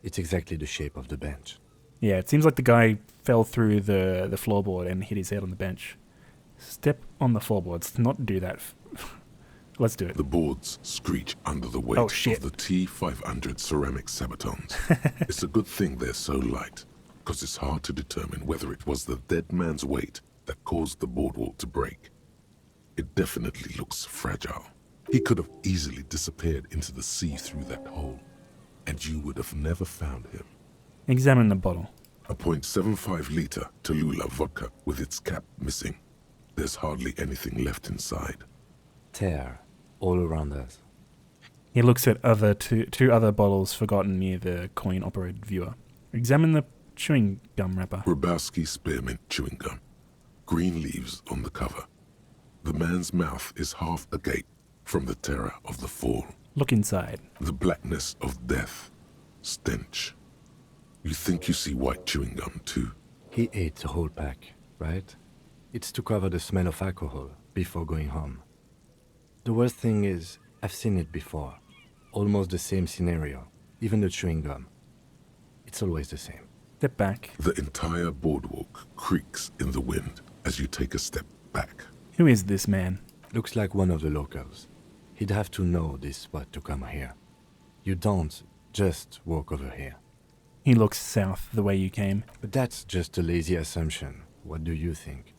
It's exactly the shape of the bench. Yeah, it seems like the guy fell through the floorboard and hit his head on the bench. Step on the floorboards. Not do that. Let's do it. The boards screech under the weight of the T500 ceramic sabatons. It's a good thing they're so light, because it's hard to determine whether it was the dead man's weight that caused the boardwalk to break. It definitely looks fragile. He could have easily disappeared into the sea through that hole, and you would have never found him. Examine the bottle. A .75 liter Tallulah vodka with its cap missing. There's hardly anything left inside. Tear all around us. He looks at two other bottles forgotten near the coin-operated viewer. Examine the chewing gum wrapper. Reda-Ou spearmint chewing gum. Green leaves on the cover. The man's mouth is half agape from the terror of the fall. Look inside. The blackness of death. Stench. You think you see white chewing gum too? He ate the whole pack, right? It's to cover the smell of alcohol before going home. The worst thing is, I've seen it before. Almost the same scenario. Even the chewing gum. It's always the same. Step back. The entire boardwalk creaks in the wind as you take a step back. Who is this man? Looks like one of the locals. He'd have to know this spot to come here. You don't just walk over here. He looks south the way you came. But that's just a lazy assumption. What do you think?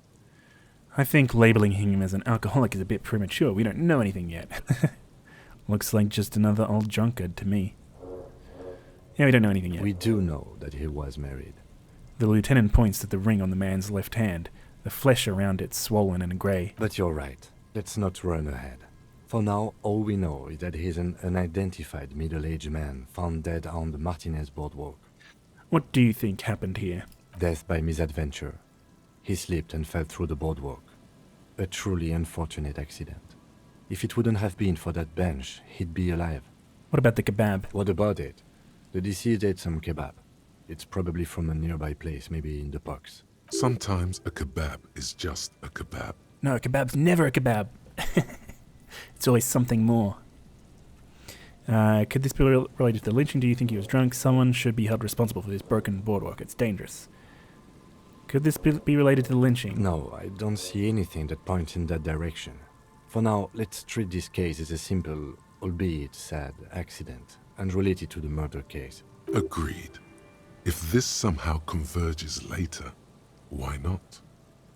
I think labeling him as an alcoholic is a bit premature. We don't know anything yet. Looks like just another old drunkard to me. Yeah, we don't know anything yet. We do know that he was married. The lieutenant points at the ring on the man's left hand, the flesh around it swollen and grey. But you're right. Let's not run ahead. For now, all we know is that he's an unidentified middle-aged man found dead on the Martinez boardwalk. What do you think happened here? Death by misadventure. He slipped and fell through the boardwalk. A truly unfortunate accident. If it wouldn't have been for that bench, he'd be alive. What about the kebab? What about it? The deceased ate some kebab. It's probably from a nearby place, maybe in the Pox. Sometimes a kebab is just a kebab. No, a kebab's never a kebab. It's always something more. Could this be related to the lynching? Do you think he was drunk? Someone should be held responsible for this broken boardwalk. It's dangerous. Could this be related to the lynching? No, I don't see anything that points in that direction. For now, let's treat this case as a simple, albeit sad, accident, unrelated to the murder case. Agreed. If this somehow converges later, why not?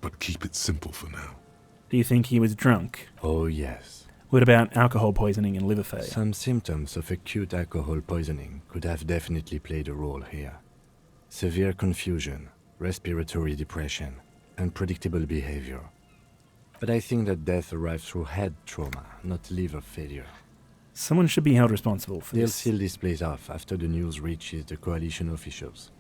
But keep it simple for now. Do you think he was drunk? Oh, yes. What about alcohol poisoning and liver failure? Some symptoms of acute alcohol poisoning could have definitely played a role here. Severe confusion, respiratory depression, unpredictable behavior. But I think that death arrived through head trauma, not liver failure. Someone should be held responsible for They'll this. seal this place off after the news reaches the coalition officials.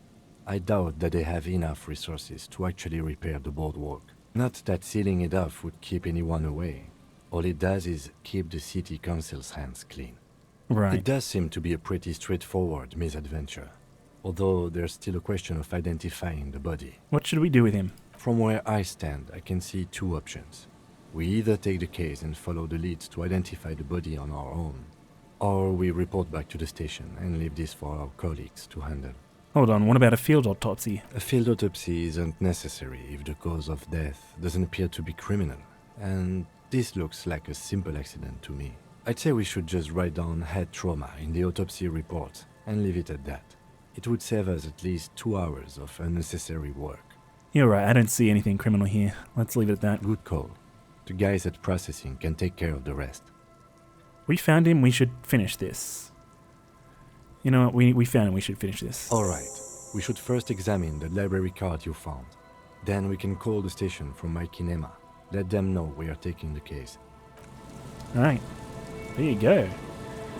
I doubt that they have enough resources to actually repair the boardwalk. Not that sealing it off would keep anyone away. All it does is keep the city council's hands clean. Right. It does seem to be a pretty straightforward misadventure, although there's still a question of identifying the body. What should we do with him? From where I stand, I can see two options. We either take the case and follow the leads to identify the body on our own, or we report back to the station and leave this for our colleagues to handle. Hold on, what about a field autopsy? A field autopsy isn't necessary if the cause of death doesn't appear to be criminal, and this looks like a simple accident to me. I'd say we should just write down head trauma in the autopsy report and leave it at that. It would save us at least 2 hours of unnecessary work. You're right, I don't see anything criminal here. Let's leave it at that. Good call. The guys at processing can take care of the rest. We found him, we should finish this. You know what, we found him, we should finish this. Alright, we should first examine the library card you found. Then we can call the station from my kinema. Let them know we are taking the case. Alright, there you go.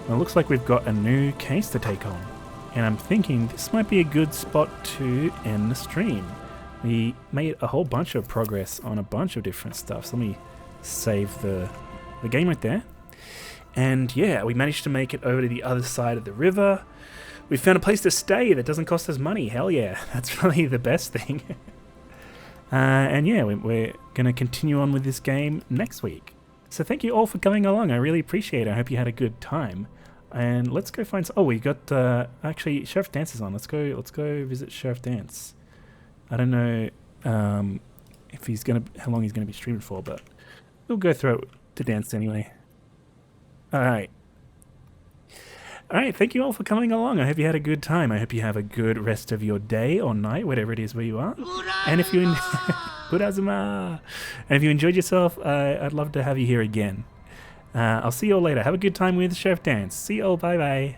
Well, it looks like we've got a new case to take on. And I'm thinking this might be a good spot to end the stream. We made a whole bunch of progress on a bunch of different stuff. So let me save the game right there. And yeah, we managed to make it over to the other side of the river. We found a place to stay that doesn't cost us money. Hell yeah, that's really the best thing. And yeah, we're going to continue on with this game next week. So thank you all for coming along. I really appreciate it. I hope you had a good time. And let's go find... Oh, we got... actually, Sheriff Dance is on. Let's go visit Sheriff Dance. I don't know if he's going to... How long he's going to be streaming for, but we'll go through it to Dance anyway. Alright, thank you all for coming along. I hope you had a good time. I hope you have a good rest of your day or night, whatever it is where you are. And if you and if you enjoyed yourself, I'd love to have you here again. I'll see you all later. Have a good time with Sheriff Dance. See you all. Bye bye.